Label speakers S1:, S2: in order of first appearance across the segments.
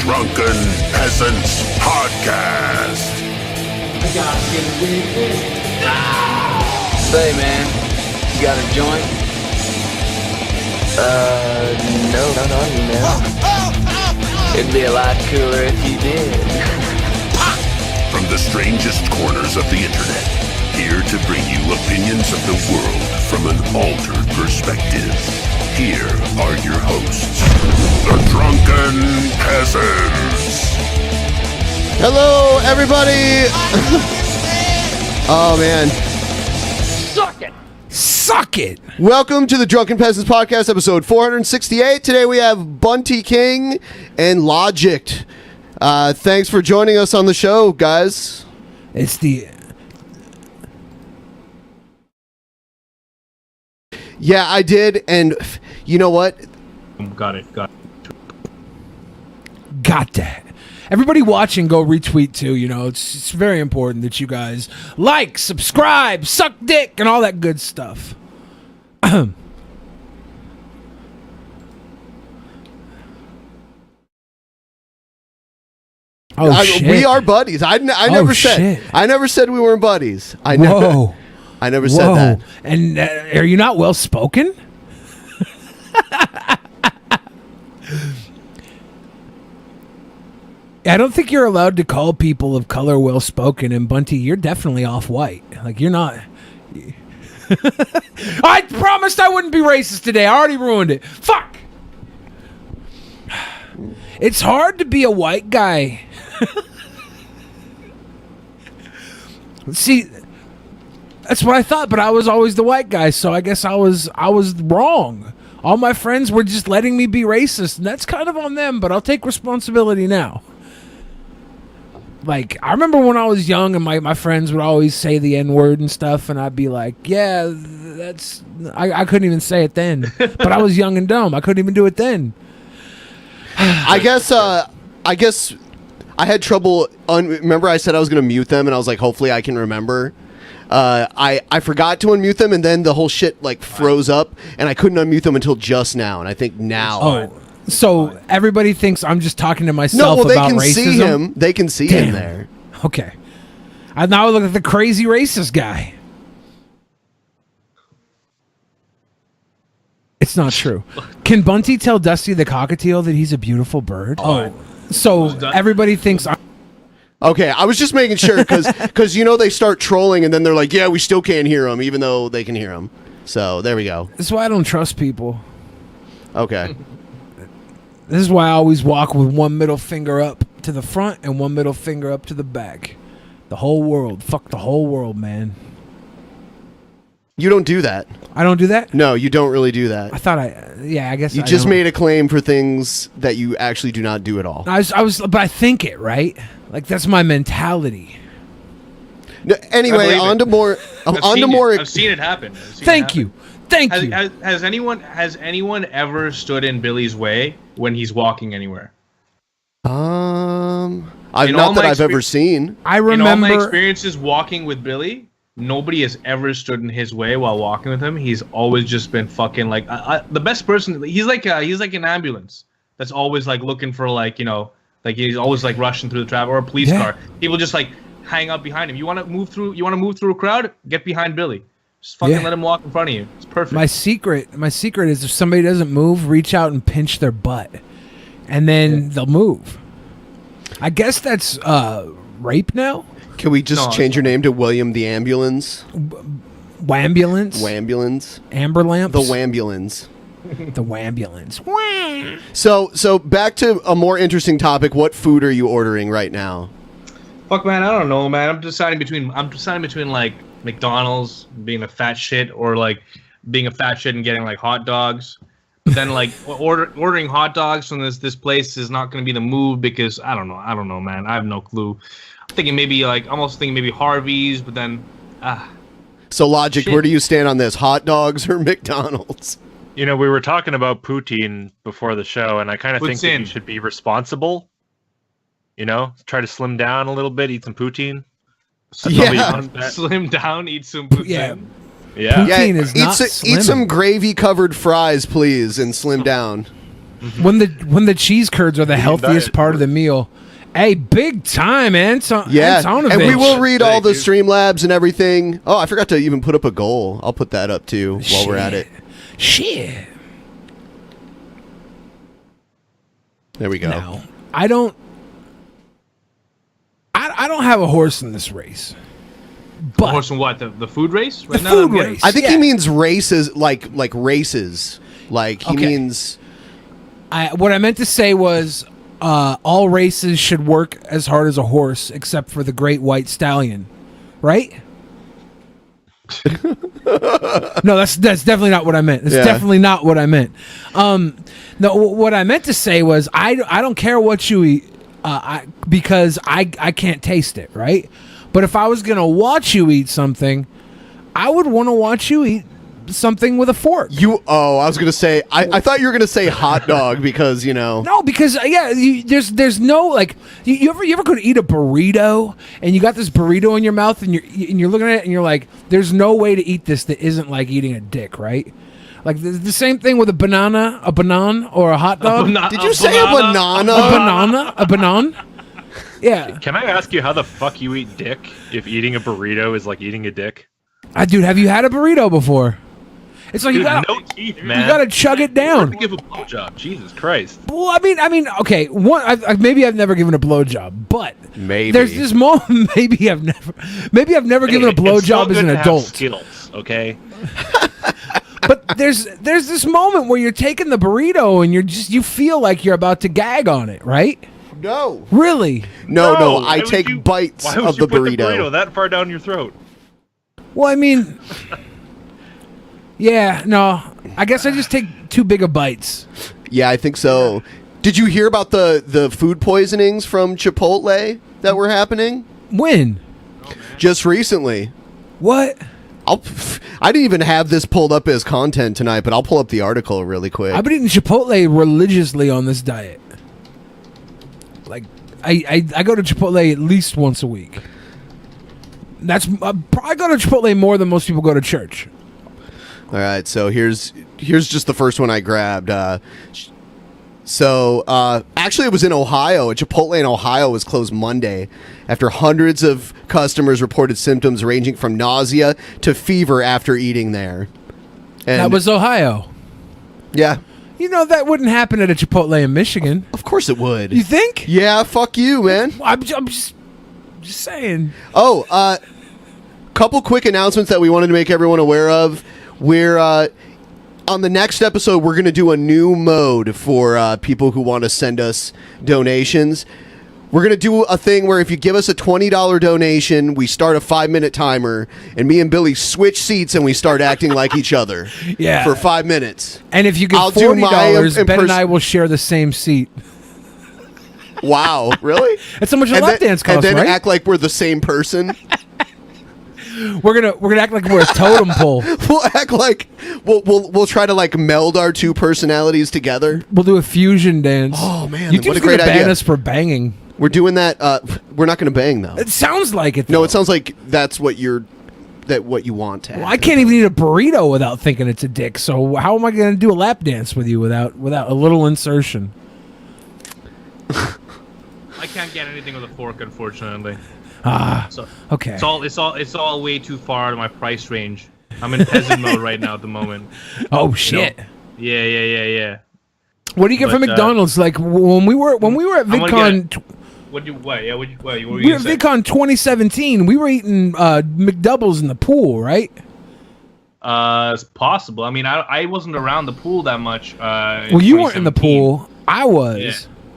S1: Drunken Peasants Podcast.
S2: I gotta get with this.
S3: Say, man, you got a joint? No, man. It'd be a lot cooler if you did.
S1: From the strangest corners of the internet, here to bring you opinions of the world from an altered perspective. Here are your hosts, the Drunken Peasants.
S4: Hello, everybody. Oh, man.
S5: Suck it!
S4: Welcome to the Drunken Peasants Podcast, episode 468. Today we have Bunty King and Logicked. Thanks for joining us on the show, guys.
S5: It's the...
S4: Yeah, I did, and you know what?
S6: Got it.
S5: Got that. Everybody watching, go retweet too. You know, it's very important that you guys like, subscribe, suck dick, and all that good stuff. Oh, shit.
S4: We are buddies. I never said.
S5: Shit.
S4: I never said we weren't buddies. I
S5: Whoa.
S4: I never said that.
S5: And are you not well spoken? I don't think you're allowed to call people of color well spoken, and Bunty, you're definitely off white. Like, you're not. I promised I wouldn't be racist today. I already ruined it. Fuck. It's hard to be a white guy. See, that's what I thought, but I was always the white guy, so I guess I was wrong. All my friends were just letting me be racist, and that's kind of on them, but I'll take responsibility now. Like, I remember when I was young and my friends would always say the N-word and stuff, and I'd be like, yeah, that's... I couldn't even say it then, but I was young and dumb. I couldn't even do it then.
S4: I guess I had trouble. Remember, I said I was going to mute them, and I was like, hopefully I can remember. I forgot to unmute them, and then the whole shit like froze up, and I couldn't unmute them until just now. And I think now.
S5: Oh, so everybody thinks I'm just talking to myself
S4: no, well,
S5: about
S4: they can
S5: racism?
S4: see him. They can see him there.
S5: Okay. I now look like the crazy racist guy. It's not true. Can Bunty tell Dusty the cockatiel that he's a beautiful bird? Oh, so everybody thinks I'm...
S4: Okay, I was just making sure because you know they start trolling and then they're like, yeah, we still can't hear him even though they can hear him. So there we go.
S5: This is why I don't trust people.
S4: Okay.
S5: This is why I always walk with one middle finger up to the front and one middle finger up to the back. The whole world. Fuck the whole world, man.
S4: You don't do that.
S5: I don't do that?
S4: No, you don't really do that.
S5: I thought I guess
S4: you
S5: I
S4: just
S5: don't.
S4: made a claim for things that you actually do not do at all.
S5: But I think it, right? Like, that's my mentality.
S4: No, anyway, on to more.
S6: I've seen it happen.
S5: Thank you.
S6: Has anyone ever stood in Billy's way when he's walking anywhere?
S4: I've ever seen.
S5: I remember
S6: in all my experiences walking with Billy, nobody has ever stood in his way while walking with him. He's always just been fucking like the best person. He's like an ambulance that's always like looking for like, you know, like he's always like rushing through the traffic, or a police car. People just like hang up behind him. You want to move through a crowd? Get behind Billy. Just fucking let him walk in front of you. It's perfect.
S5: My secret is if somebody doesn't move, reach out and pinch their butt, and then they'll move. I guess that's rape now.
S4: Can we just change your name to William the Ambulance?
S5: Wambulance?
S4: Wambulance.
S5: Amber lamps?
S4: The Wambulance.
S5: The Wambulance.
S4: So back to a more interesting topic. What food are you ordering right now?
S6: Fuck, man, I don't know, man. I'm deciding between like McDonald's being a fat shit, or like being a fat shit and getting like hot dogs. But then like ordering hot dogs from this place is not going to be the move because I don't know, man. I have no clue. I'm thinking maybe Harvey's, but then
S4: So Logic, where do you stand on this? Hot dogs or McDonald's?
S7: You know, we were talking about poutine before the show, and I kind of think that you should be responsible. You know, try to slim down a little bit, eat some poutine.
S6: Slim down, eat some poutine.
S5: Yeah. Poutine is not
S4: eat some gravy-covered fries, please, and slim down.
S5: When the cheese curds are the healthiest part of the meal. Hey, big time, Antonovich.
S4: And we will read all the Streamlabs and everything. Oh, I forgot to even put up a goal. I'll put that up too while we're at it.
S5: Shit.
S4: There we go.
S5: Now, I don't have a horse in this race. But
S6: horse in what? The food race?
S5: Right, the food race.
S4: I think he means races, like races. Like he means.
S5: What I meant to say was, all races should work as hard as a horse, except for the great white stallion, right? No, that's definitely not what I meant. That's definitely not what I meant. No, what I meant to say was I don't care what you eat, because I can't taste it, right? But if I was gonna watch you eat something, I would want to watch you eat something with a fork.
S4: I was gonna say. I thought you were gonna say hot dog because No,
S5: because there's no like. You ever go to eat a burrito and you got this burrito in your mouth and you're looking at it and you're like, there's no way to eat this that isn't like eating a dick, right? Like the same thing with a banana or a hot dog.
S4: Did you say a banana?
S5: A banana? Yeah.
S7: Can I ask you how the fuck you eat dick if eating a burrito is like eating a dick?
S5: Dude, have you had a burrito before? It's like,
S7: dude,
S5: you gotta,
S7: no teeth, man.
S5: You gotta chug it down.
S7: To give a blowjob, Jesus Christ.
S5: Well, I mean, okay. Maybe I've never given a blowjob, but
S4: maybe
S5: there's this moment. Maybe I've never given a blowjob as an adult.
S7: Skills, okay.
S5: But there's this moment where you're taking the burrito and you feel like you're about to gag on it, right?
S4: No.
S5: Really?
S4: No. I take bites of the burrito.
S7: Put the burrito that far down your throat?
S5: Well, I mean, yeah, no. I guess I just take too big of bites.
S4: Yeah, I think so. Did you hear about the food poisonings from Chipotle that were happening?
S5: When?
S4: Just recently.
S5: What?
S4: I didn't even have this pulled up as content tonight, but I'll pull up the article really quick.
S5: I've been eating Chipotle religiously on this diet. Like, I go to Chipotle at least once a week. I go to Chipotle more than most people go to church.
S4: All right, so here's just the first one I grabbed. Actually, it was in Ohio. A Chipotle in Ohio was closed Monday after hundreds of customers reported symptoms ranging from nausea to fever after eating there. And
S5: that was Ohio.
S4: Yeah.
S5: You know, that wouldn't happen at a Chipotle in Michigan.
S4: Of course it would.
S5: You think?
S4: Yeah, fuck you, man.
S5: I'm just saying.
S4: Oh, couple quick announcements that we wanted to make everyone aware of. We're on the next episode, we're going to do a new mode for people who want to send us donations. We're going to do a thing where if you give us a $20 donation, we start a 5-minute timer, and me and Billy switch seats and we start acting like each other.
S5: Yeah.
S4: For 5 minutes.
S5: And if you give $40, Ben and I will share the same seat.
S4: Wow, really?
S5: That's how much a lap dance costs,
S4: and then
S5: right?
S4: act like we're the same person.
S5: We're gonna act like we're a totem pole.
S4: We'll act like we'll try to like meld our two personalities together.
S5: We'll do a fusion dance.
S4: Oh man,
S5: YouTube's
S4: what a great
S5: gonna ban
S4: idea!
S5: us for banging.
S4: We're doing that. We're not going to bang though.
S5: It sounds like it. Though.
S4: No, it sounds like that's what you want to.
S5: Well, I can't even eat a burrito without thinking it's a dick. So how am I going to do a lap dance with you without a little insertion?
S6: I can't get anything with a fork, unfortunately.
S5: So, okay.
S6: It's all way too far to my price range. I'm in peasant mode right now at the moment.
S5: Oh shit.
S6: You know? Yeah.
S5: What do you get from McDonald's? Like when we were at VidCon.
S6: We were
S5: at VidCon 2017. We were eating McDoubles in the pool, right?
S6: It's possible. I mean, I wasn't around the pool that much.
S5: Well, you weren't in the pool. I was.
S6: Yeah.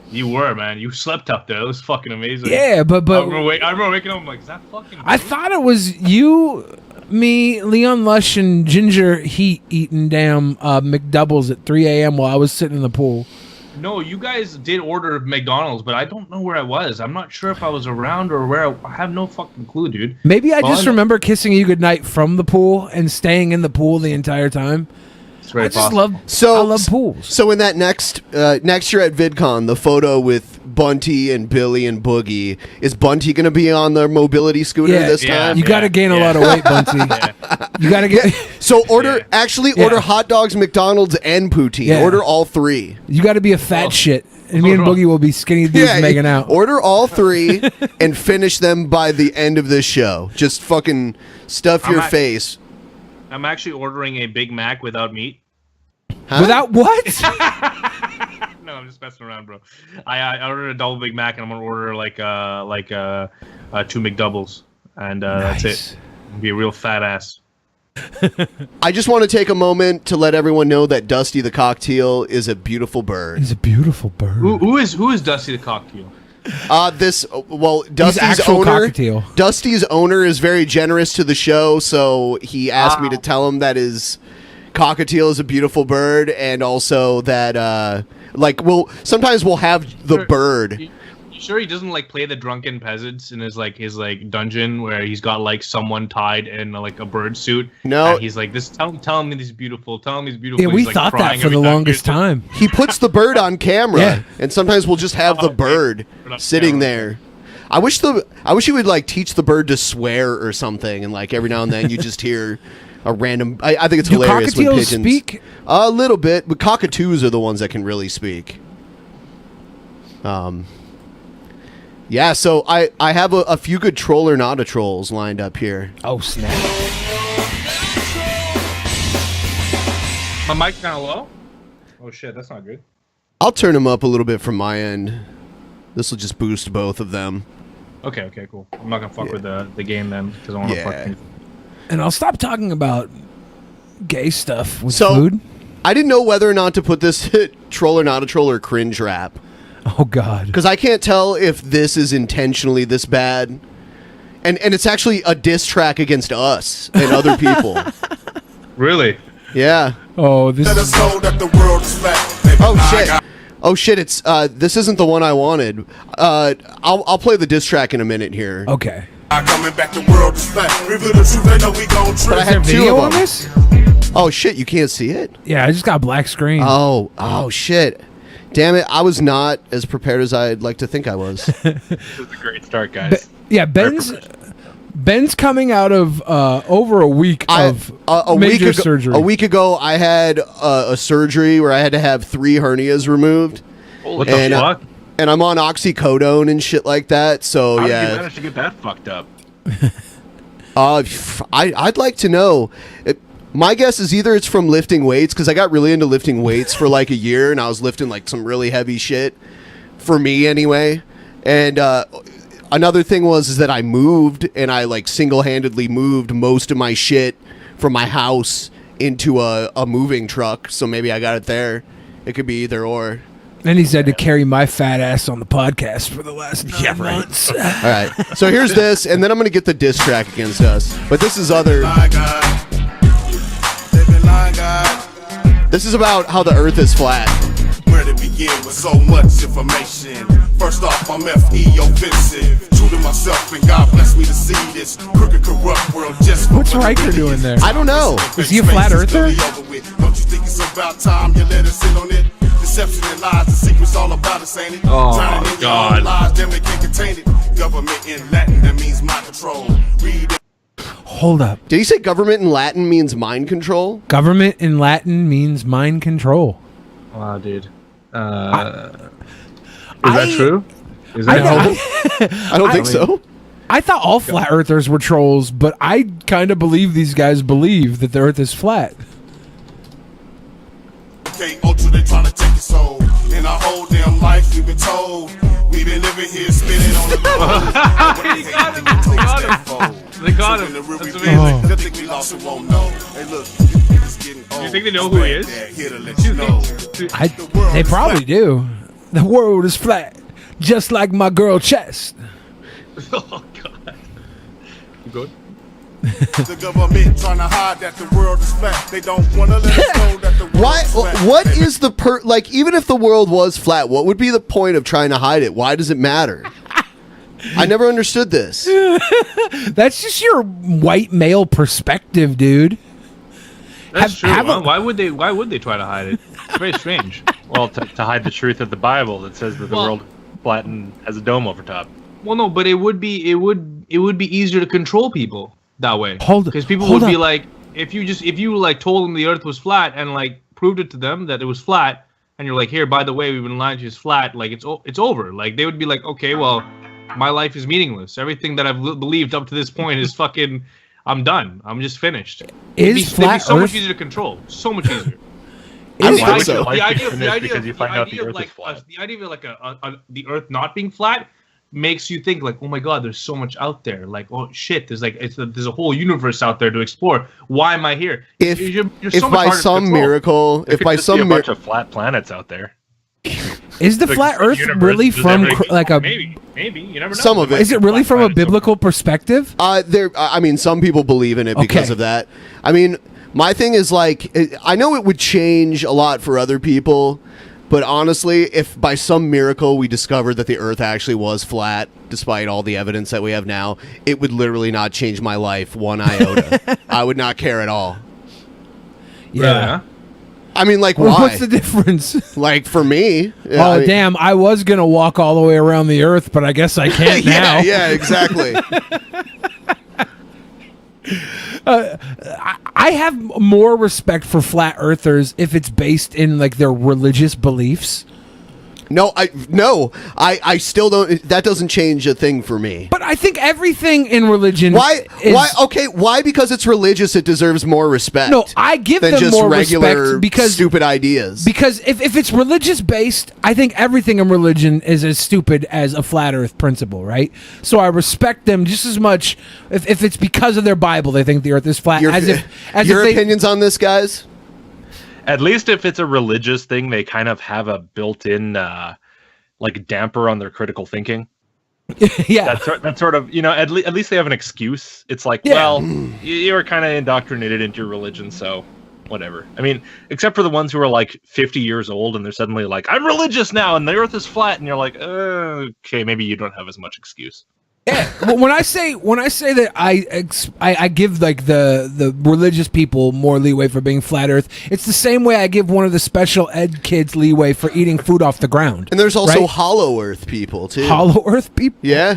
S6: You were, man. You slept up there. It was fucking amazing.
S5: Yeah, but
S6: I remember waking up. I'm like, is that fucking?
S5: I thought it was you, me, Leon Lush, and Ginger Heat eating damn McDoubles at 3 a.m. while I was sitting in the pool.
S6: No, you guys did order McDonald's, but I don't know where I was. I'm not sure if I was around or where. I have no fucking clue, dude.
S5: Maybe I just remember kissing you goodnight from the pool and staying in the pool the entire time.
S6: It's very
S5: I just
S6: possible.
S5: I love pools.
S4: So in that next year at VidCon, the photo with Bunty and Billy and Boogie, is Bunty going to be on the mobility scooter this time?
S5: You got to gain a lot of weight, Bunty. You got to get.
S4: So order hot dogs, McDonald's, and poutine.
S5: Yeah.
S4: Order all three.
S5: You got to be a fat shit, and me and Boogie will be skinny dudes making out.
S4: Order all three and finish them by the end of this show. Just fucking stuff your face.
S6: I'm actually ordering a Big Mac without meat.
S4: Huh?
S5: Without what?
S6: No, I'm just messing around, bro. I ordered a double Big Mac, and I'm gonna order like 2 McDoubles, and
S5: Nice.
S6: that's it. I'll be a real fat ass.
S4: I just want to take a moment to let everyone know that Dusty the cockatiel is a beautiful bird.
S5: He's a beautiful bird.
S6: Who is Dusty the cockatiel?
S4: Dusty's
S5: actual
S4: owner.
S5: cockatiel.
S4: Dusty's owner is very generous to the show, so he asked me to tell him that his cockatiel is a beautiful bird, and also that sometimes we'll have the bird.
S6: You sure he doesn't like play the Drunken Peasants in his dungeon where he's got like someone tied in like a bird suit?
S4: No,
S6: and he's like, tell him he's beautiful. Tell him he's beautiful.
S5: Yeah, we
S6: He's, like,
S5: thought that
S6: crying
S5: for
S6: every
S5: the
S6: time
S5: longest time.
S4: he puts the bird on camera,
S5: Yeah.
S4: and sometimes we'll just have the bird sitting there. I wish he would like teach the bird to swear or something, and like every now and then you just hear a random. I think it's hilarious when
S5: cockatiels
S4: pigeons
S5: speak?
S4: a little bit, but cockatoos are the ones that can really speak. Yeah, so I have a few good troll or not a trolls lined up here.
S5: Oh snap!
S6: My mic's kind of low. Oh shit, that's not good.
S4: I'll turn them up a little bit from my end. This will just boost both of them.
S6: Okay, cool. I'm not gonna fuck with the game then because I want to fuck things.
S5: And I'll stop talking about gay stuff with
S4: So
S5: food.
S4: I didn't know whether or not to put this troll or not a troll or cringe rap.
S5: Oh God!
S4: Because I can't tell if this is intentionally this bad, and it's actually a diss track against us and other people.
S6: Really?
S4: Yeah.
S5: Oh, this is...
S4: Oh shit! It's this isn't the one I wanted. I'll play the diss track in a minute here.
S5: Okay.
S4: But I had two
S5: video
S4: of
S5: on
S4: them.
S5: this?
S4: Oh shit! You can't see it.
S5: Yeah, I just got a black screen.
S4: Oh shit! Damn it! I was not as prepared as I'd like to think I was.
S7: This is a great start, guys.
S5: Ben's coming out of over a week of major surgery.
S4: A week ago, I had a surgery where I had to have 3 hernias removed.
S6: What the fuck?
S4: And I'm on oxycodone and shit like that. So
S7: How
S4: yeah,
S7: did you manage to get that fucked up?
S4: I'd like to know. My guess is either it's from lifting weights, because I got really into lifting weights for like a year, and I was lifting like some really heavy shit for me anyway. And another thing is that I moved, and I like single-handedly moved most of my shit from my house into a moving truck. So maybe I got it there. It could be either or.
S5: And he's had to carry my fat ass on the podcast for the last 9 months.
S4: All right. So here's this, and then I'm going to get the diss track against us. But this is other... This is about how the earth is flat.
S8: Where to begin with so much information? First off, I'm FE offensive. True to myself, and God bless me to see this crooked, corrupt world just for
S5: What's Riker doing there?
S4: I don't know.
S5: Is he a flat earther?
S8: Don't you think it's about time you let us sit on it? Deception and lies, the secret's all about us, ain't it?
S6: Oh,
S8: Drowning in your
S6: God.
S8: own lies, damn it can't contain it. Government in Latin, that means my control. Read it.
S5: Hold up.
S4: Did he say government in Latin means mind control?
S5: Government in Latin means mind control.
S6: Wow, dude. Is that true? Is that
S4: I don't think so.
S5: I thought all flat earthers were trolls, but I kind of believe these guys believe that the earth is flat.
S8: Okay, ultra, they trying to take your soul. In our whole damn life, we've been told. We've been living here, spinning on the road.
S6: They got him. That's amazing. Do you think they know who he is?
S5: They probably do. The world is flat, just like my girl chest.
S6: Oh, God. You good?
S8: The government trying to hide that the world is flat. They don't want to let us know that the world is flat.
S4: What is the like? Even if the world was flat, what would be the point of trying to hide it? Why does it matter? I never understood this.
S5: That's just your white male perspective, dude.
S6: That's true. Why would they try to hide it? It's very strange.
S7: Well, to hide the truth of the Bible that says that the world is flat and has a dome over top.
S6: Well, no, but it would be easier to control people that way. Because people
S5: hold
S6: would be
S5: up.
S6: like, if you like told them the Earth was flat and like proved it to them that it was flat, and you're like, here, by the way, we've been lying to you, it's flat. Like it's over. Like they would be like, okay, well, my life is meaningless. Everything that I've believed up to this point is fucking. I'm done. I'm just finished.
S5: Is
S6: it'd be
S5: flat
S6: so
S5: Earth
S6: much easier to control? So much easier.
S4: I think so.
S6: The idea of the Earth not being flat makes you think like, oh my God, there's so much out there. Like, oh shit, there's a whole universe out there to explore. Why am I here?
S4: If
S6: so
S4: by some miracle,
S7: There could just be a bunch of flat planets out there.
S5: Is the flat Earth really from like a
S6: maybe you never know.
S4: Some of it.
S5: Is it really from a biblical perspective?
S4: I mean, some people believe in it because of that. I mean, my thing is like, I know it would change a lot for other people, but honestly, if by some miracle we discovered that the Earth actually was flat, despite all the evidence that we have now, it would literally not change my life one iota. I would not care at all.
S5: Yeah.
S4: I mean, like,
S5: Well,
S4: why?
S5: what's the difference?
S4: Like, for me...
S5: Oh, damn, I was going to walk all the way around the Earth, but I guess I can't now.
S4: Yeah, exactly.
S5: I have more respect for flat earthers if it's based in like their religious beliefs.
S4: No, I still don't. That doesn't change a thing for me.
S5: But I think everything in religion.
S4: Why? Okay. Why? Because it's religious, it deserves more respect.
S5: No, I give
S4: than
S5: them
S4: just
S5: more
S4: regular
S5: respect because
S4: stupid ideas.
S5: Because if it's religious based, I think everything in religion is as stupid as a flat Earth principle, right? So I respect them just as much if it's because of their Bible they think the Earth is flat.
S4: Your opinions on this, guys?
S7: At least if it's a religious thing, they kind of have a built-in like damper on their critical thinking.
S5: Yeah,
S7: that's sort of, you know, at least they have an excuse. It's like, well, you were kind of indoctrinated into your religion, so whatever. I mean, except for the ones who are like 50 years old and they're suddenly like, I'm religious now and the Earth is flat, and you're like, okay, maybe you don't have as much excuse.
S5: Yeah, well, when I say that I give like the religious people more leeway for being flat Earth, it's the same way I give one of the special ed kids leeway for eating food off the ground.
S4: And there's also
S5: right?
S4: hollow Earth people too.
S5: Hollow Earth people?
S4: Yeah,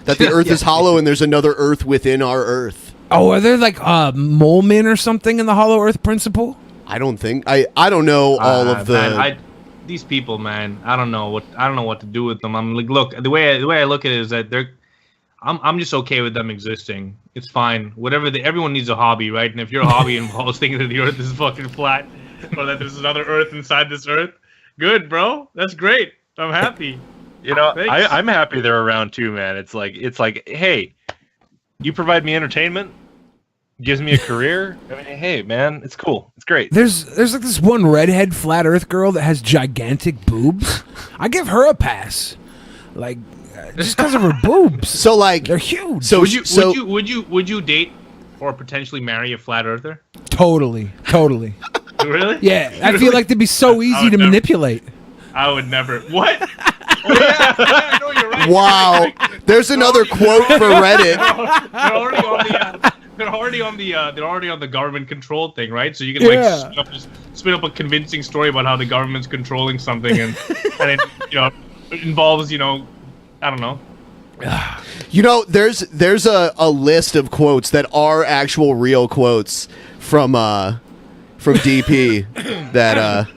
S4: that the Earth is hollow and there's another Earth within our Earth.
S5: Oh, are there like mole men or something in the hollow Earth principle?
S4: I don't think I don't know all of the.
S6: Man, these people, man, I don't know what to do with them. I'm like, look, the way I look at it is that I'm just okay with them existing. It's fine. Everyone needs a hobby, right? And if your hobby involves thinking that the Earth is fucking flat, or that there's another Earth inside this Earth, good, bro. That's great. I'm happy.
S7: You know, I'm happy they're around too, man. It's like, hey, you provide me entertainment, gives me a career. I mean, hey, man, it's cool. It's great.
S5: There's like this one redhead flat Earth girl that has gigantic boobs. I give her a pass. Like. Just because of her boobs.
S4: So like
S5: they're huge.
S4: So
S6: would you date or potentially marry a flat earther?
S5: Totally.
S6: Really?
S5: Yeah, I feel like they'd be so easy to manipulate.
S6: I would never. What? Oh, yeah, no, you're right.
S4: Wow. There's another quote for Reddit.
S6: They're already on the government control thing, right? So you can like spin up a convincing story about how the government's controlling something, and it involves I don't know.
S4: You know, there's a list of quotes that are actual real quotes from DP that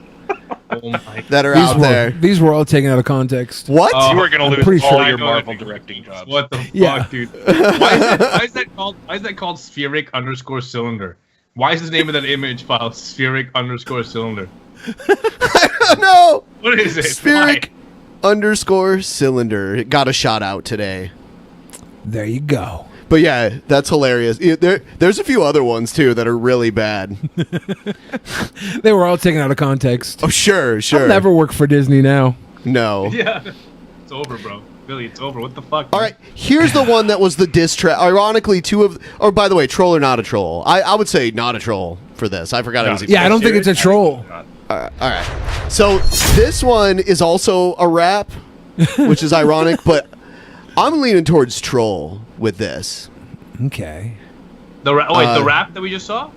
S4: that are out there.
S5: These were all taken out of context.
S4: What?
S7: You were gonna lose all your Marvel directing jobs.
S6: What the fuck, dude? Why is that called spheric_cylinder? Why is the name of that image file spheric_cylinder?
S4: I don't know.
S6: What is it?
S4: Spheric_cylinder. It got a shout out today.
S5: There you go.
S4: But yeah, that's hilarious. There's a few other ones too that are really bad.
S5: They were all taken out of context.
S4: Oh, sure.
S5: I'll never work for Disney now.
S4: No.
S6: Yeah. It's over, bro. Billy, it's over. What the fuck?
S4: All right, here's the one that was the diss track. Ironically, by the way, troll or not a troll? I would say not a troll for this. I forgot it was a troll.
S5: Yeah, I don't think it's a troll.
S4: All right. So this one is also a rap, which is ironic, but I'm leaning towards troll with this.
S5: Okay.
S6: The rap that we just saw?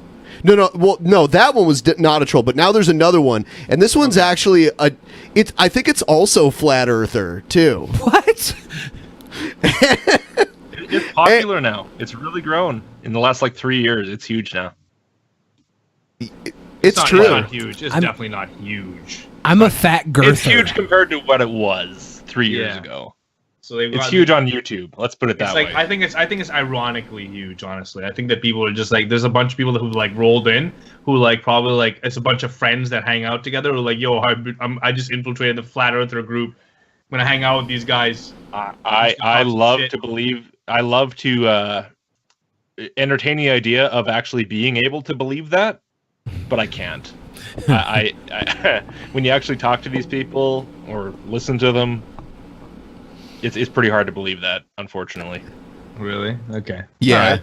S4: No, that one was not a troll, but now there's another one, and this one's actually I think it's also flat earther too.
S5: What?
S7: It's popular now. It's really grown in the last like 3 years. It's huge now.
S4: It's
S6: not,
S4: true.
S6: It's not huge. It's definitely not huge.
S5: I'm a fat girther.
S7: It's huge compared to what it was 3 years ago.
S6: So
S7: it's huge on YouTube. Let's put it that way.
S6: I think it's ironically huge. Honestly, I think that people are just like, there's a bunch of people who like rolled in, who like probably like it's a bunch of friends that hang out together. Who are like, yo, I just infiltrated the flat earther group. I'm gonna hang out with these guys.
S7: I love to believe. I love to entertain the idea of actually being able to believe that, but I can't. I when you actually talk to these people or listen to them, it's pretty hard to believe that, unfortunately.
S6: Really? Okay.
S4: Yeah.
S6: Right.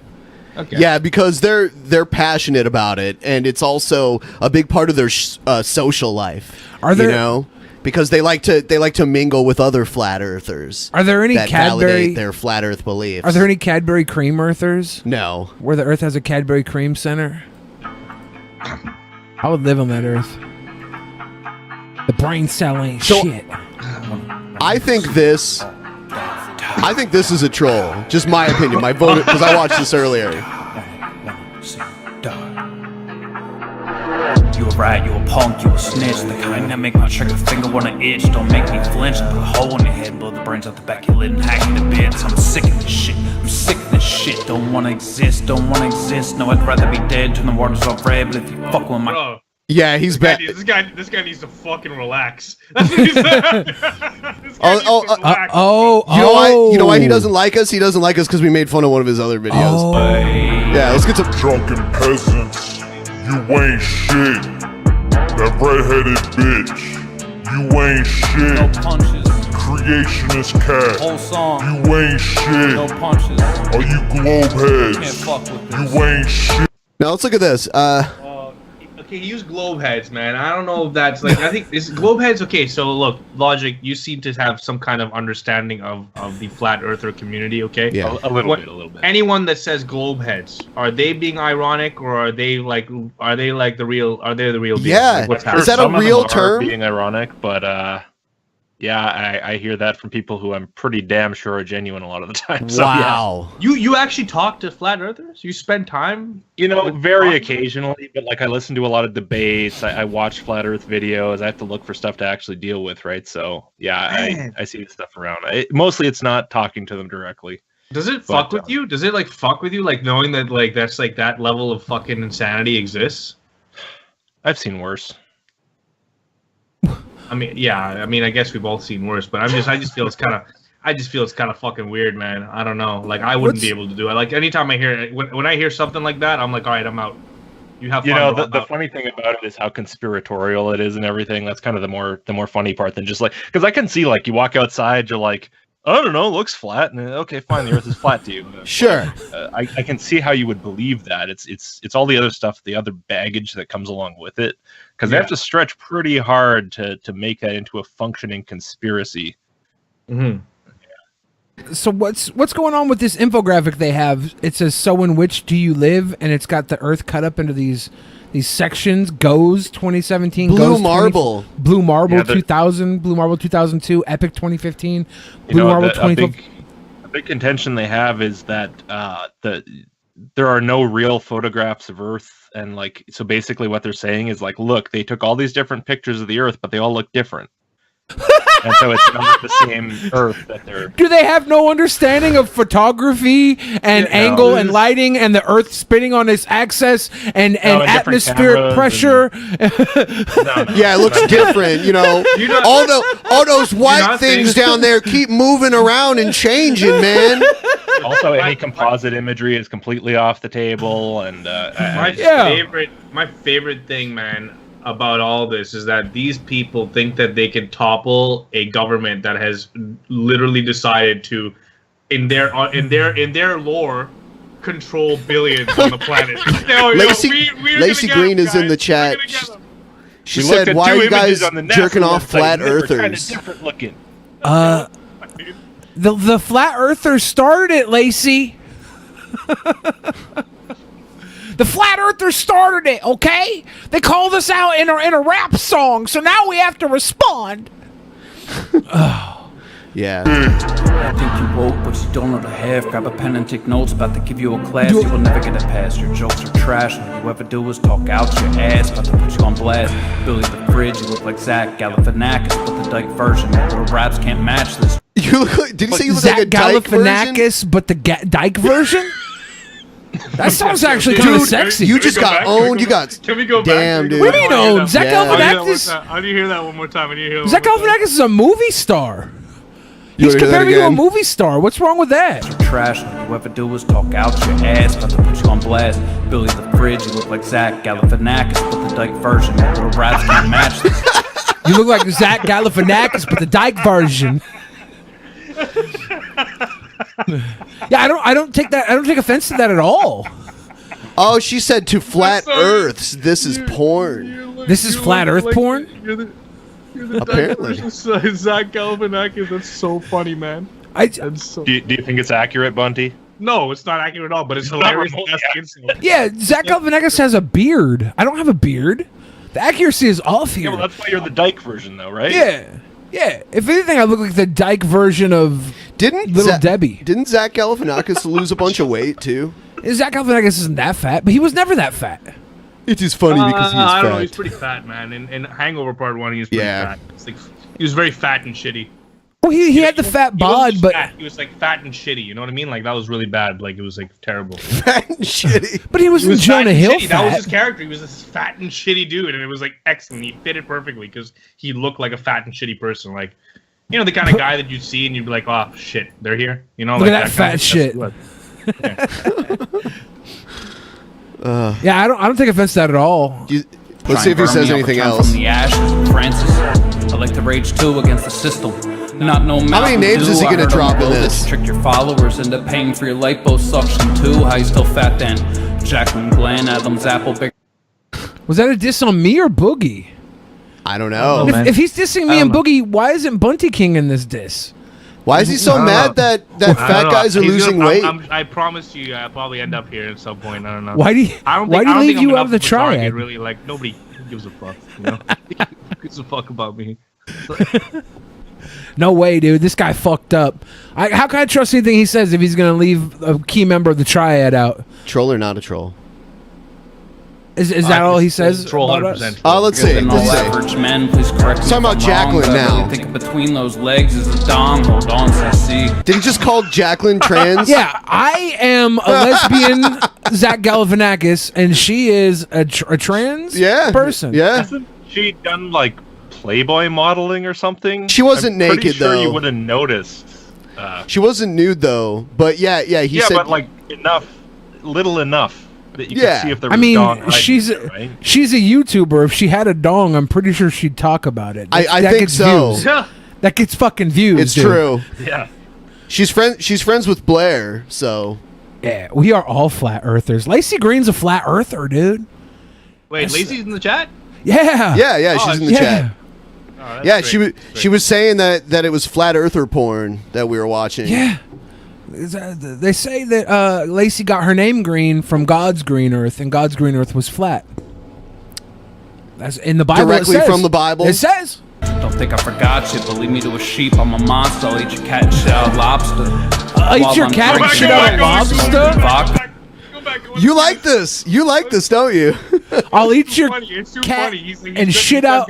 S6: Okay.
S4: Yeah, because they're passionate about it, and it's also a big part of their social life.
S5: Are there?
S4: You know, because they like to mingle with other flat earthers.
S5: Are there any
S4: that
S5: Cadbury
S4: validate their flat Earth beliefs?
S5: Are there any Cadbury cream earthers?
S4: No.
S5: Where the Earth has a Cadbury cream center? I would live on that Earth. The brain cell ain't shit.
S4: I think this is a troll. Just my opinion. My vote, because I watched this earlier.
S9: You a rat, you a punk, you a snitch. The kind that make my trigger finger wanna itch. Don't make me flinch. Put a hole in your head, blow the brains out the back of your lid and hack you to bits. I'm sick of this shit. I'm sick of this shit. Don't wanna exist, don't wanna exist. No, I'd rather be dead. Turn the waters off red, but if you fuck with my...
S6: Bro,
S4: yeah, he's bad.
S6: This guy needs to fucking relax. That's what he said.
S4: You know why he doesn't like us? He doesn't like us because we made fun of one of his other videos. Yeah, let's get some
S8: Drunken Peasants, you ain't shit. That redheaded bitch, you ain't shit.
S9: No punches.
S8: Creationist cat,
S9: Whole song.
S8: you ain't shit.
S9: No punches.
S8: Are you globe heads?
S9: Can't fuck with this.
S8: You ain't shit.
S4: Now let's look at this.
S6: Okay, he used globe heads, man. I don't know if that's like, I think is globe heads. Okay, so look, Logic, you seem to have some kind of understanding of the flat earther community. Okay,
S4: Yeah.
S7: A little bit.
S6: Anyone that says globe heads, are they being ironic, or are they the real? Are they the real deal?
S4: Yeah.
S6: Like, what's
S4: Is that a
S6: happening?
S4: real term?
S7: Being ironic, but yeah, I hear that from people who I'm pretty damn sure are genuine a lot of the time. So,
S4: Wow.
S6: You actually talk to flat earthers? You spend time?
S7: You know, very occasionally, but like I listen to a lot of debates. I watch flat Earth videos. I have to look for stuff to actually deal with, right? So yeah, I see this stuff around. Mostly, it's not talking to them directly.
S6: Does it fuck with you? Does it like fuck with you, like knowing that like that's like that level of fucking insanity exists?
S7: I've seen worse.
S6: I mean, yeah. I mean, I guess we've both seen worse, but I just feel it's kind of fucking weird, man. I don't know. Like, I wouldn't be able to do it. Like, anytime I hear it, when I hear something like that, I'm like, all right, I'm out. You have fun.
S7: You know, the funny thing about it is how conspiratorial it is and everything. That's kind of the more funny part than just like, because I can see like you walk outside, you're like, I don't know, it looks flat, and okay, fine, the Earth is flat to you.
S4: Sure.
S7: I can see how you would believe that. It's all the other stuff, the other baggage that comes along with it, because they have to stretch pretty hard to make that into a functioning conspiracy.
S6: Mm-hmm.
S5: So what's going on with this infographic they have? It says, "So in which do you live?" and it's got the Earth cut up into these sections. Goes 2017,
S4: Blue
S5: Goes
S4: Marble,
S5: Blue Marble
S7: Yeah,
S5: 2000, Blue Marble 2002, Epic 2015,
S7: You
S5: Blue
S7: know,
S5: Marble
S7: a
S5: 2012.
S7: big contention they have is that there are no real photographs of Earth, and like so basically what they're saying is like, look, they took all these different pictures of the Earth, but they all look different. And so it's not the same Earth that they're...
S5: Do they have no understanding of photography and angle and lighting and the Earth spinning on its axis and atmospheric pressure?
S4: Yeah, it looks different. You know, all those white things down there keep moving around and changing, man.
S7: Also, any composite imagery is completely off the table, and
S6: my favorite thing, man, about all this is that these people think that they can topple a government that has literally decided to, in their lore, control billions on the planet.
S4: Lacey Green is in the chat. She said, "Why are you guys jerking off flat earthers?"
S7: Different looking.
S5: The flat earthers started it, Lacey. The flat earthers started it, okay? They called us out in a rap song, so now we have to respond.
S4: Yeah.
S9: I think you woke, but you don't know the half. Grab a pen and take notes, about to give you a class. You will never get it past. Your jokes are trash. All you ever do is talk out your ass. About to put you on blast. Billy the Fridge, you look like Zach Galifianakis, but the dyke version. Little raps can't match this.
S4: You look like, did you say you look
S5: Zach
S4: like a dyke version?
S5: Galifianakis, but the dyke version? That sounds actually kind of sexy.
S4: You just got owned. You got.
S6: Can we go
S4: Damn,
S6: back?
S4: dude.
S5: What do you mean owned? Zach Galifianakis?
S6: I need to hear that one more time.
S5: Zach Galifianakis is a movie star.
S4: You
S5: He's
S4: wanna hear that
S5: compared to a
S4: again?
S5: movie star. What's wrong with that?
S9: You're trash. All you ever do is talk out your ass. About to put you on blast. Billy the Fridge, you look like Zach Galifianakis, but the dyke version. Little raps can't match this.
S5: You look like Zach Galifianakis, but the dyke version. Yeah, I don't take offense to that at all.
S4: Oh, she said to flat earths. This is porn.
S5: This is flat earth porn?
S6: You're the
S4: Apparently.
S6: Zach Galifianakis. That's so funny, man. That's so...
S7: Do you think it's accurate, Bunty?
S6: No, it's not accurate at all, but it's hilarious.
S5: Yeah, Zach Galifianakis has a beard. I don't have a beard. The accuracy is off here.
S7: Yeah, well, that's why you're the dyke version, though, right?
S5: Yeah. If anything, I look like the dyke version of Little Debbie.
S4: Didn't Zach Galifianakis lose a bunch of weight too?
S5: Zach Galifianakis isn't that fat, but he was never that fat.
S4: It is funny because he's
S6: I
S4: fat.
S6: don't know. He's pretty fat, man. In Hangover Part 1, he was pretty fat. It's like, he was very fat and shitty.
S5: Well, he had the fat bod, but
S6: fat. He was like fat and shitty. You know what I mean? Like that was really bad. Like it was like terrible.
S4: Fat and shitty.
S5: But he wasn't
S6: fat
S5: Jonah
S6: and
S5: Hill
S6: shitty. That was
S5: fat.
S6: his character. He was this fat and shitty dude, and it was like excellent. He fit it perfectly because he looked like a fat and shitty person. Like, you know, the kind of guy that you'd see and you'd be like, oh shit, they're here. You know,
S5: Look
S6: like
S5: at that fat shit. Yeah, I don't take offense to that at all.
S4: Let's see if he says anything else.
S9: From the ashes, Francis. I like to rage too against the system. Not no
S4: How many names is he gonna drop in this?
S9: Trick your followers into paying for your liposuction too. How you still fat then? Jacqueline Glenn, Adam's apple. Big.
S5: Was that a diss on me or Boogie?
S4: I don't know.
S5: If he's dissing me and Boogie, why isn't Bunty King in this diss?
S4: Why is he so mad that fat guys are losing weight?
S6: I promise you, I'll probably end up here at some point. I don't know.
S5: Why do you leave you out of the triad?
S6: Really, like nobody gives a fuck. You know, who gives a fuck about me?
S5: No way, dude. This guy fucked up. How can I trust anything he says if he's gonna leave a key member of the triad out?
S4: Troll or not a troll?
S5: Is that all he says?
S6: Troll,
S5: about
S6: 100%.
S5: us?
S4: Let's see.
S9: Average men, please correct me.
S4: Talking about Jacqueline now.
S9: I think between those legs is a dong. Hold on, CC.
S4: Did he just call Jacqueline trans?
S5: Yeah, I am a lesbian Zach Galifianakis, and she is a trans person.
S4: Yeah.
S7: Hasn't she done like Playboy modeling or something?
S4: She wasn't
S7: I'm pretty
S4: naked,
S7: sure
S4: though.
S7: You would have noticed.
S4: She wasn't nude though, but he said.
S7: But like little enough that you
S4: Yeah.
S7: could see if there was
S5: I mean,
S7: dong hiding
S5: she's
S7: there, right?
S5: she's a YouTuber. If she had a dong, I'm pretty sure she'd talk about it.
S4: I
S5: That
S4: think
S5: gets
S4: so.
S5: views. That gets fucking views.
S4: It's
S5: dude.
S4: true.
S7: Yeah.
S4: She's friends with Blair, so
S5: Yeah, we are all flat earthers. Lacey Green's a flat earther, dude.
S6: Wait, Lacey's in the chat?
S5: Yeah.
S4: Yeah, she's in the chat.
S6: Oh,
S4: Yeah,
S6: great.
S4: she was saying that it was flat earther porn that we were watching.
S5: Yeah. They say that Lacey got her name green from God's green earth, and God's green earth was flat. That's in the Bible.
S4: Directly from the Bible?
S5: It says.
S9: Don't think I forgot you, but lead me to a sheep. I'm a monster. I'll eat your cat and shit out lobster.
S5: Eat your cat and shit out lobster?
S4: You like this? You like this, don't you?
S5: I'll eat your
S6: It's too
S5: cat
S6: funny. He's
S5: and shit out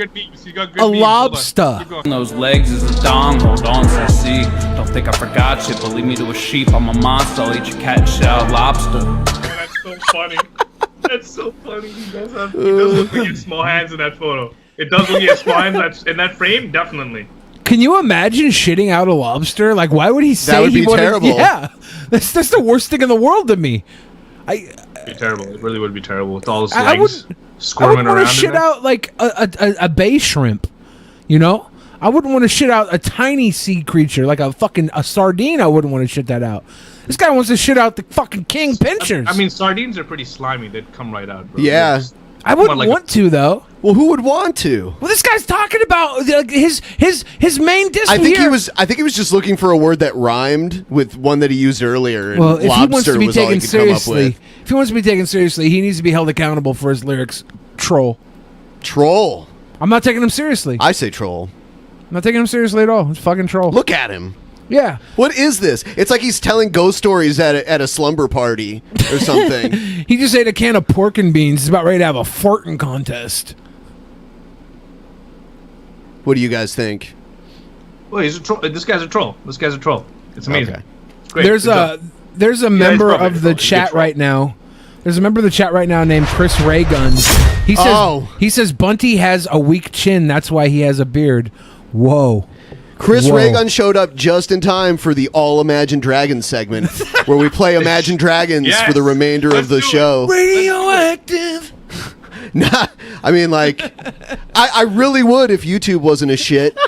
S5: a lobster.
S9: Those legs is a dong. Hold on, CC. Don't think I forgot you, but lead me to a sheep. I'm a monster. I'll eat your cat and shit out lobster.
S6: That's so funny. That's so funny. He does look like he has small hands in that photo. It does look like he has small hands in that frame, definitely.
S5: Can you imagine shitting out a lobster? Like, why would he say
S4: That would
S5: he
S4: be
S5: wanted?
S4: terrible.
S5: Yeah, that's the worst thing in the world to me.
S6: It'd be terrible. It really would be terrible with all those
S5: I
S6: legs
S5: wouldn't
S6: squirming
S5: want
S6: around.
S5: to shit
S6: in there.
S5: out like a bay shrimp, you know. I wouldn't want to shit out a tiny sea creature like a sardine. I wouldn't want to shit that out. This guy wants to shit out the fucking king pinchers.
S6: I mean, sardines are pretty slimy. They'd come right out, bro.
S4: Yeah.
S5: I wouldn't want to though.
S4: Well, who would want to?
S5: Well, this guy's talking about his main diss.
S4: I think he was just looking for a word that rhymed with one that he used earlier. And
S5: well, if he wants to be
S4: was all he
S5: taken
S4: could come up
S5: seriously,
S4: with.
S5: if he wants to be taken seriously, he needs to be held accountable for his lyrics. Troll.
S4: Troll.
S5: I'm not taking him seriously.
S4: I say troll.
S5: I'm not taking him seriously at all. It's fucking troll.
S4: Look at him.
S5: Yeah.
S4: What is this? It's like he's telling ghost stories at a slumber party or something.
S5: He just ate a can of pork and beans. He's about ready to have a farting contest.
S4: What do you guys think?
S6: Well, he's a troll. This guy's a troll. This guy's a troll. It's amazing.
S4: Okay.
S6: It's great.
S5: There's a member of the chat right now. There's a member of the chat right now named Chris Raygun. He says Bunty has a weak chin. That's why he has a beard. Whoa.
S4: Chris Raygun showed up just in time for the All Imagine Dragons segment, where we play Imagine Dragons for the remainder of the show.
S5: Radioactive.
S4: Nah, I mean, like, I really would if YouTube wasn't a shit.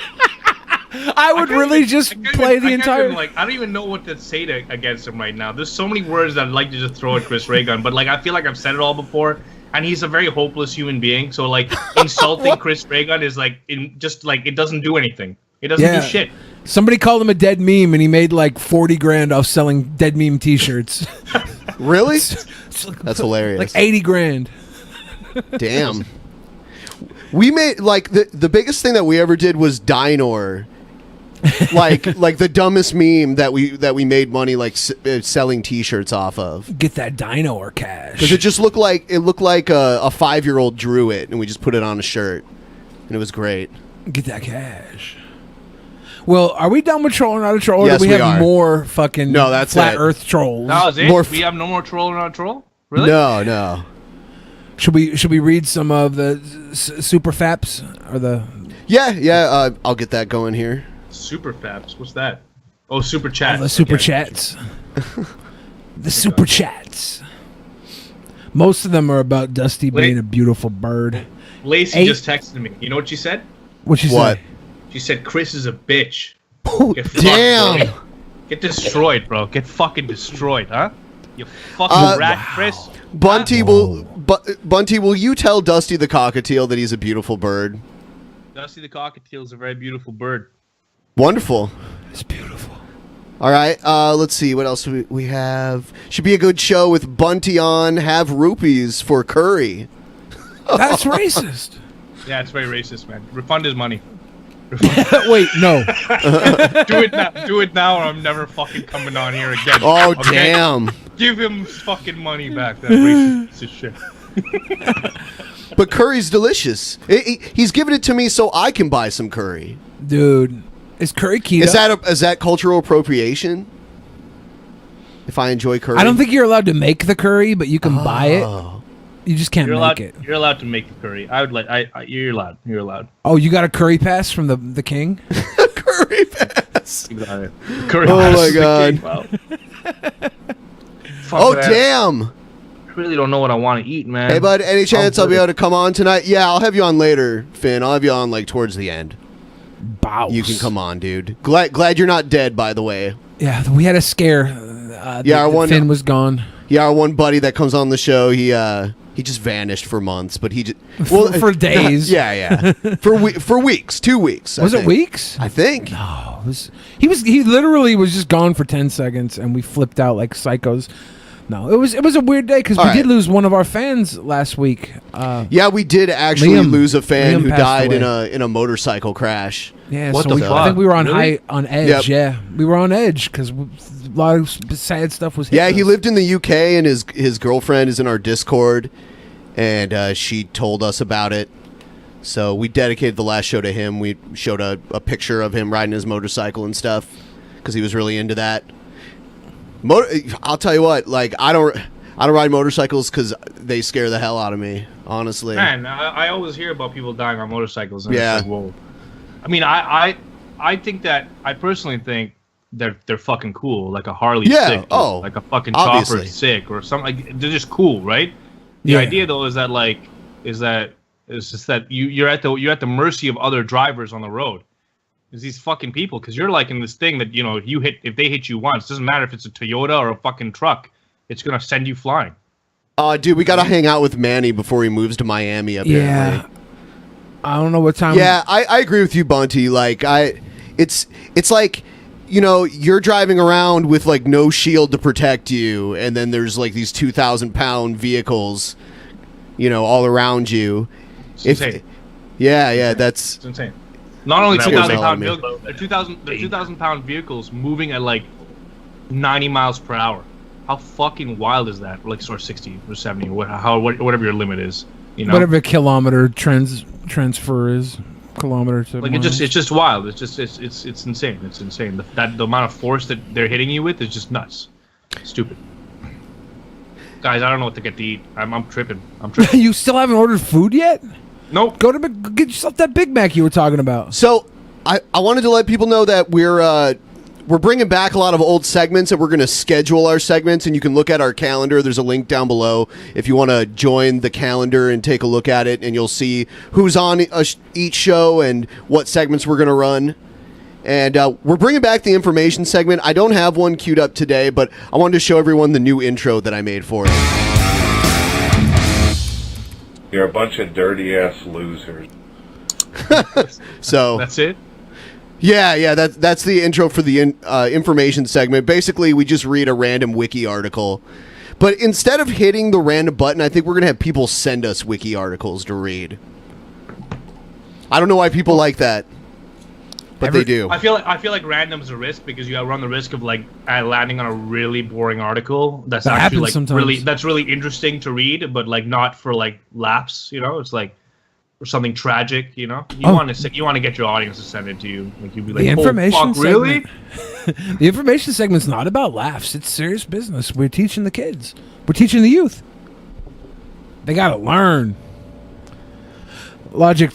S5: I would really just play the entire.
S6: Like, I don't even know what to say against him right now. There's so many words that I'd like to just throw at Chris Raygun, but like I feel like I've said it all before, and he's a very hopeless human being. So like insulting Chris Raygun is like just like it doesn't do anything. It doesn't do shit.
S5: Somebody called him a dead meme, and he made like 40 grand off selling dead meme T-shirts.
S4: Really? That's hilarious.
S5: Like 80 grand.
S4: Damn. We made like the biggest thing that we ever did was Dinor. like the dumbest meme that we made money like selling T-shirts off of.
S5: Get that Dino cash.
S4: Because it just looked like a 5-year-old drew it, and we just put it on a shirt, and it was great.
S5: Get that cash. Well, are we done with troll or not a troll?
S4: Yes,
S5: or do we have
S4: are.
S5: More fucking
S4: that's
S5: flat
S4: it.
S5: Earth trolls?
S6: That was it.
S4: More
S6: We have no more troll or not troll. Really?
S4: No.
S5: Should we read some of the super faps or the?
S4: Yeah. I'll get that going here.
S6: Super faps. What's that? Oh, super chat.
S5: The super chats. The super chats. Most of them are about Dusty being a beautiful bird.
S6: Lacey just texted me. You know what she said?
S5: What'd she say?
S6: She said Chris is a bitch. Get
S4: Damn.
S6: Get destroyed, bro. Get fucking destroyed, huh? You fucking rat, Chris.
S4: Bunty, will you tell Dusty the cockatiel that he's a beautiful bird?
S6: Dusty the cockatiel is a very beautiful bird.
S4: Wonderful.
S5: It's beautiful.
S4: All right, let's see. What else we have? Should be a good show with Bunty on. Have rupees for curry.
S5: That's racist.
S6: Yeah, it's very racist, man. Refund his money.
S5: Wait, no.
S6: Do it now, or I'm never fucking coming on here again.
S4: Oh,
S6: okay?
S4: damn.
S6: Give him fucking money back, that racist piece of shit.
S4: But curry's delicious. He's giving it to me so I can buy some curry.
S5: Dude, is curry keto?
S4: Is that cultural appropriation? If I enjoy curry?
S5: I don't think you're allowed to make the curry, but you can buy it. You just can't make it.
S6: You're allowed to make the curry. I would like. You're allowed. You're allowed.
S5: Oh, you got a curry pass from the king?
S4: Curry pass.
S6: You got it. Curry
S4: Oh
S6: pass
S4: my
S6: is the
S4: god.
S6: king. Wow.
S4: Oh damn.
S6: I really don't know what I want to eat, man.
S4: Hey bud, any chance I'll be able to come on tonight? Yeah, I'll have you on later, Finn. I'll have you on like towards the end.
S5: Bows.
S4: You can come on, dude. Glad you're not dead, by the way.
S5: Yeah, we had a scare. Finn was gone.
S4: Yeah, our one buddy that comes on the show, he just vanished for months, but he just
S5: for days.
S4: Yeah, for weeks, 2 weeks.
S5: Was it weeks?
S4: I think.
S5: No, he literally was just gone for 10 seconds, and we flipped out like psychos. No, it was a weird day because we did lose one of our fans last week.
S4: Yeah, we did actually lose a fan who died
S5: away.
S4: in a motorcycle crash.
S5: Yeah,
S6: what
S5: so
S6: the fuck?
S5: I think we were on
S6: Really?
S5: on edge.
S4: Yep.
S5: Yeah, we were on edge because a lot of sad stuff was.
S4: Yeah,
S5: hitting
S4: he
S5: us.
S4: lived in the UK, and his girlfriend is in our Discord, and she told us about it. So we dedicated the last show to him. We showed a picture of him riding his motorcycle and stuff because he was really into that. I'll tell you what, like I don't ride motorcycles because they scare the hell out of me. Honestly,
S6: Man, I always hear about people dying on motorcycles. And
S4: Yeah.
S6: It's like, whoa. I mean, I think that I personally think they're fucking cool, like a Harley Sikh, like a fucking
S4: obviously.
S6: chopper Sikh or something. Like, they're just cool, right? The idea though is that you're at the mercy of other drivers on the road. Is these fucking people, because you're like in this thing that if they hit you once, doesn't matter if it's a Toyota or a fucking truck, it's gonna send you flying.
S4: Dude, we gotta hang out with Manny before he moves to Miami. Apparently.
S5: Yeah. I don't know what time.
S4: Yeah, I agree with you, Bunty. Like it's like, you know, you're driving around with like no shield to protect you, and then there's like these 2,000-pound vehicles, you know, all around you.
S6: It's insane.
S4: Yeah, that's
S6: It's insane. Not only
S4: That was
S6: 2,000
S4: telling
S6: pound
S4: me.
S6: vehicles, the 2,000 pound vehicles moving at like 90 miles per hour. How fucking wild is that? Like, or 60 or 70 or whatever your limit is. You know,
S5: whatever kilometer transfer is, kilometer to
S6: like
S5: miles.
S6: it's just wild. It's insane. It's insane. The amount of force that they're hitting you with is just nuts. Stupid. Guys, I don't know what to get to eat. I'm tripping.
S5: You still haven't ordered food yet?
S6: Nope.
S5: Go to get yourself that Big Mac you were talking about.
S4: So I wanted to let people know that we're bringing back a lot of old segments, and we're going to schedule our segments, and you can look at our calendar. There's a link down below if you want to join the calendar and take a look at it, and you'll see who's on each show and what segments we're going to run. And we're bringing back the information segment. I don't have one queued up today, but I wanted to show everyone the new intro that I made for it.
S10: You're a bunch of dirty-ass losers.
S4: So
S6: that's it?
S4: Yeah, that's the intro for the information segment. Basically, we just read a random wiki article. But instead of hitting the random button, I think we're going to have people send us wiki articles to read. I don't know why people like that, but they do.
S6: I feel like random's a risk because you run the risk of like landing on a really boring article that's
S5: That
S6: actually
S5: happens
S6: like
S5: sometimes.
S6: really interesting to read, but like not for like laughs. You know, it's like or something tragic. You know, you want to get your audience to send it to you. Like you'd be like,
S5: The information
S6: oh, fuck, really?
S5: segment. The information segment's not about laughs. It's serious business. We're teaching the kids. We're teaching the youth. They gotta learn. Logic.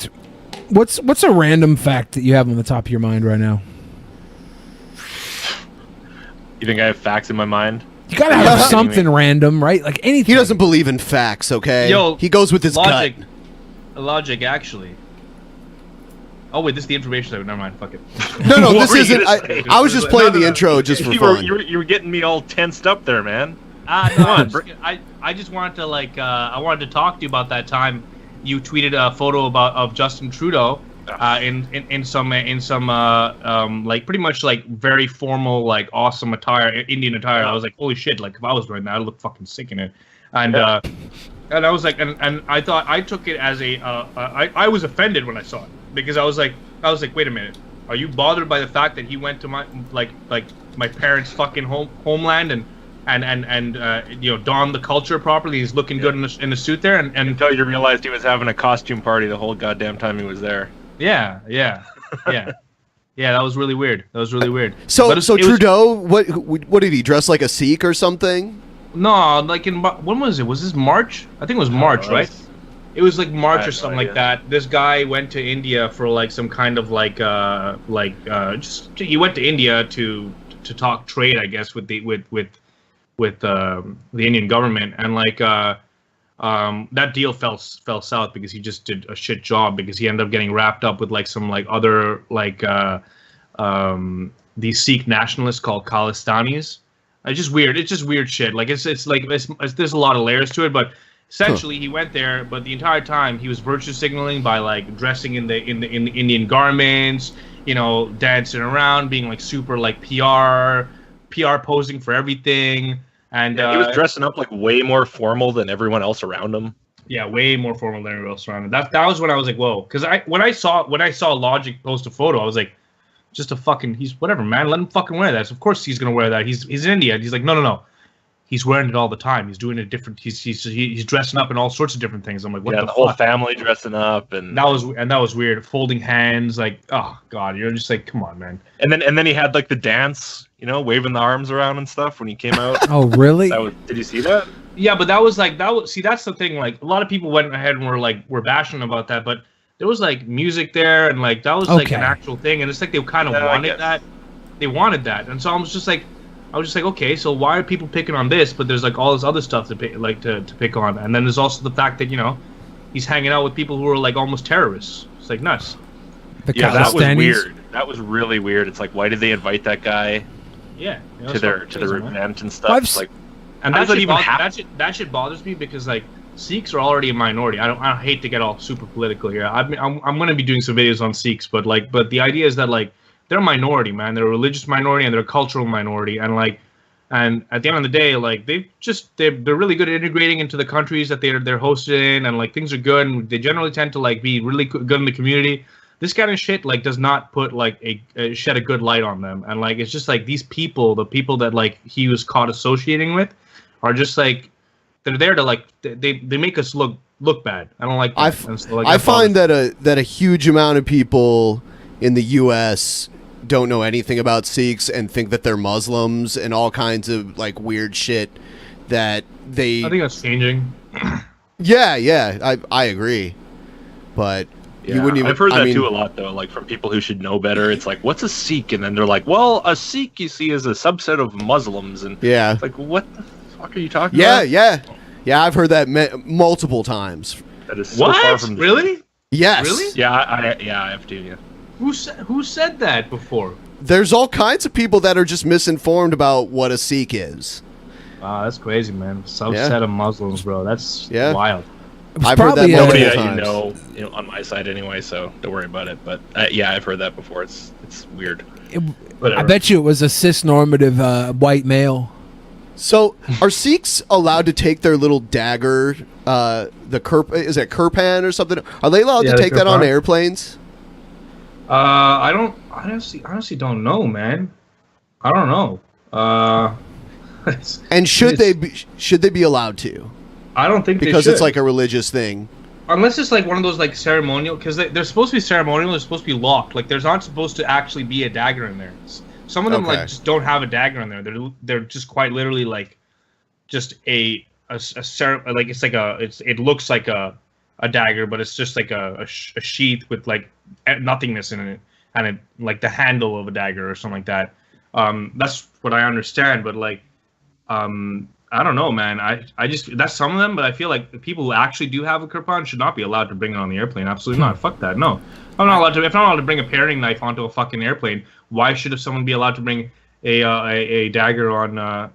S5: What's a random fact that you have on the top of your mind right now?
S7: You think I have facts in my mind?
S5: You gotta have something random, right? Like anything.
S4: He doesn't believe in facts, okay?
S6: Yo,
S4: he goes with his
S6: logic.
S4: gut.
S6: Logic, actually. Oh wait, this is the information segment. Never mind. Fuck it.
S4: No,
S7: What
S4: this
S7: were you
S4: isn't.
S7: gonna say?
S4: I was just playing the intro just for fun.
S7: You were getting me all tensed up there, man.
S6: No, I just wanted to I wanted to talk to you about that time you tweeted a photo of Justin Trudeau in some like pretty much like very formal like awesome attire, Indian attire. I was like, holy shit! Like if I was wearing that, I'd look fucking sick in it. And and I was like, and I thought I took it as I was offended when I saw it because I was like, wait a minute, are you bothered by the fact that he went to my my parents' fucking homeland and you know, donned the culture properly? He's looking good in a suit there, and
S7: until you realized he was having a costume party the whole goddamn time he was there.
S6: Yeah, that was really weird.
S4: So Trudeau, what did he dress like a Sikh or something?
S6: No, like when was it? Was this March? I think it was March, right? It was like March or something like that. This guy went to India for like some kind of just he went to India to talk trade, I guess, with the Indian government, and that deal fell south because he just did a shit job because he ended up getting wrapped up with some other these Sikh nationalists called Khalistanis. It's just weird. It's just weird shit. There's a lot of layers to it, but essentially he went there, but the entire time he was virtue signaling by dressing in the Indian garments, you know, dancing around, being super PR posing for everything. And
S7: he was dressing up way more formal than everyone else around him.
S6: Yeah, way more formal than everyone else around him. That was when I was like, whoa, because when I saw Logic post a photo, I was like, just a fucking, he's whatever, man, let him fucking wear that. So of course he's gonna wear that. He's in India. And he's like, no, he's wearing it all the time. He's doing it different. He's dressing up in all sorts of different things. I'm like, what the fuck?
S7: Whole family dressing up, and
S6: that was weird. Folding hands, oh god, you're just like, come on, man.
S7: And then he had the dance, you know, waving the arms around and stuff when he came out.
S5: Oh really?
S7: Did you see that?
S6: Yeah, but that was see, that's the thing. A lot of people went ahead and were bashing about that, but there was music there, and that was an actual thing, and it's they kind of wanted that. They wanted that, and so I was just like, okay, so why are people picking on this? But there's all this other stuff to pick on, and then there's also the fact that, you know, he's hanging out with people who are almost terrorists. It's nuts.
S7: That was weird. That was really weird. It's why did they invite that guy?
S6: Yeah,
S7: to their event and stuff?
S6: And
S7: How
S6: that
S7: does that
S6: shit
S7: even
S6: bo-
S7: happen?
S6: that shit bothers me because like Sikhs are already a minority. I hate to get all super political here. I'm gonna be doing some videos on Sikhs, but the idea is that like they're a minority, man. They're a religious minority and they're a cultural minority, and at the end of the day, like they're really good at integrating into the countries that they're hosted in, and like things are good, and they generally tend to like be really good in the community. This kind of shit like does not put like shed a good light on them, and like it's just like these people, the people that like he was caught associating with, are just like they're there to like they make us look bad. I don't like that.
S4: I find that a huge amount of people in the U.S. don't know anything about Sikhs and think that they're Muslims and all kinds of like weird shit that they.
S6: I think that's changing.
S4: Yeah, I agree, but you wouldn't even.
S7: I've heard that too a lot though, like from people who should know better. It's like, what's a Sikh? And then they're like, well, a Sikh you see is a subset of Muslims, and it's like, what the fuck are you talking about?
S4: Yeah. I've heard that multiple times.
S7: That is so far from the
S6: really?
S4: Yes.
S6: Really?
S7: Yeah, I have to. Yeah.
S6: Who said that before?
S4: There's all kinds of people that are just misinformed about what a Sikh is.
S6: Wow, that's crazy, man. Subset of Muslims, bro. That's wild.
S4: I've heard that
S7: nobody
S4: multiple
S7: that
S4: times.
S7: you know on my side anyway, so don't worry about it. But yeah, I've heard that before. It's weird.
S5: I bet you it was a cis-normative white male.
S4: So, are Sikhs allowed to take their little dagger, is it kirpan or something? Are they allowed to take that on airplanes?
S6: I honestly don't know, man. I don't know.
S4: And should they be allowed to?
S6: I don't think
S4: because
S6: they should.
S4: it's like a religious thing.
S6: Unless it's like one of those like ceremonial, because they're supposed to be ceremonial. They're supposed to be locked. Like there's not supposed to actually be a dagger in there. Some of them like just don't have a dagger in there. They're just quite literally like just it looks like a dagger, but it's just like a sheath with like nothingness in it, and it like the handle of a dagger or something like that. That's what I understand, but like I don't know, man. I just that's some of them, but I feel like the people who actually do have a kirpan should not be allowed to bring it on the airplane. Absolutely not. Fuck that. No, I'm not allowed to. If I'm not allowed to bring a paring knife onto a fucking airplane, why should someone be allowed to bring a dagger on? And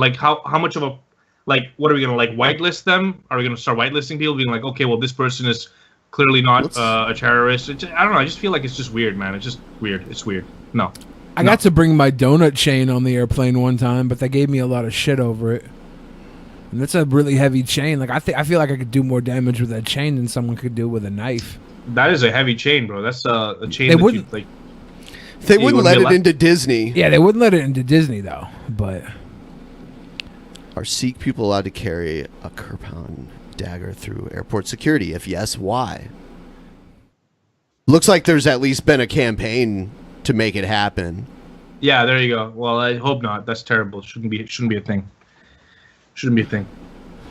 S6: like how much of a like what are we gonna like whitelist them? Are we gonna start whitelisting people, being like, okay, well this person is clearly not a terrorist? I don't know. I just feel like it's just weird, man. It's just weird. It's weird. No.
S5: I got to bring my donut chain on the airplane one time, but they gave me a lot of shit over it. And that's a really heavy chain. Like I feel like I could do more damage with that chain than someone could do with a knife.
S6: That is a heavy chain, bro. That's a chain.
S5: They
S6: that
S5: wouldn't.
S6: You, like,
S4: they wouldn't let it into Disney.
S5: Yeah, they wouldn't let it into Disney though. But
S4: are Sikh people allowed to carry a kirpan dagger through airport security? If yes, why? Looks like there's at least been a campaign to make it happen.
S6: Yeah, there you go. Well, I hope not. That's terrible. Shouldn't be a thing. Shouldn't be a thing.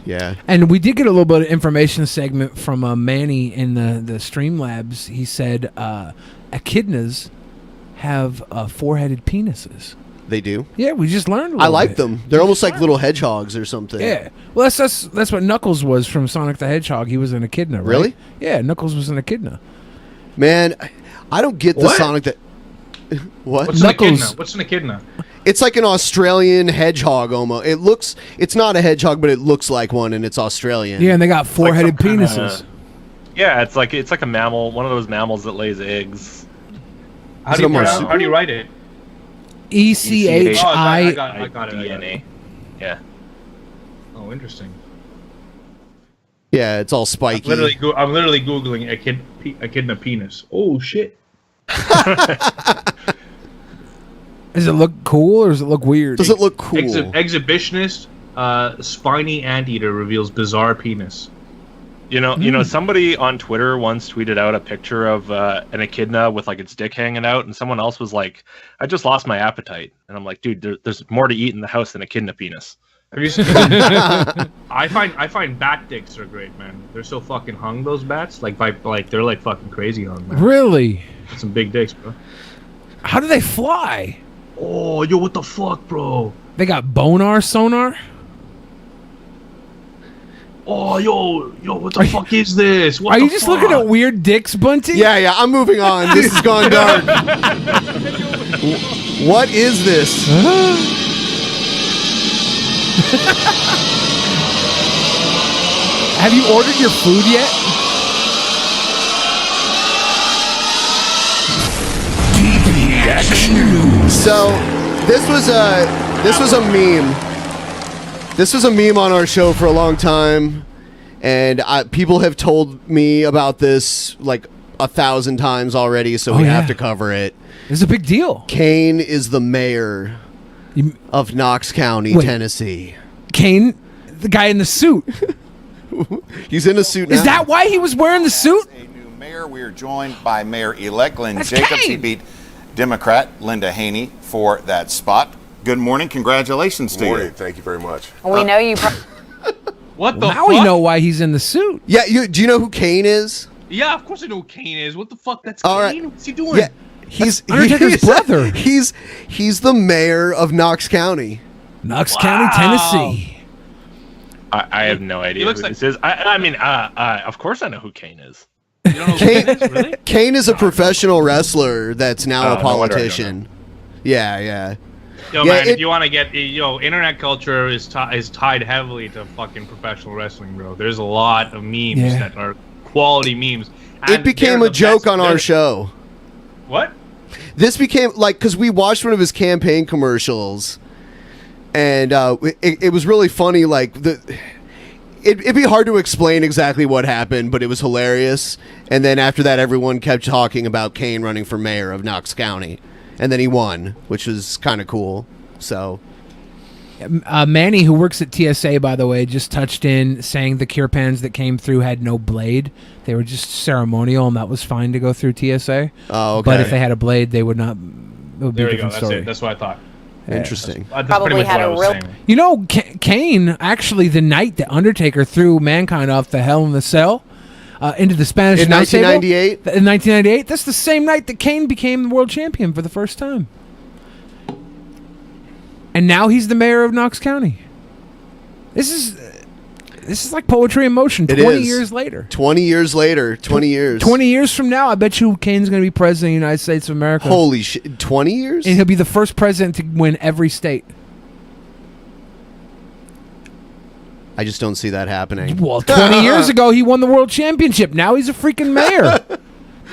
S4: Yeah.
S5: And we did get a little bit of information segment from Manny in the Streamlabs. He said echidnas have four-headed penises.
S4: They do?
S5: Yeah, we just learned.
S4: I like them. They're almost like little hedgehogs or something.
S5: Yeah. Well, that's what Knuckles was from Sonic the Hedgehog. He was an echidna, right?
S4: Really?
S5: Yeah, Knuckles was an echidna.
S4: Man, I don't get the Sonic that. What?
S6: What's
S5: Knuckles?
S6: an echidna? What's an echidna?
S4: It's like an Australian hedgehog almost. It's not a hedgehog, but it looks like one, and it's Australian.
S5: Yeah, and they got four-headed penises.
S7: Yeah, it's like a mammal, one of those mammals that lays eggs.
S6: How do you write it?
S5: ECHI.
S6: Oh, I got it.
S7: DNA. Yeah.
S6: Oh, interesting.
S4: Yeah, it's all spiky.
S6: I'm literally googling echidna penis. Oh shit.
S5: Does it look cool or does it look weird?
S4: Does it look cool?
S6: Exhibitionist, spiny anteater reveals bizarre penis.
S7: You know, somebody on Twitter once tweeted out a picture of an echidna with like its dick hanging out, and someone else was like, "I just lost my appetite," and I'm like, "Dude, there's more to eat in the house than echidna penis."
S6: Have you seen? I find bat dicks are great, man. They're so fucking hung, those bats. Like they're like fucking crazy hung, man.
S5: Really?
S6: Some big dicks, bro.
S5: How do they fly?
S6: Oh, yo, what the fuck, bro?
S5: They got bonar sonar?
S6: Oh, yo, what the fuck is this?
S5: Are you just looking at weird dicks, Bunty?
S4: Yeah, I'm moving on. This has gone dark. What is this?
S5: Have you ordered your food yet?
S4: So this was a meme. This was a meme on our show for a long time, and people have told me about this like 1,000 times already. So we have to cover it.
S5: It's a big deal.
S4: Kane is the mayor of Knox County, Tennessee.
S5: Kane, the guy in the suit.
S4: He's in a suit now.
S5: Is that why he was wearing the suit?
S11: A new mayor. We are joined by Mayor-elect Lynn
S5: That's
S11: Jacobs.
S5: Kane.
S11: He beat Democrat Linda Haney for that spot. Good morning. Congratulations to you.
S10: Thank you very much.
S12: We know you.
S6: What the
S5: Now
S6: fuck?
S5: we know why he's in the suit.
S4: Yeah, do you know who Kane is?
S6: Yeah, of course I know who Kane is. What the fuck? That's
S4: All
S6: Kane?
S4: right.
S6: What's he doing?
S4: Yeah, he's
S5: Undertaker's brother.
S4: He's the mayor of Knox County.
S5: Knox County, Tennessee.
S7: I have no idea who this is. I mean, of course I know who Kane is.
S6: You don't know who
S4: Kane,
S6: Kane is, really?
S4: Kane is a professional wrestler that's now a
S7: no wonder I don't
S4: politician. Yeah.
S6: Yo,
S4: Yeah,
S6: man,
S4: it-
S6: if you want to get, internet culture is tied heavily to fucking professional wrestling, bro. There's a lot of memes that are quality memes.
S4: It
S6: And
S4: became
S6: they're
S4: a
S6: the
S4: joke
S6: best-
S4: on our
S6: they're-
S4: show.
S6: What?
S4: This became like because we watched one of his campaign commercials, and it was really funny. Like it'd be hard to explain exactly what happened, but it was hilarious. And then after that, everyone kept talking about Kane running for mayor of Knox County, and then he won, which was kind of cool. So.
S5: Manny, who works at TSA, by the way, just touched in saying the kirpans that came through had no blade. They were just ceremonial, and that was fine to go through TSA.
S4: Oh, okay.
S5: But if they had a blade, they would not. It would be
S6: There
S5: a
S6: you go.
S5: different
S6: That's
S5: story.
S6: it. That's what I thought.
S4: Interesting.
S6: That's
S12: Probably
S6: pretty much
S12: had
S6: what I
S12: a
S6: was
S12: real-
S6: saying.
S5: You know, Kane, actually, the night that Undertaker threw Mankind off the Hell in the Cell into the Spanish
S4: In
S5: announce table,
S4: 1998?
S5: In 1998, that's the same night that Kane became the world champion for the first time. And now he's the mayor of Knox County. This is like poetry in motion.
S4: It
S5: 20
S4: is.
S5: years later.
S4: 20 years later. 20 years.
S5: 20 years from now, I bet you Kane's going to be president of the United States of America.
S4: Holy shit. 20 years?
S5: And he'll be the first president to win every state.
S4: I just don't see that happening.
S5: Well, 20 years ago, he won the world championship. Now he's a freaking mayor.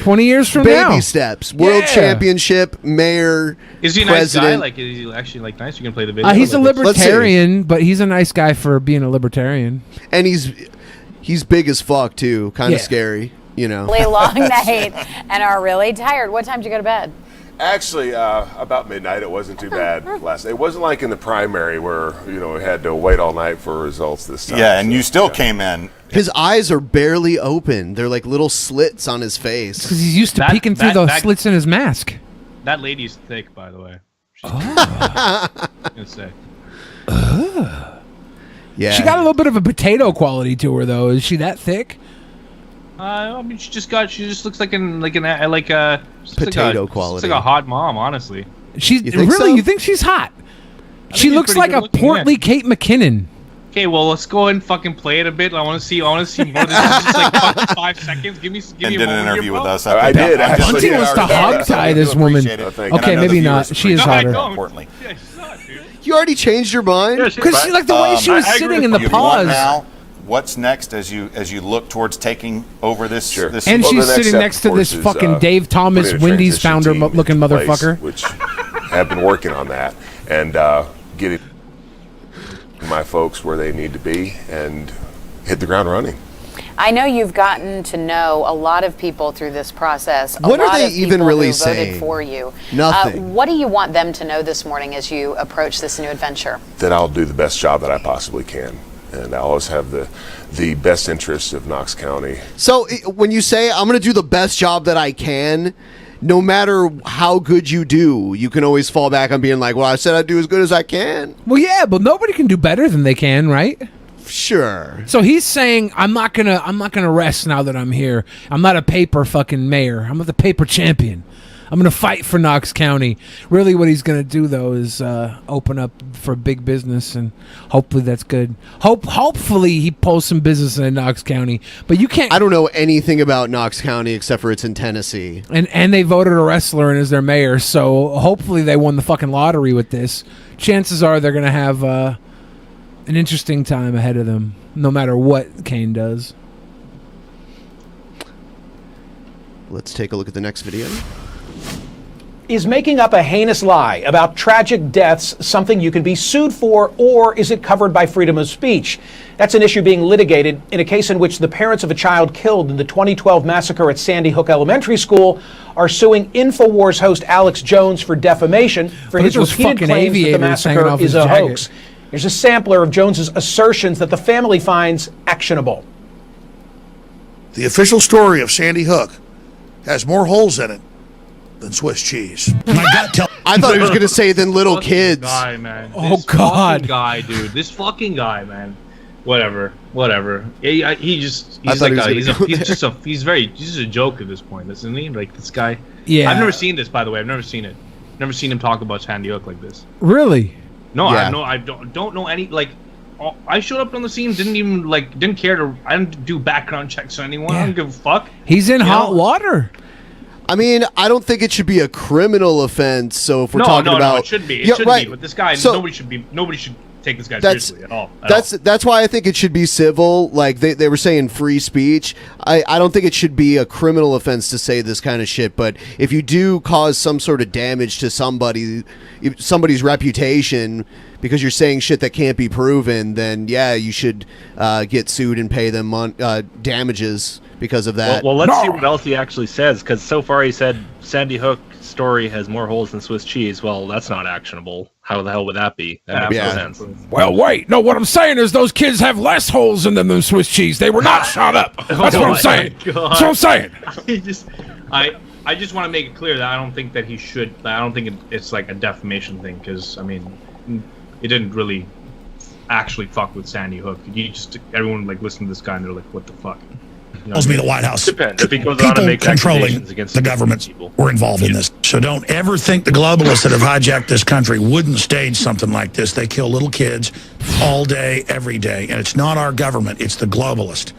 S5: 20 years from
S4: Baby
S5: now.
S4: steps. World
S5: Yeah.
S4: championship, mayor,
S6: Is he a nice
S4: president.
S6: guy? Like, is he actually like nice? You can play the video.
S5: He's a
S6: Like,
S4: Let's see.
S5: libertarian, but he's a nice guy for being a libertarian.
S4: And he's big as fuck too. Kind of
S5: Yeah.
S4: scary, you know.
S12: Really long night and are really tired. What time did you go to bed?
S10: Actually, about midnight. It wasn't too bad last night. It wasn't like in the primary where, we had to wait all night for results this time.
S11: Yeah, and you still came in.
S4: His eyes are barely open. They're like little slits on his face.
S5: Because he's used to
S6: That-
S5: peeking through
S6: that-
S5: those
S6: that-
S5: slits in his mask.
S6: That lady's thick, by the way.
S5: Oh.
S6: Gonna say.
S4: Yeah.
S5: She got a little bit of a potato quality to her, though. Is she that thick?
S6: I mean, she just looks like
S4: Potato
S6: Looks
S4: quality.
S6: like a hot mom, honestly.
S5: She's
S4: You think
S5: really?
S4: so?
S5: You think she's hot? She
S6: she's
S5: looks
S6: pretty
S5: like a
S6: good-looking,
S5: portly
S6: yeah.
S5: Kate McKinnon.
S6: Okay, well, let's go ahead and fucking play it a bit. I want to see more. This is just like fucking 5 seconds. Give me
S11: And
S6: a
S11: did
S6: moment
S11: an interview
S6: here,
S11: with
S6: bro.
S11: us.
S10: I did,
S11: that.
S10: actually.
S5: Bunty
S10: Yeah,
S5: wants to
S10: I
S5: hog
S10: really
S5: tie
S10: do
S5: this woman.
S10: appreciate it. Thank you.
S5: Okay,
S10: And I know
S5: maybe
S10: the
S5: not.
S10: viewers
S5: She is
S6: No, I
S5: hotter.
S6: don't.
S11: Importantly.
S6: Yeah, she's not, dude.
S4: You already changed your mind?
S6: Yeah, she's
S5: Because
S6: fine.
S5: like the way she was
S6: I agree
S5: sitting
S6: with
S5: in the
S11: You want
S5: pause,
S11: now? What's next as you look towards taking over this?
S10: Sure.
S11: this
S5: and
S10: Well,
S5: she's
S10: the next
S5: sitting
S10: step,
S5: next
S10: of
S5: to
S10: course,
S5: this
S10: is,
S5: fucking Dave Thomas,
S10: putting a
S5: Wendy's
S10: transition
S5: founder
S10: team
S5: looking
S10: into place,
S5: motherfucker.
S10: which have been working on that and getting my folks where they need to be and hit the ground running.
S12: I know you've gotten to know a lot of people through this process.
S4: What
S12: a
S4: are
S12: lot
S4: they
S12: of
S4: even
S12: people
S4: really
S12: who voted
S4: saying?
S12: for you.
S4: Nothing.
S12: What do you want them to know this morning as you approach this new adventure?
S10: That I'll do the best job that I possibly can, and I always have the best interests of Knox County.
S4: So when you say I'm going to do the best job that I can, no matter how good you do, you can always fall back on being like, well, I said I'd do as good as I can.
S5: Well, yeah, but nobody can do better than they can, right?
S4: Sure.
S5: So he's saying, I'm not gonna rest now that I'm here. I'm not a paper fucking mayor. I'm not the paper champion. I'm gonna fight for Knox County. Really, what he's gonna do though is open up for big business, and hopefully that's good. Hopefully he pulls some business in Knox County. But you can't.
S4: I don't know anything about Knox County except for it's in Tennessee.
S5: And they voted a wrestler in as their mayor, so hopefully they won the fucking lottery with this. Chances are they're gonna have an interesting time ahead of them, no matter what Kane does.
S4: Let's take a look at the next video.
S13: Is making up a heinous lie about tragic deaths something you can be sued for, or is it covered by freedom of speech? That's an issue being litigated in a case in which the parents of a child killed in the 2012 massacre at Sandy Hook Elementary School are suing InfoWars host Alex Jones for defamation for his repeated claims that the massacre is a hoax. Here's a sampler of Jones's assertions that the family finds actionable.
S14: The official story of Sandy Hook has more holes in it than Swiss cheese.
S4: I thought he was going to say than little kids.
S6: Guy, man.
S5: Oh,
S6: This
S5: God.
S6: fucking guy, dude. This fucking guy, man. Whatever. He's just a joke at this point, isn't he? Like this guy.
S5: Yeah.
S6: I've never seen this, by the way. I've never seen it. Never seen him talk about Sandy Hook like this.
S5: Really?
S6: No,
S4: Yeah.
S6: I don't know any, like, I showed up on the scene, didn't care to, I didn't do background checks on anyone. I don't give a fuck.
S5: He's in hot water.
S4: I mean, I don't think it should be a criminal offense. So if we're talking about,
S6: no, it shouldn't be. It shouldn't be. But this guy,
S4: So-
S6: nobody should take this guy seriously at all.
S4: That's why I think it should be civil. Like they were saying free speech. I don't think it should be a criminal offense to say this kind of shit. But if you do cause some sort of damage to somebody's reputation because you're saying shit that can't be proven, then yeah, you should get sued and pay them damages because of that.
S7: Well, let's see what else he actually says, because so far he said Sandy Hook story has more holes than Swiss cheese. Well, that's not actionable. How the hell would that be? That makes no sense.
S5: Well, wait. No, what I'm saying is those kids have less holes in them than Swiss cheese. They were not shot up. That's what I'm saying. That's what I'm saying.
S6: I just want to make it clear that I don't think that he should. I don't think it's like a defamation thing, because I mean, it didn't really actually fuck with Sandy Hook. Everyone like listened to this guy and they're like, what the fuck?
S14: Tells me the White House.
S7: Depends. If he goes
S14: People
S7: on and makes
S14: controlling
S7: accusations against
S14: the government were involved in this. So don't ever think the globalists that have hijacked this country wouldn't stage something like this. They kill little kids all day, every day. And it's not our government. It's the globalist.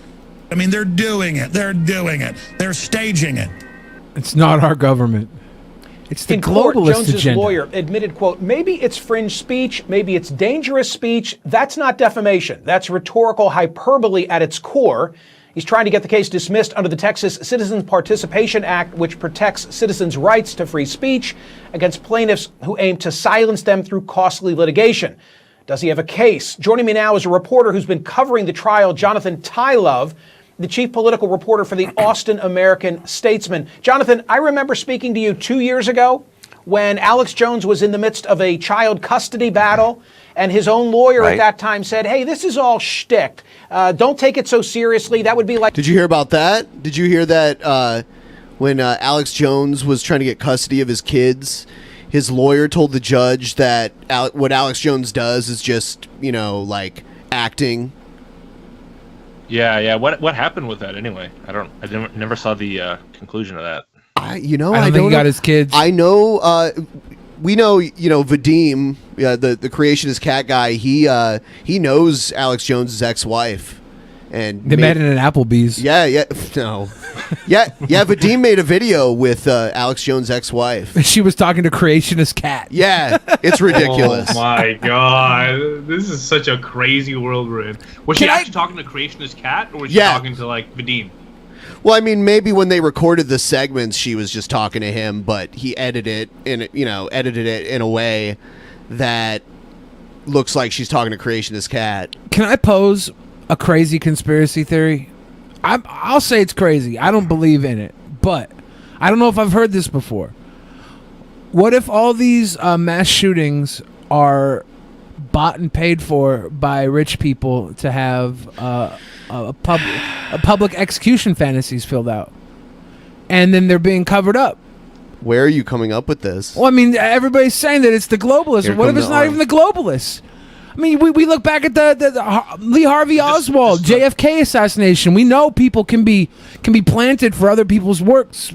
S14: I mean, they're doing it. They're doing it. They're staging it.
S5: It's not our government. It's the
S13: In court,
S5: globalist
S13: Jones's
S5: agenda.
S13: lawyer admitted, quote, maybe it's fringe speech, maybe it's dangerous speech. That's not defamation. That's rhetorical hyperbole at its core. He's trying to get the case dismissed under the Texas Citizens Participation Act, which protects citizens' rights to free speech against plaintiffs who aim to silence them through costly litigation. Does he have a case? Joining me now is a reporter who's been covering the trial, Jonathan Tylove, the chief political reporter for the Austin American-Statesman. Jonathan, I remember speaking to you 2 years ago when Alex Jones was in the midst of a child custody battle, and his own lawyer at that time said, hey, this is all shtick. Don't take it so seriously. That would be like...
S4: Did you hear about that? Did you hear that when Alex Jones was trying to get custody of his kids, his lawyer told the judge that what Alex Jones does is just, like acting?
S7: Yeah. What happened with that anyway? I never saw the conclusion of that.
S4: I don't
S5: think
S4: know.
S5: he got his kids.
S4: I know. We know. Vadim, the creationist cat guy. He knows Alex Jones's ex-wife, and
S5: They met in an Applebee's.
S4: Yeah. No. Yeah. Vadim made a video with Alex Jones' ex-wife.
S5: She was talking to creationist cat.
S4: Yeah, it's ridiculous.
S6: Oh my god, this is such a crazy world we're in. Was she actually talking to creationist cat, or was she talking to like Vadim?
S4: Well, I mean, maybe when they recorded the segments, she was just talking to him, but he edited it in a way that looks like she's talking to creationist cat.
S5: Can I pose a crazy conspiracy theory? I'll say it's crazy. I don't believe in it, but I don't know if I've heard this before. What if all these mass shootings are bought and paid for by rich people to have a public execution fantasies filled out, and then they're being covered up?
S4: Where are you coming up with this?
S5: Well, I mean, everybody's saying that it's the globalists. What if it's not even the globalists? I mean, we look back at the Lee Harvey Oswald, JFK assassination. We know people can be planted for other people's works.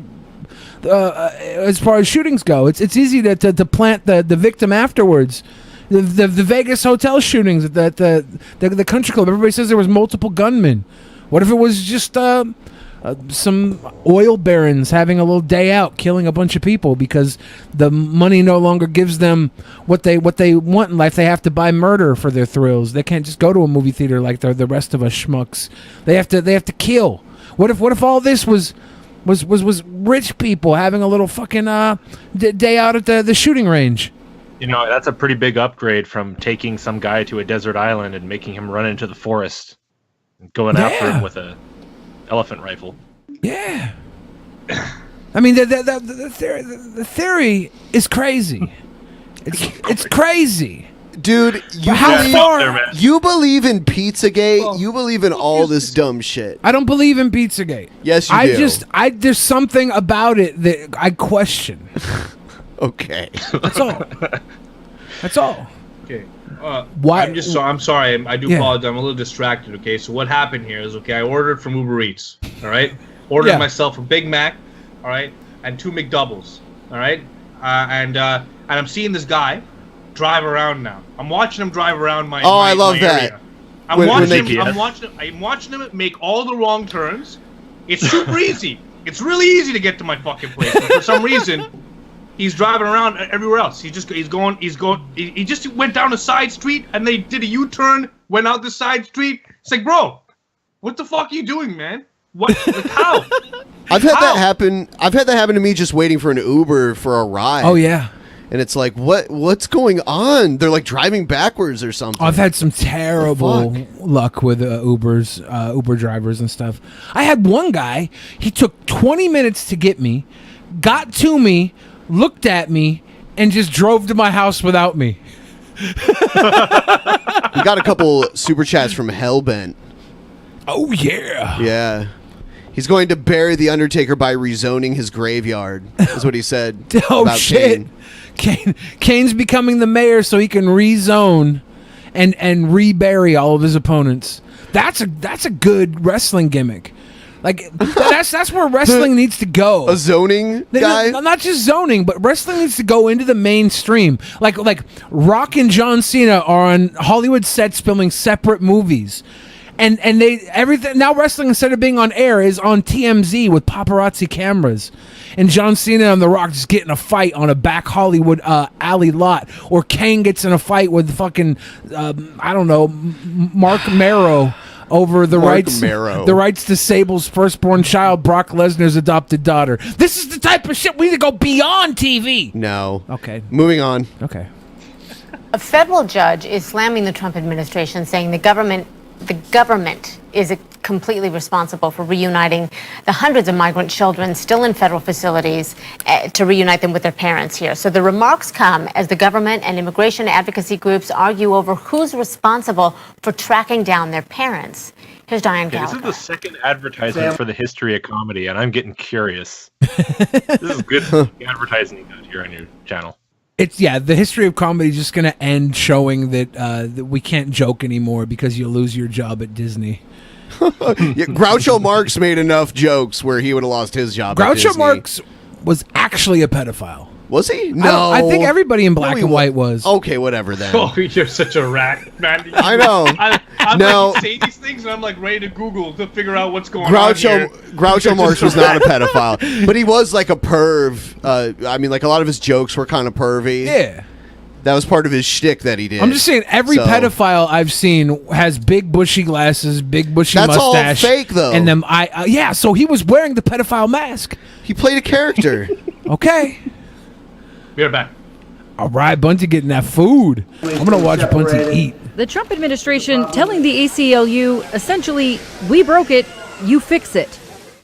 S5: As far as shootings go, it's easy to plant the victim afterwards. The Vegas hotel shootings at the country club. Everybody says there was multiple gunmen. What if it was just some oil barons having a little day out, killing a bunch of people because the money no longer gives them what they want in life. They have to buy murder for their thrills. They can't just go to a movie theater like the rest of us schmucks. They have to kill. What if all this was rich people having a little fucking day out at the shooting range?
S7: You know, that's a pretty big upgrade from taking some guy to a desert island and making him run into the forest and going after him with a elephant rifle.
S5: Yeah. I mean, the theory is crazy. It's crazy.
S4: Dude, you believe in Pizzagate? You believe in all this dumb shit?
S5: I don't believe in Pizzagate.
S4: Yes, you do.
S5: There's something about it that I question.
S4: Okay.
S5: That's all. That's all.
S6: Okay. I'm sorry. I do apologize. I'm a little distracted. Okay. So what happened here is, I ordered from Uber Eats. All right. Ordered myself a Big Mac. All right, and 2 McDoubles. All right. And I'm seeing this guy drive around now. I'm watching him drive around my.
S4: Oh, I love that.
S6: I'm watching him make all the wrong turns. It's super easy. It's really easy to get to my fucking place. But for some reason, he's driving around everywhere else. He just went down a side street and they did a U-turn, went out the side street. It's like, bro, what the fuck are you doing, man? What? Like, how?
S4: I've had that happen. I've had that happen to me just waiting for an Uber for a ride.
S5: Oh yeah.
S4: And it's like, what's going on? They're like driving backwards or something.
S5: I've had some terrible luck with Uber drivers and stuff. I had one guy, he took 20 minutes to get me, got to me, looked at me, and just drove to my house without me.
S4: We got a couple super chats from Hellbent.
S5: Oh, yeah.
S4: Yeah. He's going to bury the Undertaker by rezoning his graveyard, is what he said.
S5: Oh,
S4: about
S5: shit. Kane's becoming the mayor so he can rezone and rebury all of his opponents. That's a good wrestling gimmick. Like that's where wrestling needs to go.
S4: A zoning guy?
S5: Not just zoning, but wrestling needs to go into the mainstream. Like Rock and John Cena are on Hollywood sets filming separate movies. And everything now wrestling, instead of being on air, is on TMZ with paparazzi cameras. And John Cena and The Rock just get in a fight on a back Hollywood alley lot, or Kane gets in a fight with fucking Mark Marrow over the rights to Sable's firstborn child, Brock Lesnar's adopted daughter. This is the type of shit we need to go beyond TV.
S4: No.
S5: Okay.
S4: Moving on.
S5: Okay.
S12: A federal judge is slamming the Trump administration, saying the government is completely responsible for reuniting the hundreds of migrant children still in federal facilities to reunite them with their parents here. So the remarks come as the government and immigration advocacy groups argue over who's responsible for tracking down their parents. Here's Diane Gallagher.
S7: This is the second advertisement for the history of comedy, and I'm getting curious. This is good advertising you got here on your channel.
S5: The history of comedy is just going to end showing that we can't joke anymore because you lose your job at Disney.
S4: Groucho Marx made enough jokes where he would have lost his job at Disney.
S5: Groucho Marx was actually a pedophile.
S4: Was he? No.
S5: I think everybody in black and white was.
S4: Okay, whatever then.
S6: Oh, you're such a rat, man.
S4: I know.
S6: I'm
S4: No.
S6: like, you say these things and I'm like ready to Google to figure out what's going on here.
S4: Groucho Marx was not a pedophile, but he was like a perv. I mean, like a lot of his jokes were kind of pervy.
S5: Yeah.
S4: That was part of his shtick that he did.
S5: I'm just saying, every pedophile I've seen has big bushy glasses, big bushy mustache.
S4: That's all fake, though.
S5: And them, so he was wearing the pedophile mask.
S4: He played a character.
S5: Okay.
S6: Be right back.
S5: All right, Bunty getting that food. I'm going to watch Bunty eat.
S15: The Trump administration telling the ACLU, essentially, we broke it, you fix it.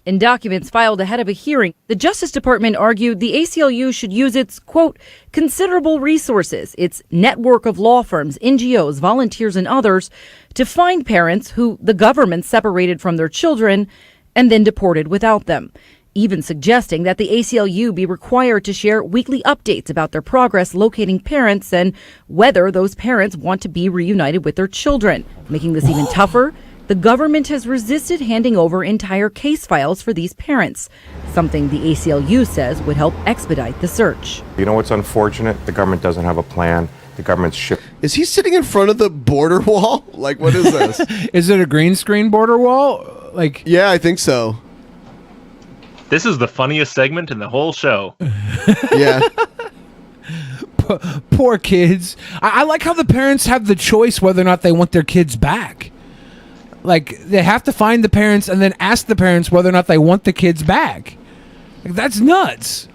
S15: In documents filed ahead of a hearing, the Justice Department argued the ACLU should use its, quote, considerable resources, its network of law firms, NGOs, volunteers, and others, to find parents who the government separated from their children and then deported without them, even suggesting that the ACLU be required to share weekly updates about their progress locating parents and whether those parents want to be reunited with their children. Making this even tougher, the government has resisted handing over entire case files for these parents, something the ACLU says would help expedite the search.
S16: You know what's unfortunate? The government doesn't have a plan. The government's
S4: Is he sitting in front of the border wall? Like, what is this?
S5: Is it a green screen border wall? Like,
S4: yeah, I think so.
S7: This is the funniest segment in the whole show.
S4: Yeah.
S5: Poor kids. I like how the parents have the choice whether or not they want their kids back. Like, they have to find the parents and then ask the parents whether or not they want the kids back. Like, that's nuts.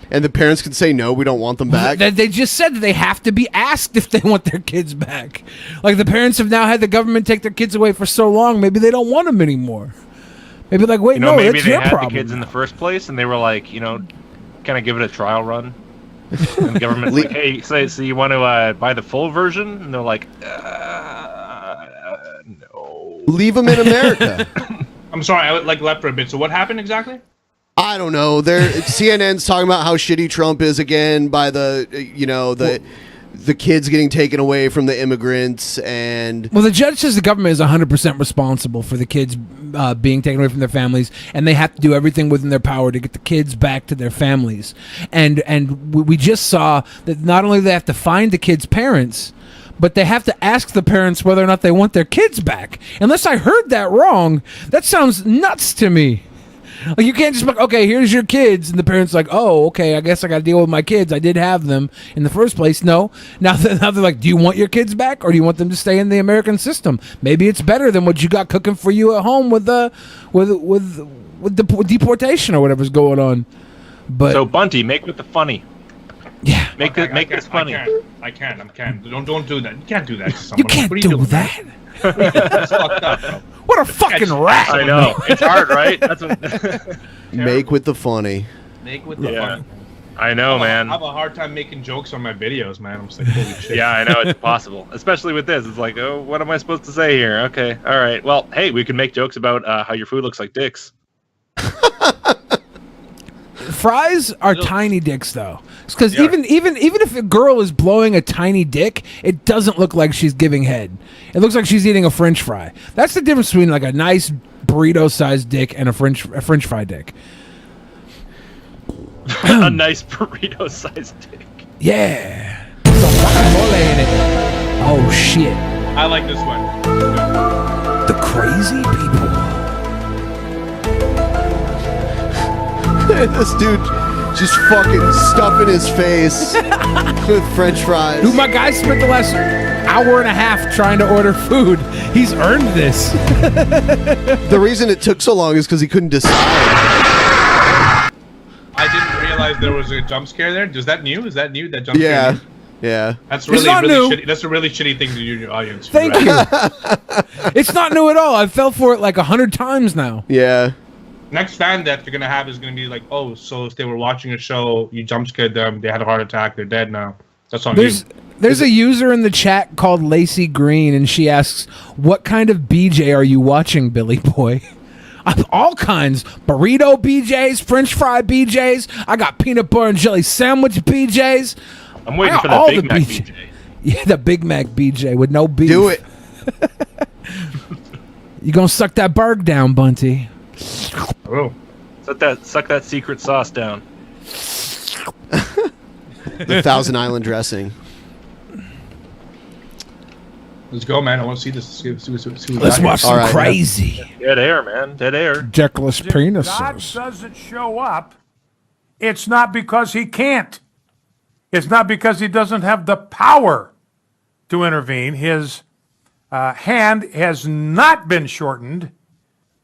S4: And the parents can say, no, we don't want them back.
S5: They just said that they have to be asked if they want their kids back. Like, the parents have now had the government take their kids away for so long, maybe they don't want them anymore. Maybe like, wait, no,
S7: maybe
S5: that's
S7: they
S5: your
S7: had
S5: problem.
S7: the kids in the first place, and they were like, kind of give it a trial run. And the government's like, hey, so you want to buy the full version? And they're like, no.
S4: Leave them in America.
S6: I'm sorry, I left for a bit. So what happened exactly?
S4: I don't know. CNN's talking about how shitty Trump is again by the kids getting taken away from the immigrants and...
S5: Well, the judge says the government is 100% responsible for the kids being taken away from their families, and they have to do everything within their power to get the kids back to their families. And we just saw that not only do they have to find the kids' parents, but they have to ask the parents whether or not they want their kids back. Unless I heard that wrong, that sounds nuts to me. Like, you can't just be like, okay, here's your kids, and the parents are like, oh, okay, I guess I got to deal with my kids. I did have them in the first place. No, now they're like, do you want your kids back, or do you want them to stay in the American system? Maybe it's better than what you got cooking for you at home with deportation or whatever's going on. But
S7: so Bunty, make with the funny.
S5: Yeah,
S7: make this funny.
S6: I can't. Don't do that. You can't do that to someone.
S5: You can't do that.
S6: That's fucked up, bro.
S5: What a fucking rat!
S7: I know. It's hard, right? That's what.
S4: Make with the funny.
S6: Make with the funny.
S7: I know, man.
S6: I have a hard time making jokes on my videos, man. I'm just like, holy shit.
S7: Yeah, I know, it's impossible. Especially with this. It's like, oh, what am I supposed to say here? Okay, all right. Well, hey, we can make jokes about how your food looks like dicks.
S5: Fries are tiny dicks, though, because even if a girl is blowing a tiny dick, it doesn't look like she's giving head. It looks like she's eating a French fry. That's the difference between like a nice burrito-sized dick and a French fry dick.
S7: A nice burrito-sized dick.
S5: Yeah, some guacamole in it. Oh shit!
S6: I like this one.
S5: The crazy people.
S4: This dude just fucking stuffing his face with French fries.
S5: Dude, my guy spent the last hour and a half trying to order food. He's earned this.
S4: The reason it took so long is because he couldn't decide.
S6: I didn't realize there was a jump scare there. Is that new? That jump scare?
S4: Yeah.
S6: That's really shitty. That's a really shitty thing to do in your audience.
S5: Thank you. It's not new at all. I fell for it like 100 times now.
S4: Yeah.
S6: Next fan that you're gonna have is gonna be like, oh, so if they were watching a show, you jump scared them, they had a heart attack, they're dead now. That's on you.
S5: There's a user in the chat called Lacey Green, and she asks, "What kind of BJ are you watching, Billy Boy?" All kinds: burrito BJs, French fry BJs. I got peanut butter and jelly sandwich BJs.
S7: I'm waiting for the Big Mac BJ.
S5: Yeah, the Big Mac BJ with no beef.
S4: Do it.
S5: You gonna suck that burg down, Bunty?
S6: Oh.
S7: Suck that secret sauce down.
S4: The Thousand Island dressing.
S6: Let's go, man. I want to see this.
S5: Let's watch some crazy.
S7: Dead air, man. Dead air.
S5: Deckless penises.
S17: God doesn't show up. It's not because he can't. It's not because he doesn't have the power to intervene. His hand has not been shortened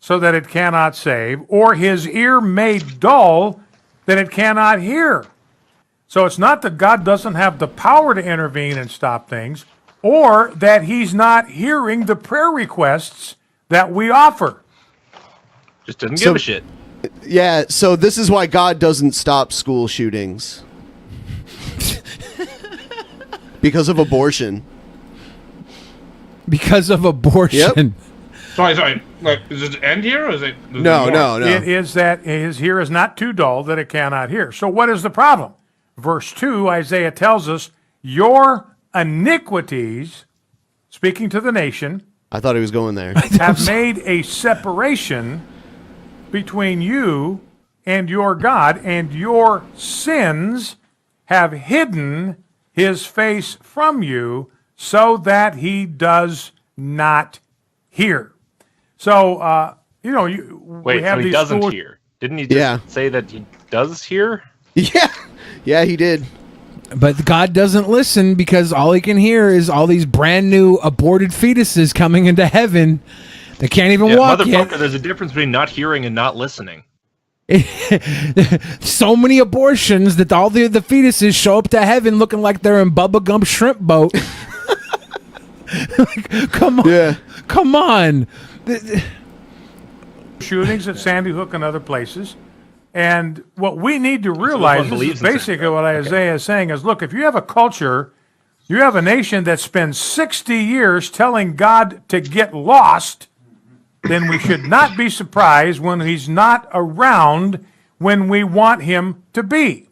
S17: so that it cannot save, or his ear made dull that it cannot hear. So it's not that God doesn't have the power to intervene and stop things, or that he's not hearing the prayer requests that we offer.
S7: Just doesn't give a shit.
S4: Yeah, so this is why God doesn't stop school shootings. Because of abortion.
S5: Because of abortion.
S4: Yep.
S6: Sorry. Like, is it end here, or is it?
S4: No.
S17: It is that his ear is not too dull that it cannot hear. So what is the problem? Verse 2, Isaiah tells us, your iniquities, speaking to the nation,
S4: I thought he was going there,
S17: have made a separation between you and your God, and your sins have hidden his face from you so that he does not hear. So, we have
S7: he
S17: these
S7: doesn't
S17: schools.
S7: hear. Didn't he just say that he does hear?
S4: Yeah, he did.
S5: But God doesn't listen because all he can hear is all these brand new aborted fetuses coming into heaven. They can't even walk yet.
S7: Motherfucker, there's a difference between not hearing and not listening.
S5: So many abortions that all the fetuses show up to heaven looking like they're in Bubba Gump shrimp boat. Like, come on. Come on.
S17: Shootings at Sandy Hook and other places. And what we need to realize is basically what Isaiah is saying is, look, if you have a culture, you have a nation that spends 60 years telling God to get lost, then we should not be surprised when he's not around when we want him to be.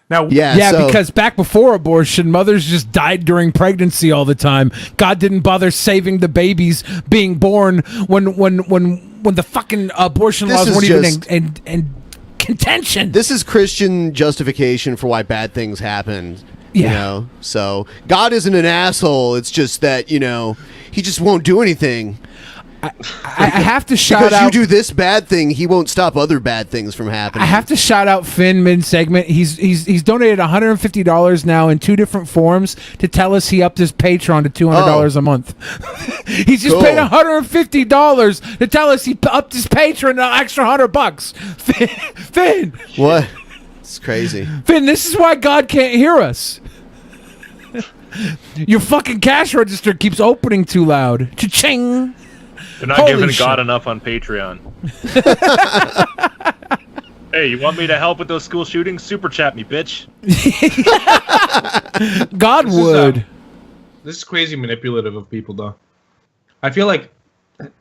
S17: Now,
S5: because back before abortion, mothers just died during pregnancy all the time. God didn't bother saving the babies being born when the fucking abortion laws weren't even in contention.
S4: This is Christian justification for why bad things happen. You know? So God isn't an asshole. It's just that, you know, he just won't do anything.
S5: I have to shout out...
S4: Because you do this bad thing, he won't stop other bad things from happening.
S5: I have to shout out Finn mid-segment. He's donated $150 now in 2 different forms to tell us he upped his Patreon to $200 a month. He's just paid $150 to tell us he upped his Patreon an extra $100. Finn!
S4: What? It's crazy.
S5: Finn, this is why God can't hear us. Your fucking cash register keeps opening too loud. Cha-ching!
S7: They're not giving God enough on Patreon. Hey, you want me to help with those school shootings? Super chat me, bitch.
S5: God would.
S6: This is crazy manipulative of people, though. I feel like,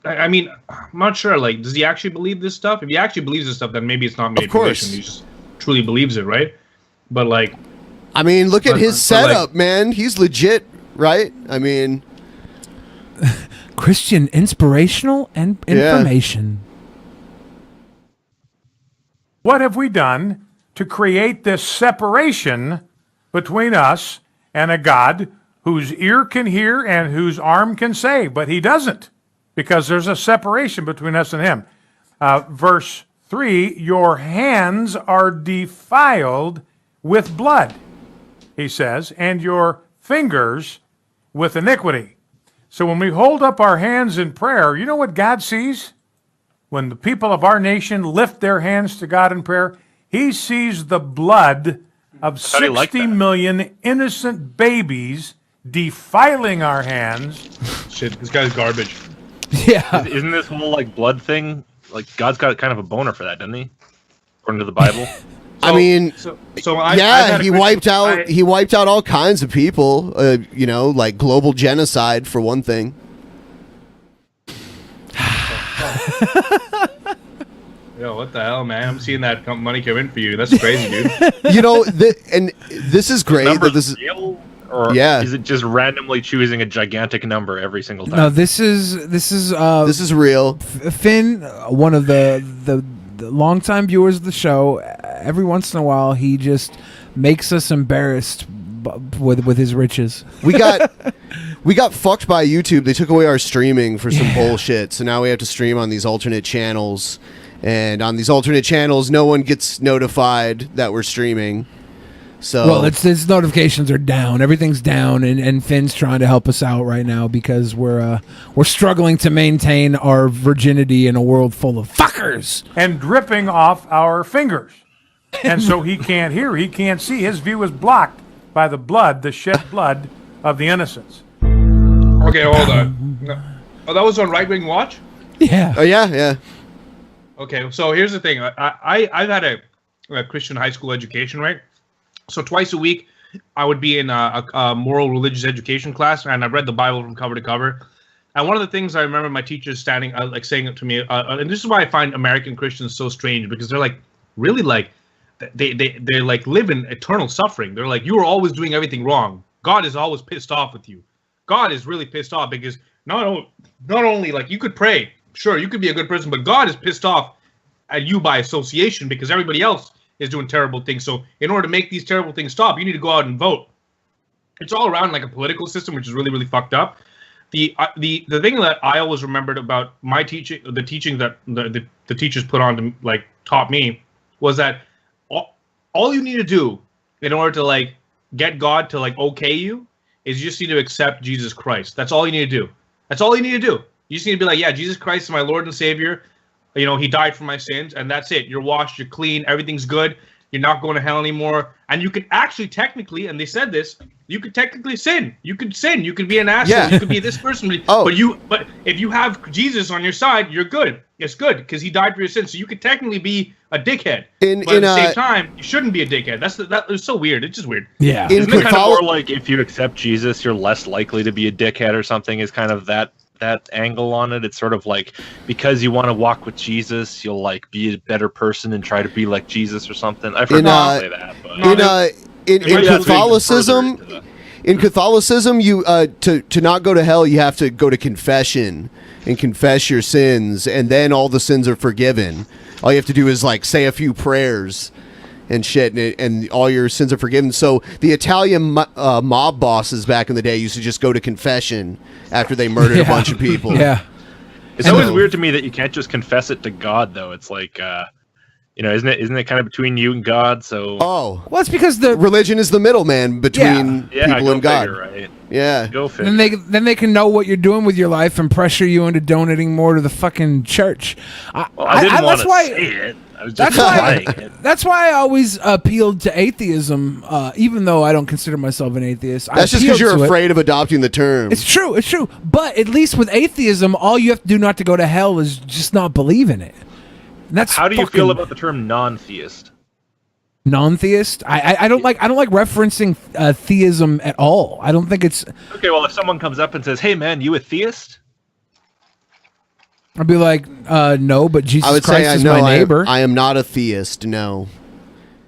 S6: I mean, I'm not sure. Like, does he actually believe this stuff? If he actually believes this stuff, then maybe it's not manipulation. He just truly believes it, right? But like,
S4: I mean, look at his setup, man. He's legit, right? I mean,
S5: Christian inspirational and information.
S17: What have we done to create this separation between us and a God whose ear can hear and whose arm can save? But he doesn't, because there's a separation between us and him. Verse 3, your hands are defiled with blood, he says, and your fingers with iniquity. So when we hold up our hands in prayer, you know what God sees? When the people of our nation lift their hands to God in prayer, he sees the blood of 60 million innocent babies defiling our hands.
S6: Shit, this guy's garbage.
S5: Yeah.
S7: Isn't this whole like blood thing, like God's got kind of a boner for that, doesn't he? According to the Bible.
S4: I mean,
S6: I
S4: he wiped out all kinds of people. You know, like global genocide for one thing.
S6: Yo, what the hell, man? I'm seeing that money come in for you. That's crazy, dude.
S4: You know, and this is great. That this is
S7: real, or is it just randomly choosing a gigantic number every single time?
S5: No, this is
S4: real.
S5: Finn, one of the longtime viewers of the show, every once in a while he just makes us embarrassed with his riches.
S4: We got fucked by YouTube. They took away our streaming for some bullshit. So now we have to stream on these alternate channels. And on these alternate channels, no one gets notified that we're streaming. So
S5: well, its notifications are down. Everything's down, and Finn's trying to help us out right now because we're struggling to maintain our virginity in a world full of fuckers
S17: and dripping off our fingers. And so he can't hear, he can't see. His view is blocked by the blood, the shed blood of the innocents.
S6: Okay, hold on. Oh, that was on Right Wing Watch?
S5: Yeah.
S4: Oh, yeah.
S6: Okay, so here's the thing. I've had a Christian high school education, right? So twice a week, I would be in a moral religious education class, and I read the Bible from cover to cover. And one of the things I remember my teachers standing, like saying it to me, and this is why I find American Christians so strange, because they're like, really like, they like live in eternal suffering. They're like, you are always doing everything wrong. God is always pissed off with you. God is really pissed off because not only like you could pray, sure, you could be a good person, but God is pissed off at you by association because everybody else is doing terrible things. So in order to make these terrible things stop, you need to go out and vote. It's all around like a political system, which is really, really fucked up. the thing that I always remembered about my teaching, the teaching that the teachers put on to like taught me, was that all you need to do in order to like get God to like okay you is you just need to accept Jesus Christ. That's all you need to do. That's all you need to do. You just need to be like, yeah, Jesus Christ is my Lord and Savior. You know, he died for my sins, and that's it. You're washed, you're clean, everything's good. You're not going to hell anymore. And you could actually technically, and they said this, you could technically sin. You could sin. You could be an asshole.
S4: Yeah.
S6: You could be this person. But if you have Jesus on your side, you're good. It's good because he died for your sins. So you could technically be a dickhead. But at the same time, you shouldn't be a dickhead. That is so weird. It's just weird.
S5: Yeah.
S7: Isn't it kind of more like if you accept Jesus, you're less likely to be a dickhead or something? Is kind of that angle on it. It's sort of like because you want to walk with Jesus, you'll like be a better person and try to be like Jesus or something. I forgot to say that. But
S4: In Catholicism, you to not go to hell, you have to go to confession and confess your sins, and then all the sins are forgiven. All you have to do is like say a few prayers and shit, and all your sins are forgiven. So the Italian mob bosses back in the day used to just go to confession after they murdered a bunch of people.
S5: Yeah,
S7: it's always weird to me that you can't just confess it to God, though. It's like, you know, isn't it kind of between you and God? So
S4: well,
S5: it's because the
S4: religion is the middleman between people and God.
S7: Figure, right?
S4: Yeah,
S7: go figure.
S5: Then they can know what you're doing with your life and pressure you into donating more to the fucking church.
S7: I didn't want to say it. I was just implying it.
S5: That's why I always appealed to atheism, even though I don't consider myself an atheist.
S4: That's just because you're afraid of adopting the term.
S5: It's true. It's true. But at least with atheism, all you have to do not to go to hell is just not believe in it. And that's
S7: how do you feel about the term non-theist?
S5: Non-theist? I don't like referencing theism at all. I don't think it's
S7: okay. Well, if someone comes up and says, "Hey, man, you a theist?"
S5: I'd be like, no, but Jesus
S4: I would
S5: Christ
S4: say
S5: is
S4: no,
S5: my neighbor.
S4: I am not a theist. No.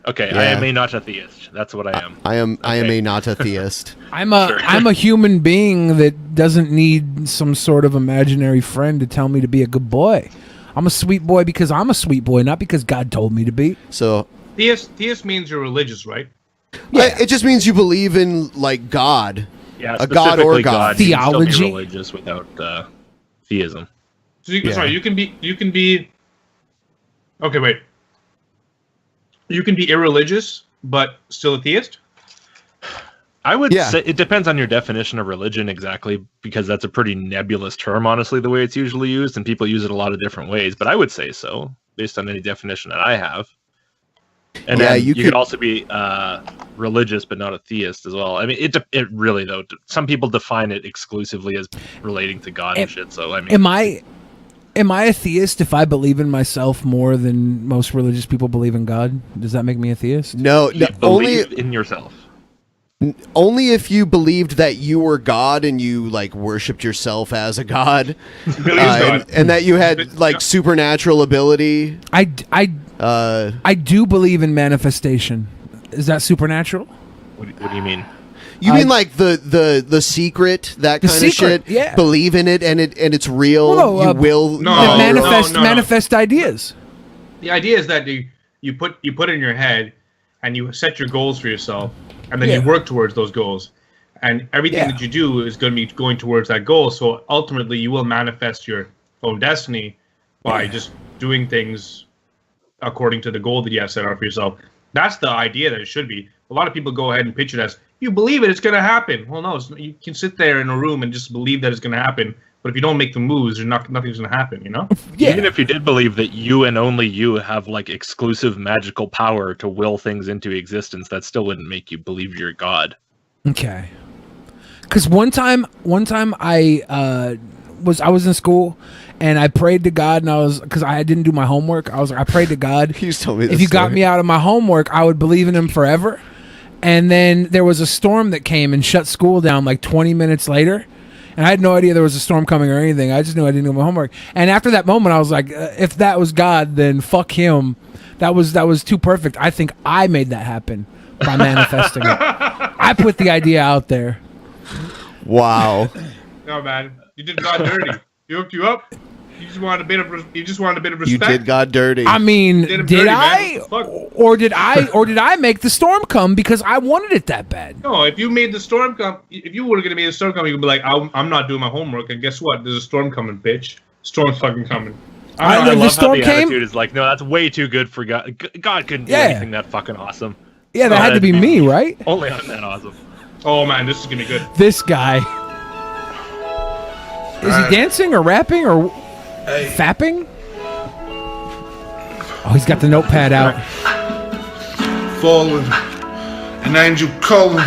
S7: Okay,
S4: Yeah.
S7: I am a not a theist. That's what I am.
S4: I am a not a theist.
S5: I'm a human being that doesn't need some sort of imaginary friend to tell me to be a good boy. I'm a sweet boy because I'm a sweet boy, not because God told me to be.
S4: So
S6: Theist means you're religious, right?
S4: Yeah, it just means you believe in like God.
S7: Yeah,
S4: a God or God.
S7: You can still be religious without theism.
S6: So sorry, you can be. Okay, wait. You can be irreligious, but still a theist?
S7: I would say it depends on your definition of religion exactly, because that's a pretty nebulous term, honestly, the way it's usually used, and people use it a lot of different ways. But I would say so, based on any definition that I have. And then you could also be religious, but not a theist as well. I mean, it really, though, some people define it exclusively as relating to God and shit. So, I mean,
S5: Am I a theist if I believe in myself more than most religious people believe in God? Does that make me a theist?
S4: No, only
S7: in yourself.
S4: Only if you believed that you were God and you like worshipped yourself as a god, and that you had like supernatural ability.
S5: I do believe in manifestation. Is that supernatural?
S7: What do you mean?
S4: You mean like the secret, that kind of shit?
S5: Yeah.
S4: Believe in it and it's real.
S5: Well,
S4: will
S5: manifest ideas.
S6: The idea is that you put it in your head and you set your goals for yourself, and then you work towards those goals, and everything that you do is going to be going towards that goal. So ultimately, you will manifest your own destiny by just doing things according to the goal that you have set out for yourself. That's the idea that it should be. A lot of people go ahead and pitch it as, you believe it's going to happen. Well, no, you can sit there in a room and just believe that it's going to happen. But if you don't make the moves, nothing's going to happen, you know?
S7: Even if you did believe that you and only you have like exclusive magical power to will things into existence, that still wouldn't make you believe you're God.
S5: Okay. Because one time I was in school and I prayed to God, and because I didn't do my homework, I prayed to God.
S4: You told me this
S5: if you got
S4: story.
S5: me out of my homework, I would believe in him forever. And then there was a storm that came and shut school down like 20 minutes later. And I had no idea there was a storm coming or anything. I just knew I didn't do my homework. And after that moment, I was like, if that was God, then fuck him. That was too perfect. I think I made that happen by manifesting it. I put the idea out there.
S4: Wow.
S6: No, man. You did God dirty. He hooked you up. You just wanted a bit of respect.
S4: You did God dirty.
S5: I mean,
S6: Did him
S5: did
S6: dirty,
S5: I,
S6: man. Fuck.
S5: or did I make the storm come because I wanted it that bad?
S6: No, if you made the storm come, if you were gonna make the storm come, you could be like, I'm not doing my homework, and guess what? There's a storm coming, bitch. Storm's fucking coming.
S7: I
S5: the
S7: love
S5: storm
S7: how the
S5: came?
S7: attitude is like, no, that's way too good for God. God couldn't do
S5: Yeah.
S7: anything that fucking awesome.
S5: Yeah, that had to be me, right?
S7: Only I'm that awesome.
S6: Oh man, this is gonna be good.
S5: This guy. Is he dancing or rapping or fapping? Oh, he's got the notepad out.
S18: Fallen, an angel calling.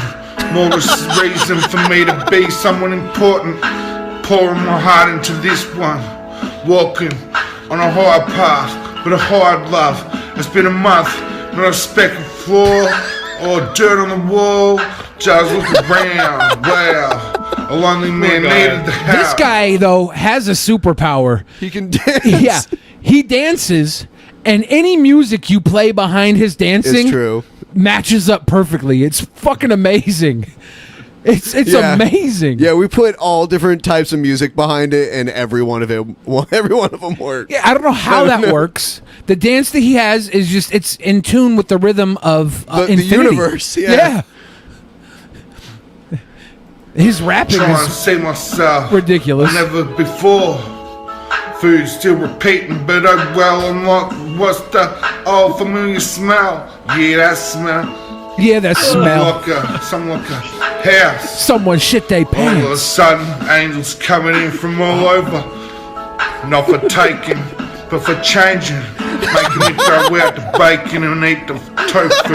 S18: Morris raised them for me to be someone important. Pouring my heart into this one. Walking on a hard path with a hard love. It's been a month, not a speck of floor or dirt on the wall. Just look around. Wow. A lonely man needed the help.
S5: This guy, though, has a superpower.
S4: He can dance.
S5: Yeah, he dances, and any music you play behind his dancing
S4: It's true.
S5: matches up perfectly. It's fucking amazing. It's
S4: Yeah.
S5: amazing.
S4: Yeah, we put all different types of music behind it, and every one of them works.
S5: Yeah, I don't know how that works. The dance that he has is just, it's in tune with the rhythm of
S4: The
S5: infinity.
S4: universe, yeah.
S5: His rapping
S18: Trying to
S5: is
S18: see myself
S5: ridiculous.
S18: Never before. Food still repeating, but oh well, I'm like, what's the old familiar smell? Yeah, that smell.
S5: Yeah, that smell.
S18: Something like a house.
S5: Someone shit they
S18: All of a
S5: pants.
S18: sudden, angels coming in from all over. Not for taking, but for changing. Making me throw out the bacon and eat the tofu.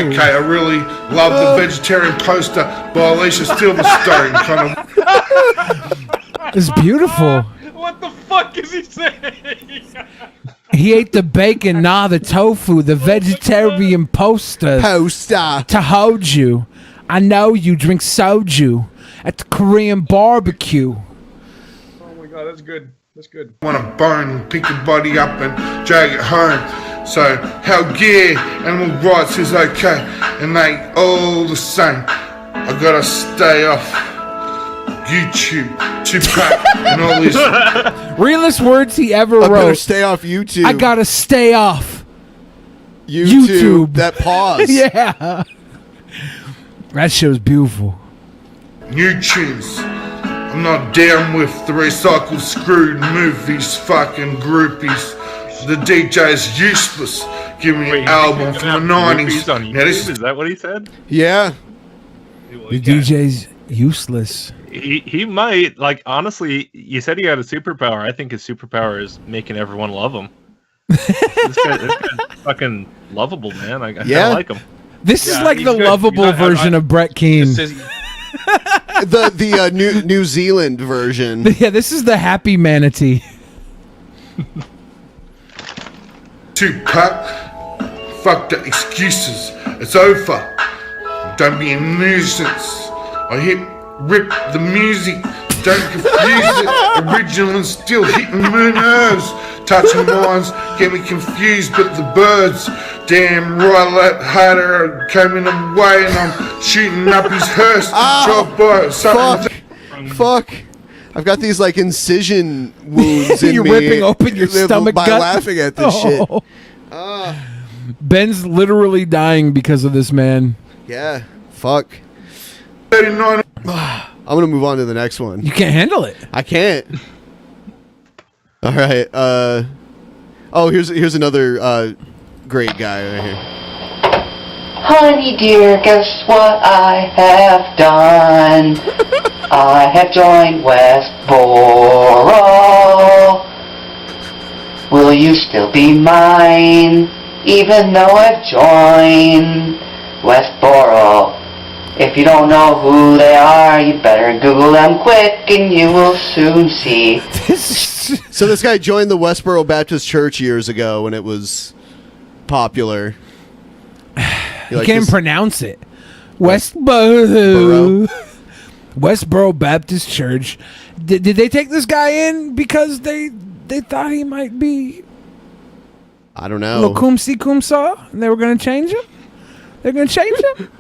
S18: Okay, I really love the vegetarian poster by Alicia Silverstone. Kind of.
S5: It's beautiful.
S6: What the fuck is he saying?
S5: He ate the bacon, nah, the tofu, the vegetarian poster. To hold you. I know you drink soju at the Korean barbecue.
S6: Oh my god, that's good. That's good.
S18: Want to bone, pick your body up and drag it home. So, how yeah, animal rights is okay, and they all the same. I gotta stay off YouTube, Tupac, and all this.
S5: Realest words he ever
S4: I
S5: wrote.
S4: better stay off YouTube.
S5: I gotta stay off
S4: YouTube. That pause.
S5: Yeah. That shit was beautiful.
S18: New tunes. I'm not down with the recycled screwed movies, fucking groupies. The DJ's useless. Give me an album from the 90s. Now this
S7: Is that what he said?
S4: Yeah.
S5: The DJ's useless.
S7: He might, like, honestly, you said he had a superpower. I think his superpower is making everyone love him. this guy's fucking lovable, man. I like him.
S5: This is like the lovable version of Brett Keane.
S4: the New Zealand version.
S5: Yeah, this is the happy manatee.
S18: Tupac, fuck the excuses. It's over. Don't be a nuisance. Rip the music. Don't confuse it. Original and still hitting my nerves. Touching minds get me confused, but the birds. Damn right, that hater came in the way, and I'm shooting up his hearse. Drop by something.
S4: Fuck. I've got these like incision wounds in
S5: You're
S4: me.
S5: ripping open your stomach
S4: by
S5: gut?
S4: laughing at this shit.
S5: Ben's literally dying because of this man.
S4: Yeah. Fuck.
S18: 39.
S4: I'm gonna move on to the next one.
S5: You can't handle it.
S4: I can't. All right. Here's another great guy right here.
S19: Honey dear, guess what I have done? I have joined Westboro. Will you still be mine, even though I've joined Westboro? If you don't know who they are, you better Google them quick and you will soon see.
S4: So this guy joined the Westboro Baptist Church years ago when it was popular.
S5: You can't even pronounce it. Westboro. Westboro Baptist Church. Did they take this guy in because they thought he might be
S4: I don't know.
S5: Kumsi Kumsa, and they were going to change him? They're going to change him?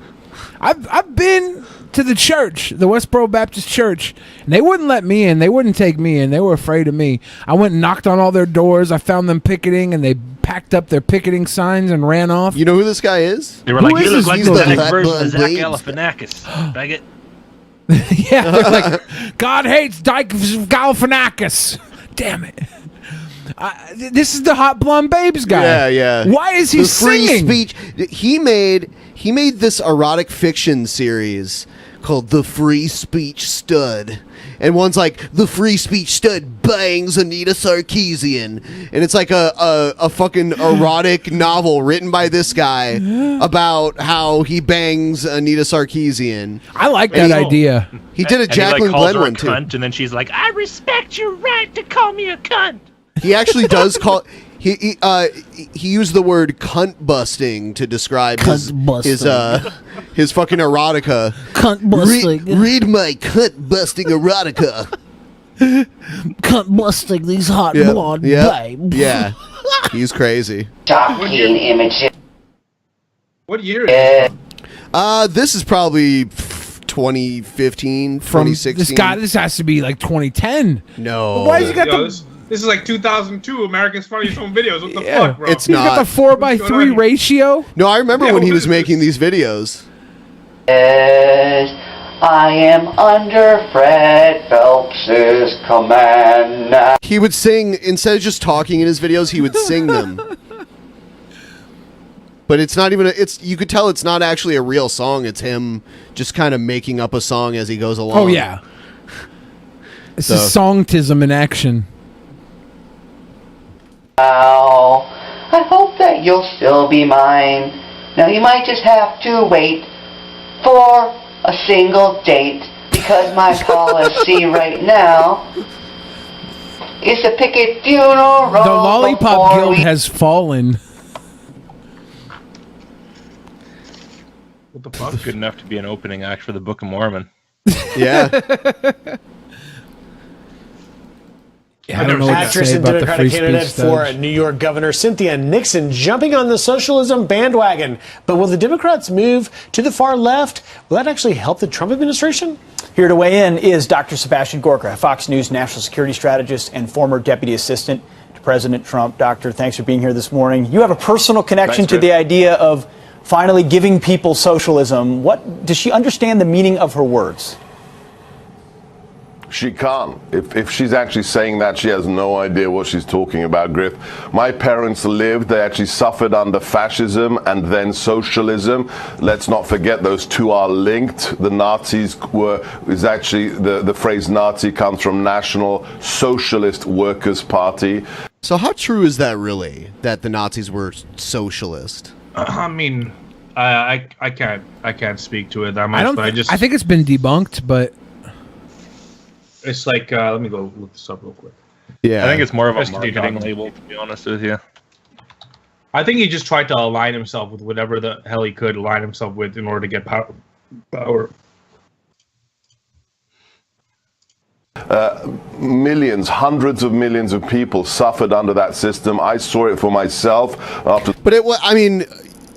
S5: I've been to the church, the Westboro Baptist Church, and they wouldn't let me in. They wouldn't take me in. They were afraid of me. I went and knocked on all their doors. I found them picketing, and they packed up their picketing signs and ran off.
S4: You know who this guy is?
S7: They were like, you look like the Czech version of Zach Galifianakis. Faggot.
S5: Yeah, they're like, God hates Dyke Galifianakis. Damn it. This is the Hot Blonde Babes guy.
S4: Yeah, yeah.
S5: Why is he
S4: the free
S5: singing?
S4: Speech. He made this erotic fiction series called The Free Speech Stud. And one's like, The Free Speech Stud bangs Anita Sarkeesian. And it's like a fucking erotic novel written by this guy about how he bangs Anita Sarkeesian.
S5: I like that idea.
S4: He did a
S7: And
S4: Jacqueline
S7: calls
S4: Glenn
S7: her a
S4: one too.
S7: cunt, and then she's like, I respect your right to call me a cunt.
S4: He actually does call. He used the word cunt busting to describe his fucking erotica.
S20: Cunt busting.
S4: Read my cunt busting erotica.
S20: Cunt busting these hot blonde babes.
S4: Yeah. He's crazy.
S19: Shocking images.
S6: What year is it?
S4: This is probably 2015,
S5: From
S4: 2016.
S5: this guy, this has to be like 2010.
S4: No.
S5: Why has he got
S6: This is like 2002 America's Funniest Home Videos. What the fuck, bro?
S4: It's
S5: He's
S4: not.
S5: got the 4x3 ratio.
S4: No, I remember
S6: Yeah,
S4: when he
S6: what
S4: was
S6: is
S4: making these videos.
S19: I am under Fred Phelps's command now.
S4: He would sing, instead of just talking in his videos, he would sing them. But it's not even you could tell it's not actually a real song. It's him just kind of making up a song as he goes along.
S5: Oh, yeah. This is songtism in action.
S19: Now, I hope that you'll still be mine. Now, you might just have to wait for a single date, because my policy right now is to pick a funeral.
S5: The Lollipop Guild has fallen.
S7: What the fuck? Good enough to be an opening act for the Book of Mormon.
S4: Yeah.
S5: I don't know what to
S21: Actress
S5: say
S21: and
S5: about the free
S21: Democratic candidate
S5: speech
S21: for
S5: stuff.
S21: New York Governor Cynthia Nixon jumping on the socialism bandwagon. But will the Democrats move to the far left? Will that actually help the Trump administration?
S22: Here to weigh in is Dr. Sebastian Gorka, Fox News national security strategist and former deputy assistant to President Trump. Doctor, thanks for being here this morning. You have a personal connection to the idea of finally giving people socialism. What does she understand the meaning of her words?
S23: She can't. If she's actually saying that, she has no idea what she's talking about, Griff. My parents lived, they actually suffered under fascism and then socialism. Let's not forget those two are linked. The Nazis the phrase Nazi comes from National Socialist Workers' Party.
S4: So how true is that really, that the Nazis were socialist?
S6: I mean, I can't speak to it that much.
S5: I think it's been debunked, but
S6: it's like let me go look this up real quick.
S4: Yeah,
S7: I think it's more of a
S6: Let's continue
S7: marketing
S6: talking.
S7: label, to be honest with you.
S6: I think he just tried to align himself with whatever the hell he could align himself with in order to get power.
S23: Millions, hundreds of millions of people suffered under that system. I saw it for myself after.
S4: But I mean,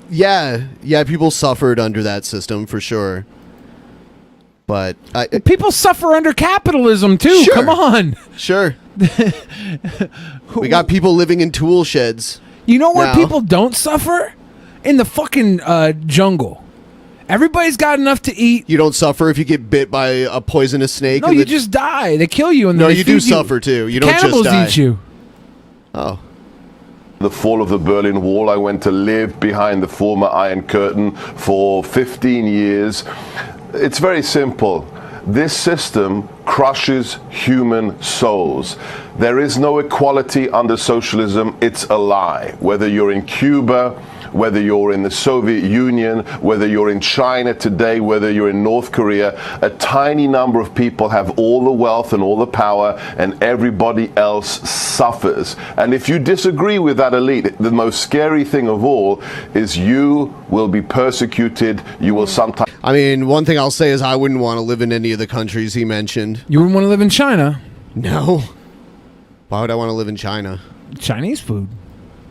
S4: yeah, people suffered under that system for sure. But
S5: people suffer under capitalism too.
S4: Sure.
S5: Come on.
S4: Sure. We got people living in tool sheds.
S5: You know where
S4: now.
S5: people don't suffer? In the fucking jungle. Everybody's got enough to eat.
S4: You don't suffer if you get bit by a poisonous snake.
S5: No, you just die. They kill you. And
S4: No,
S5: then they
S4: you do
S5: feed
S4: suffer too. You don't
S5: Cannibals
S4: just die.
S5: eat you.
S4: Oh.
S23: The fall of the Berlin Wall, I went to live behind the former Iron Curtain for 15 years. It's very simple. This system crushes human souls. There is no equality under socialism. It's a lie. Whether you're in Cuba, whether you're in the Soviet Union, whether you're in China today, whether you're in North Korea, a tiny number of people have all the wealth and all the power, and everybody else suffers. And if you disagree with that elite, the most scary thing of all is you will be persecuted. You will sometimes...
S4: I mean, one thing I'll say is I wouldn't want to live in any of the countries he mentioned.
S5: You wouldn't want to live in China?
S4: No. Why would I want to live in China?
S5: Chinese food.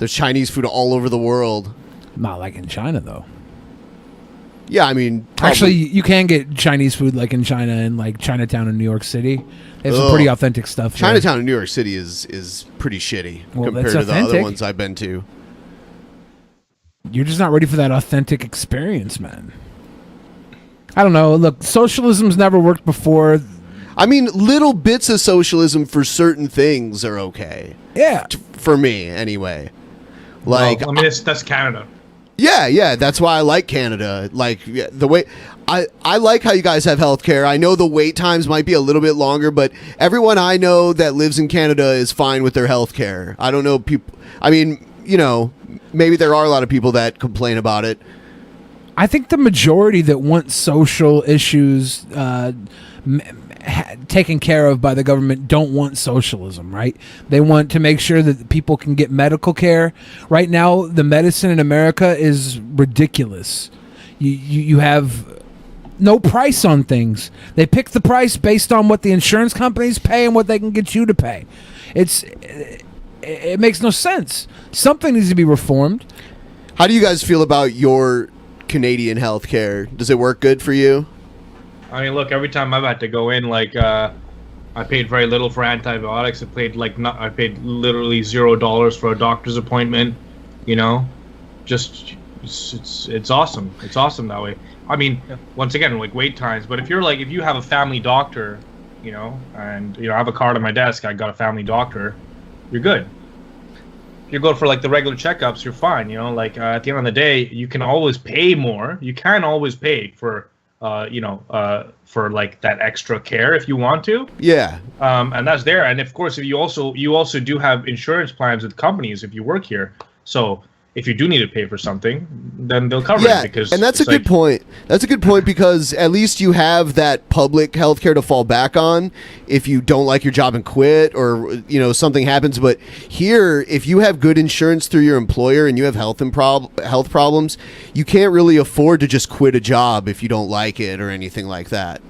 S4: There's Chinese food all over the world.
S5: Not like in China, though.
S4: Yeah, I mean,
S5: actually, you can get Chinese food like in China and like Chinatown in New York City. They have some pretty authentic stuff.
S4: Chinatown in New York City is pretty shitty compared to the other ones I've been to.
S5: You're just not ready for that authentic experience, man. I don't know. Look, socialism's never worked before.
S4: I mean, little bits of socialism for certain things are okay.
S5: Yeah.
S4: For me, anyway. Like,
S6: well, I mean, that's Canada.
S4: Yeah, that's why I like Canada. Like, the way... I like how you guys have healthcare. I know the wait times might be a little bit longer, but everyone I know that lives in Canada is fine with their healthcare. I don't know people... I mean, you know, maybe there are a lot of people that complain about it.
S5: I think the majority that want social issues taken care of by the government don't want socialism, right? They want to make sure that people can get medical care. Right now, the medicine in America is ridiculous. You have no price on things. They pick the price based on what the insurance companies pay and what they can get you to pay. It makes no sense. Something needs to be reformed.
S4: How do you guys feel about your Canadian healthcare? Does it work good for you?
S6: I mean, look, every time I've had to go in, like, I paid very little for antibiotics. I paid literally $0 for a doctor's appointment. You know, just it's awesome. It's awesome that way. I mean, once again, like wait times. But if you have a family doctor, you know, and I have a card on my desk, I got a family doctor, you're good. If you go for like the regular checkups, you're fine. You know, like at the end of the day, you can always pay more. You can always pay for. For like that extra care if you want to.
S4: Yeah.
S6: And that's there. And of course, if you also do have insurance plans with companies if you work here. So if you do need to pay for something, then they'll cover it. Because
S4: and that's a good point. That's a good point because at least you have that public healthcare to fall back on if you don't like your job and quit or something happens. But here, if you have good insurance through your employer and you have health problems, you can't really afford to just quit a job if you don't like it or anything like that.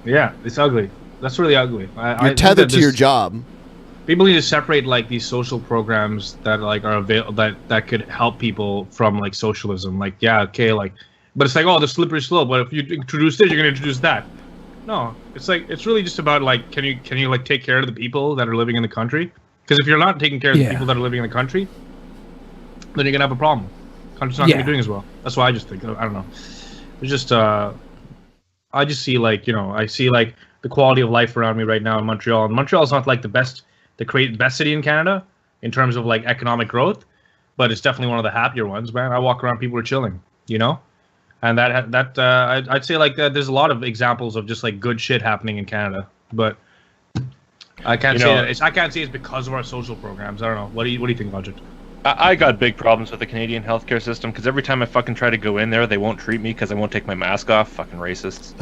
S6: Yeah, it's ugly. That's really ugly.
S4: You're tethered to your job.
S6: People need to separate like these social programs that like are available that could help people from like socialism. Like, yeah, okay, like, but it's like, oh, the slippery slope. But if you introduce this, you're gonna introduce that. No, it's like it's really just about like, can you like take care of the people that are living in the country? Because if you're not taking care of the people that are living in the country, then you're gonna have a problem. The country's not gonna be doing as well. That's why I just think. I don't know. It's just I just see like I see like the quality of life around me right now in Montreal. And Montreal's not like the best city in Canada in terms of like economic growth, but it's definitely one of the happier ones, man. I walk around, people are chilling, and I'd say like there's a lot of examples of just like good shit happening in Canada, but I can't say that I can't say it's because of our social programs. I don't know. What do you think, Logic?
S7: I got big problems with the Canadian healthcare system because every time I fucking try to go in there, they won't treat me because I won't take my mask off. Fucking racists.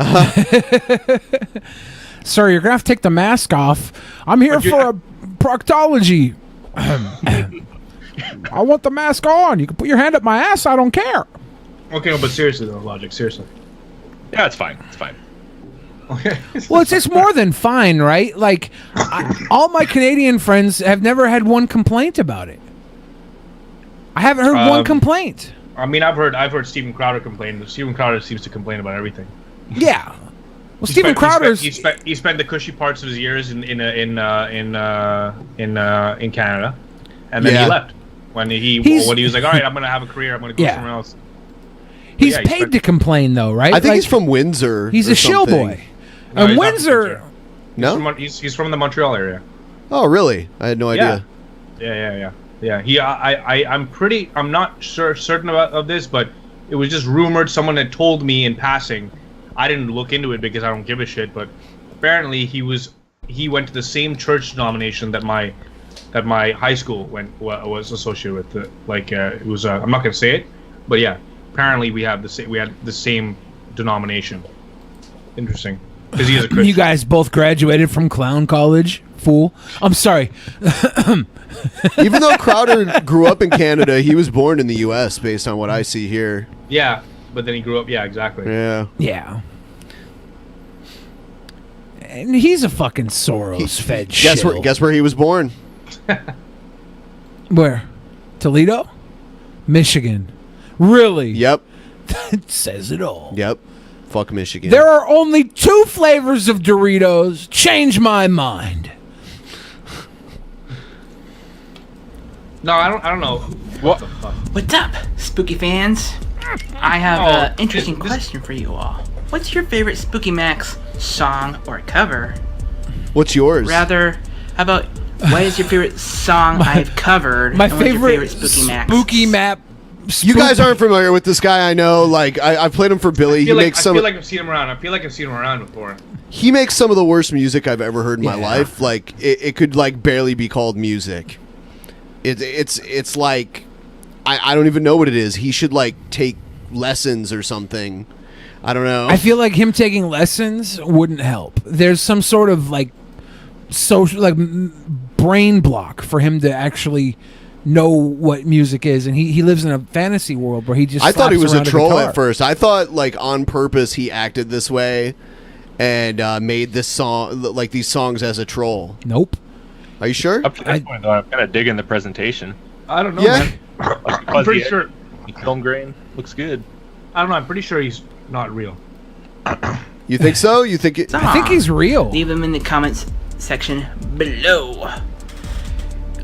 S5: Sir, you're gonna have to take the mask off. I'm here for a proctology. I want the mask on. You can put your hand up my ass. I don't care.
S6: Okay, no, but seriously though, Logic. Seriously.
S7: Yeah, it's fine. It's fine.
S6: Okay.
S5: Well, it's more than fine, right? Like, all my Canadian friends have never had one complaint about it. I haven't heard one complaint.
S6: I mean, I've heard Steven Crowder complain. Steven Crowder seems to complain about everything.
S5: Yeah. Well, Steven Crowder's
S6: he spent the cushy parts of his years in Canada, and then he left when he was like, all right, I'm gonna have a career. I'm gonna go somewhere else.
S5: He's paid to complain though, right?
S4: I think he's from Windsor.
S5: He's a shill boy.
S6: No,
S5: and Windsor.
S4: No,
S6: he's from the Montreal area.
S4: Oh, really? I had no idea.
S6: Yeah. I'm not certain of this, but it was just rumored. Someone had told me in passing. I didn't look into it because I don't give a shit, but apparently he went to the same church denomination that my high school was associated with. It was I'm not gonna say it, but yeah, apparently we had the same denomination. Interesting, because he is a Christian.
S5: You guys both graduated from clown college, fool. I'm sorry.
S4: Even though Crowder grew up in Canada, he was born in the U.S. based on what I see here.
S6: Yeah. But then he grew up, exactly.
S5: Yeah. And he's a fucking Soros-fed shit.
S4: Guess where he was born?
S5: Where? Toledo? Michigan. Really?
S4: Yep.
S5: That says it all.
S4: Yep. Fuck Michigan.
S5: There are only 2 flavors of Doritos. Change my mind.
S6: No, I don't know. What the fuck?
S1: What's up, spooky fans? I have an interesting question for you all. What's your favorite Spooky Max song or cover?
S4: What's yours?
S1: Rather, how about what is your favorite song I've covered?
S5: My
S1: and what's your
S5: favorite
S1: Spooky Max.
S5: Spooky Map.
S4: You guys aren't familiar with this guy. I know. Like I've played him for Billy.
S6: I feel like
S4: He
S6: I've seen him around. I feel like I've seen him around before.
S4: He makes some of the worst music I've ever heard in my life. Like it could like barely be called music. It's like I don't even know what it is. He should like take lessons or something. I don't know.
S5: I feel like him taking lessons wouldn't help. There's some sort of like social, like brain block for him to actually know what music is, and he lives in a fantasy world where he just.
S4: I thought he was a troll
S5: guitar.
S4: at first. I thought like on purpose he acted this way, and made this song like these songs as a troll.
S5: Nope.
S4: Are you sure?
S7: Up to this point, though, I'm kind of digging the presentation.
S6: I don't know,
S4: Yeah.
S6: man. I'm pretty sure.
S7: Film grain looks good.
S6: I don't know. I'm pretty sure he's not real.
S4: You think so? You think it?
S5: I think he's real.
S1: Leave them in the comments section below.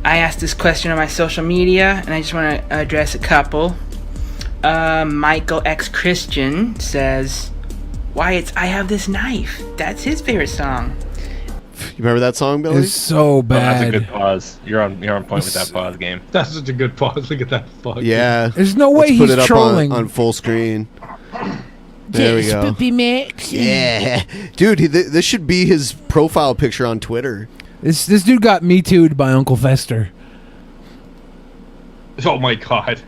S1: I asked this question on my social media, and I just want to address a couple. Michael X Christian says, "Why it's I Have This Knife." That's his favorite song.
S4: You remember that song, Billy?
S5: It's so bad.
S7: That's a good pause. You're on point with that pause game.
S6: That's such a good pause. Look at that fuck.
S4: Yeah.
S5: There's no way
S4: Let's put
S5: he's
S4: it up
S5: trolling.
S4: on full screen. There we go.
S20: Spooky Max.
S4: Yeah, dude, this should be his profile picture on Twitter.
S5: This dude got Me Too'd by Uncle Fester.
S6: Oh my god.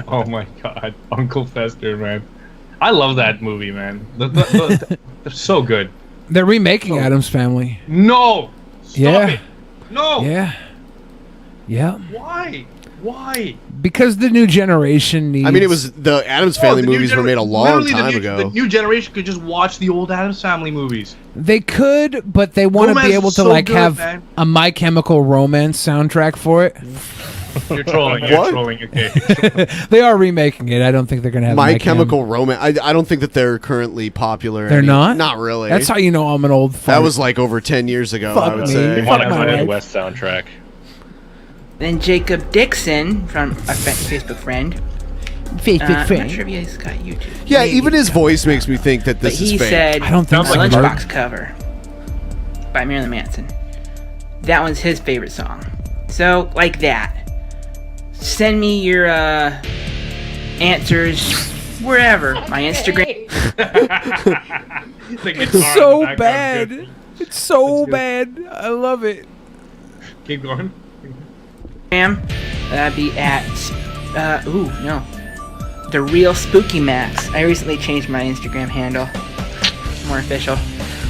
S6: Oh my god. Uncle Fester, man. I love that movie, man. They're so good.
S5: They're remaking Addams Family.
S6: No. Stop
S5: Yeah.
S6: it. No.
S5: Yeah. Yeah.
S6: Why? Why?
S5: Because the new generation needs.
S4: I mean, it was the Addams Family
S6: the new
S4: movies were made a long
S6: literally
S4: time ago.
S6: The new generation could just watch the old Addams Family movies.
S5: They could, but they want to
S6: Romance
S5: be able
S6: is
S5: to
S6: so
S5: like
S6: good,
S5: have
S6: man.
S5: a My Chemical Romance soundtrack for it.
S6: You're trolling. You're trolling. Okay.
S5: They are remaking it. I don't think they're gonna have
S4: My Chemical Romance. I don't think that they're currently popular.
S5: They're not.
S4: Not really.
S5: That's how you know I'm an old.
S4: That
S5: fart.
S4: was like over 10 years ago.
S5: Fuck
S4: I would
S5: me.
S4: say.
S7: They want to have a West soundtrack.
S1: Then Jacob Dixon from a Facebook friend.
S20: Facebook
S1: I'm not sure if you guys got YouTube.
S4: Yeah,
S1: Maybe.
S4: even his voice makes me think that this
S1: But
S4: is
S1: he
S4: fake.
S1: said,
S5: I don't think so.
S1: Lunchbox cover by Marilyn Manson. That one's his favorite song. So, like that. Send me your answers wherever. My Instagram.
S5: It's so bad. It's so bad. I love it.
S6: Keep going.
S1: That'd be at The Real Spooky Max. I recently changed my Instagram handle. More official.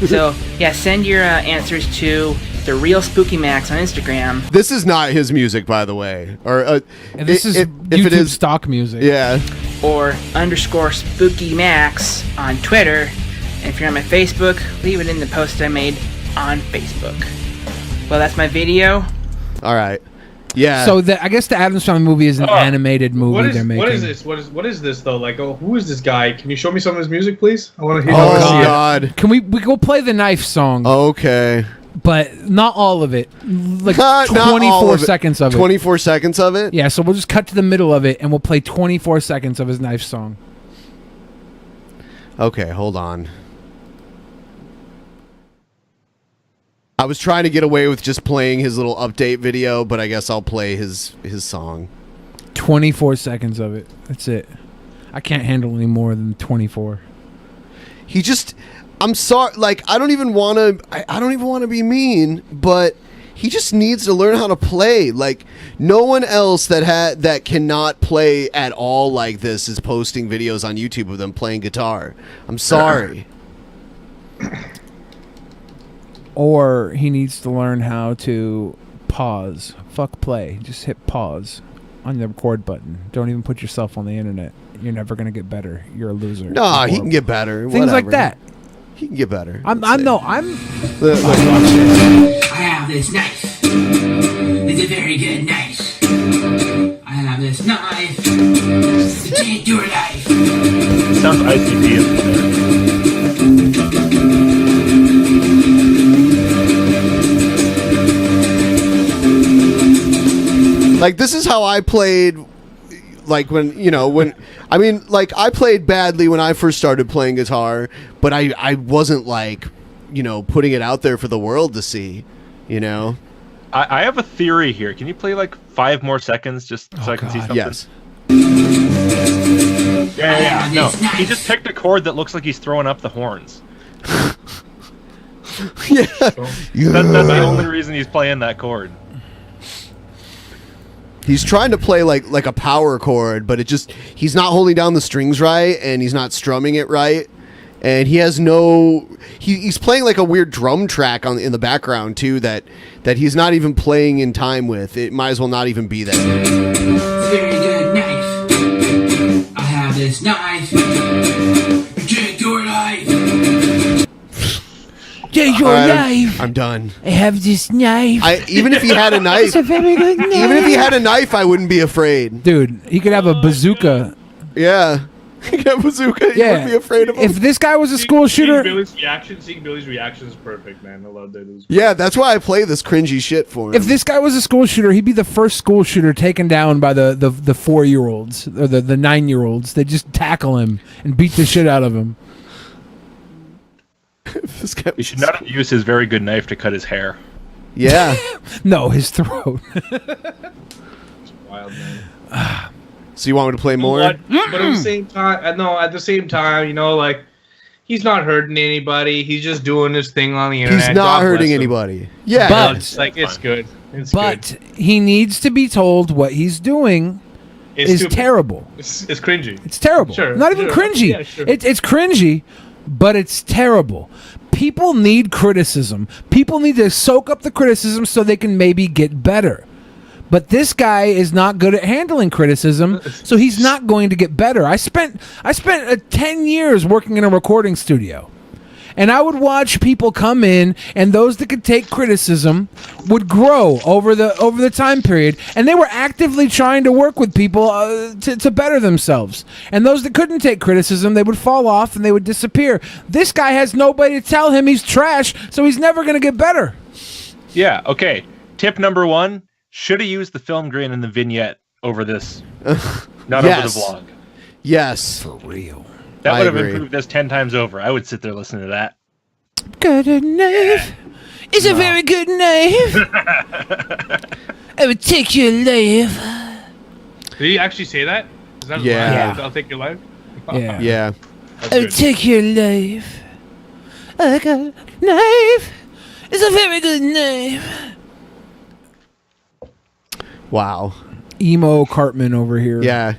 S1: So yeah, send your answers to The Real Spooky Max on Instagram.
S4: This is not his music, by the way. Or
S5: And this is
S4: if
S5: YouTube
S4: it is
S5: stock music.
S4: Yeah.
S1: Or _Spooky Max on Twitter. And if you're on my Facebook, leave it in the post I made on Facebook. Well, that's my video.
S4: All right. Yeah.
S5: So I guess the Addams Family movie is an animated movie they're making.
S6: What is this? What is this though? Like, who is this guy? Can you show me some of his music, please? I want to hear.
S4: Oh
S6: see it.
S4: God.
S5: Can we go play the knife song?
S4: Okay.
S5: But not all of it. Like
S4: Not all
S5: 24
S4: of it.
S5: seconds of it.
S4: 24 seconds of it?
S5: Yeah, so we'll just cut to the middle of it and we'll play 24 seconds of his knife song.
S4: Okay, hold on. I was trying to get away with just playing his little update video, but I guess I'll play his song.
S5: 24 seconds of it. That's it. I can't handle any more than 24.
S4: He just I'm sorry, like I don't even want to be mean, but he just needs to learn how to play. Like no one else that cannot play at all like this is posting videos on YouTube of them playing guitar. I'm sorry.
S5: Or he needs to learn how to pause. Fuck play. Just hit pause on the record button. Don't even put yourself on the internet. You're never going to get better. You're a loser.
S4: Nah, he can get better.
S5: Things like
S4: Whatever.
S5: that.
S4: He can get better.
S1: I have this knife. It's a very good knife. I have this knife. Take your life.
S7: Sounds ICP in
S4: there. Like, this is how I played. Like I played badly when I first started playing guitar, but I wasn't like, putting it out there for the world to see,
S7: I have a theory here. Can you play like 5 more seconds just so I can see something?
S4: Yes.
S7: Yeah. No, he just picked a chord that looks like he's throwing up the horns.
S4: Yeah.
S7: That's the only reason he's playing that chord.
S4: He's trying to play like a power chord, but he's not holding down the strings right, and he's not strumming it right, and he has he's playing like a weird drum track in the background too that he's not even playing in time with. It might as well not even be there.
S1: Very good knife. I have this knife. Take your life.
S5: Take your knife.
S4: I'm done.
S5: I have this knife.
S4: Even if he had a knife,
S5: It's a very good knife.
S4: even if he had a knife, I wouldn't be afraid.
S5: Dude, he could have a bazooka.
S4: Yeah. He could have a bazooka. You wouldn't be afraid of him.
S5: If this guy was a school shooter.
S6: Seeing Billy's reaction is perfect, man. I love that.
S4: Yeah, that's why I play this cringy shit for him.
S5: If this guy was a school shooter, he'd be the first school shooter taken down by the 4-year-olds or the 9-year-olds. They just tackle him and beat the shit out of him.
S7: He should not have used his very good knife to cut his hair.
S4: Yeah.
S5: No, his throat.
S6: It's wild, man.
S4: So you want me to play more?
S6: But at the same time, like, he's not hurting anybody. He's just doing his thing on the internet.
S4: He's not
S6: God
S4: hurting
S6: bless him.
S4: anybody. Yeah.
S5: But
S6: It's good.
S5: But he needs to be told what he's doing is
S6: stupid.
S5: terrible.
S6: It's cringy.
S5: It's terrible.
S6: Sure,
S5: Not even
S6: sure.
S5: cringy.
S6: Yeah, sure.
S5: It's cringy, but it's terrible. People need criticism. People need to soak up the criticism so they can maybe get better. But this guy is not good at handling criticism, so he's not going to get better. I spent 10 years working in a recording studio. And I would watch people come in, and those that could take criticism would grow over the time period, and they were actively trying to work with people to better themselves. And those that couldn't take criticism, they would fall off and they would disappear. This guy has nobody to tell him he's trash, so he's never going to get better.
S7: Yeah. Okay. Tip number 1: should have used the film grain in the vignette over this, not over the vlog.
S4: Yes.
S5: For real.
S7: That
S4: I
S7: would have
S4: agree.
S7: improved this 10 times over. I would sit there listening to that.
S5: Got a knife. It's a very good knife. I would take your life.
S6: Did he actually say that? Is that
S4: Yeah.
S6: I'll take your life?
S5: Yeah.
S4: Yeah.
S6: That's
S5: I would
S6: good.
S5: take your life. I got a knife. It's a very good knife.
S4: Wow.
S5: Emo Cartman over here.
S4: Yeah.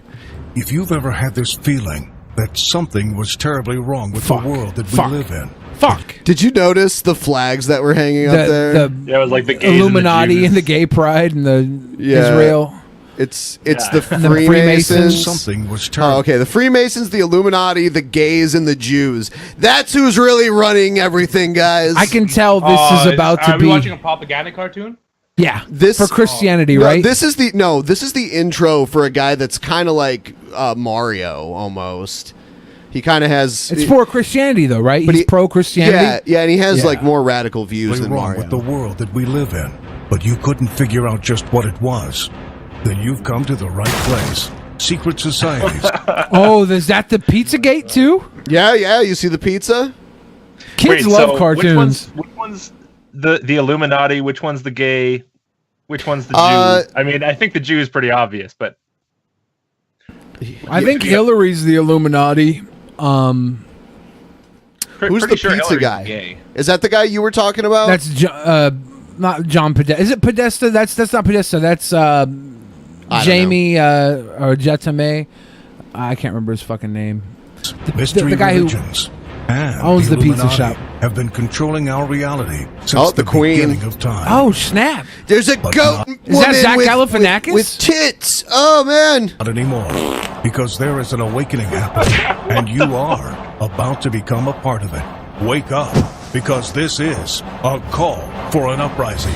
S2: If you've ever had this feeling that something was terribly wrong with the world that we live in.
S5: Fuck.
S4: Did you notice the flags that were hanging up there?
S7: Yeah, it was like the gays
S5: Illuminati and the gay pride and the Israel.
S4: It's the
S5: And the
S4: Freemasons.
S2: Something was
S4: Oh, okay. The Freemasons, the Illuminati, the gays, and the Jews. That's who's really running everything, guys.
S5: I can tell this is about to
S6: Are
S5: be.
S6: we watching a propaganda cartoon?
S5: Yeah.
S4: This
S5: for Christianity,
S4: No,
S5: right?
S4: This is the intro for a guy that's kind of like Mario almost. He kind of has.
S5: It's for Christianity, though, right?
S4: But
S5: He's pro-Christianity.
S2: Yeah,
S4: and he has
S2: Yeah.
S4: like more radical views than
S2: wrong
S4: Mario.
S2: with the world that we live in, but you couldn't figure out just what it was. Then you've come to the right place. Secret societies.
S5: Oh, is that the Pizzagate too?
S4: Yeah. You see the pizza?
S5: Kids love cartoons.
S7: Which one's the Illuminati? Which one's the gay? Which one's the Jew? I mean, I think the Jew is pretty obvious, but
S5: I think Hillary's the Illuminati.
S4: Who's the
S7: sure
S4: pizza
S7: Hillary's
S4: guy?
S7: gay.
S4: Is that the guy you were talking about?
S5: That's not John Podesta. Is it Podesta? That's not Podesta. That's Jamie or Jetame. I can't remember his fucking name.
S2: Mystery
S5: the guy
S2: religions and
S5: owns the pizza
S2: Illuminati
S5: shop.
S2: have been controlling our reality since
S4: the
S2: the
S4: Queen.
S2: beginning of time.
S5: Oh snap!
S4: There's a
S2: But
S4: goat
S2: not-
S5: Is that
S4: woman
S5: Zach
S4: with
S5: Galifianakis?
S4: with tits. Oh man!
S2: Not anymore, because there is an awakening happening, and you are about to become a part of it. Wake up, because this is a call for an uprising.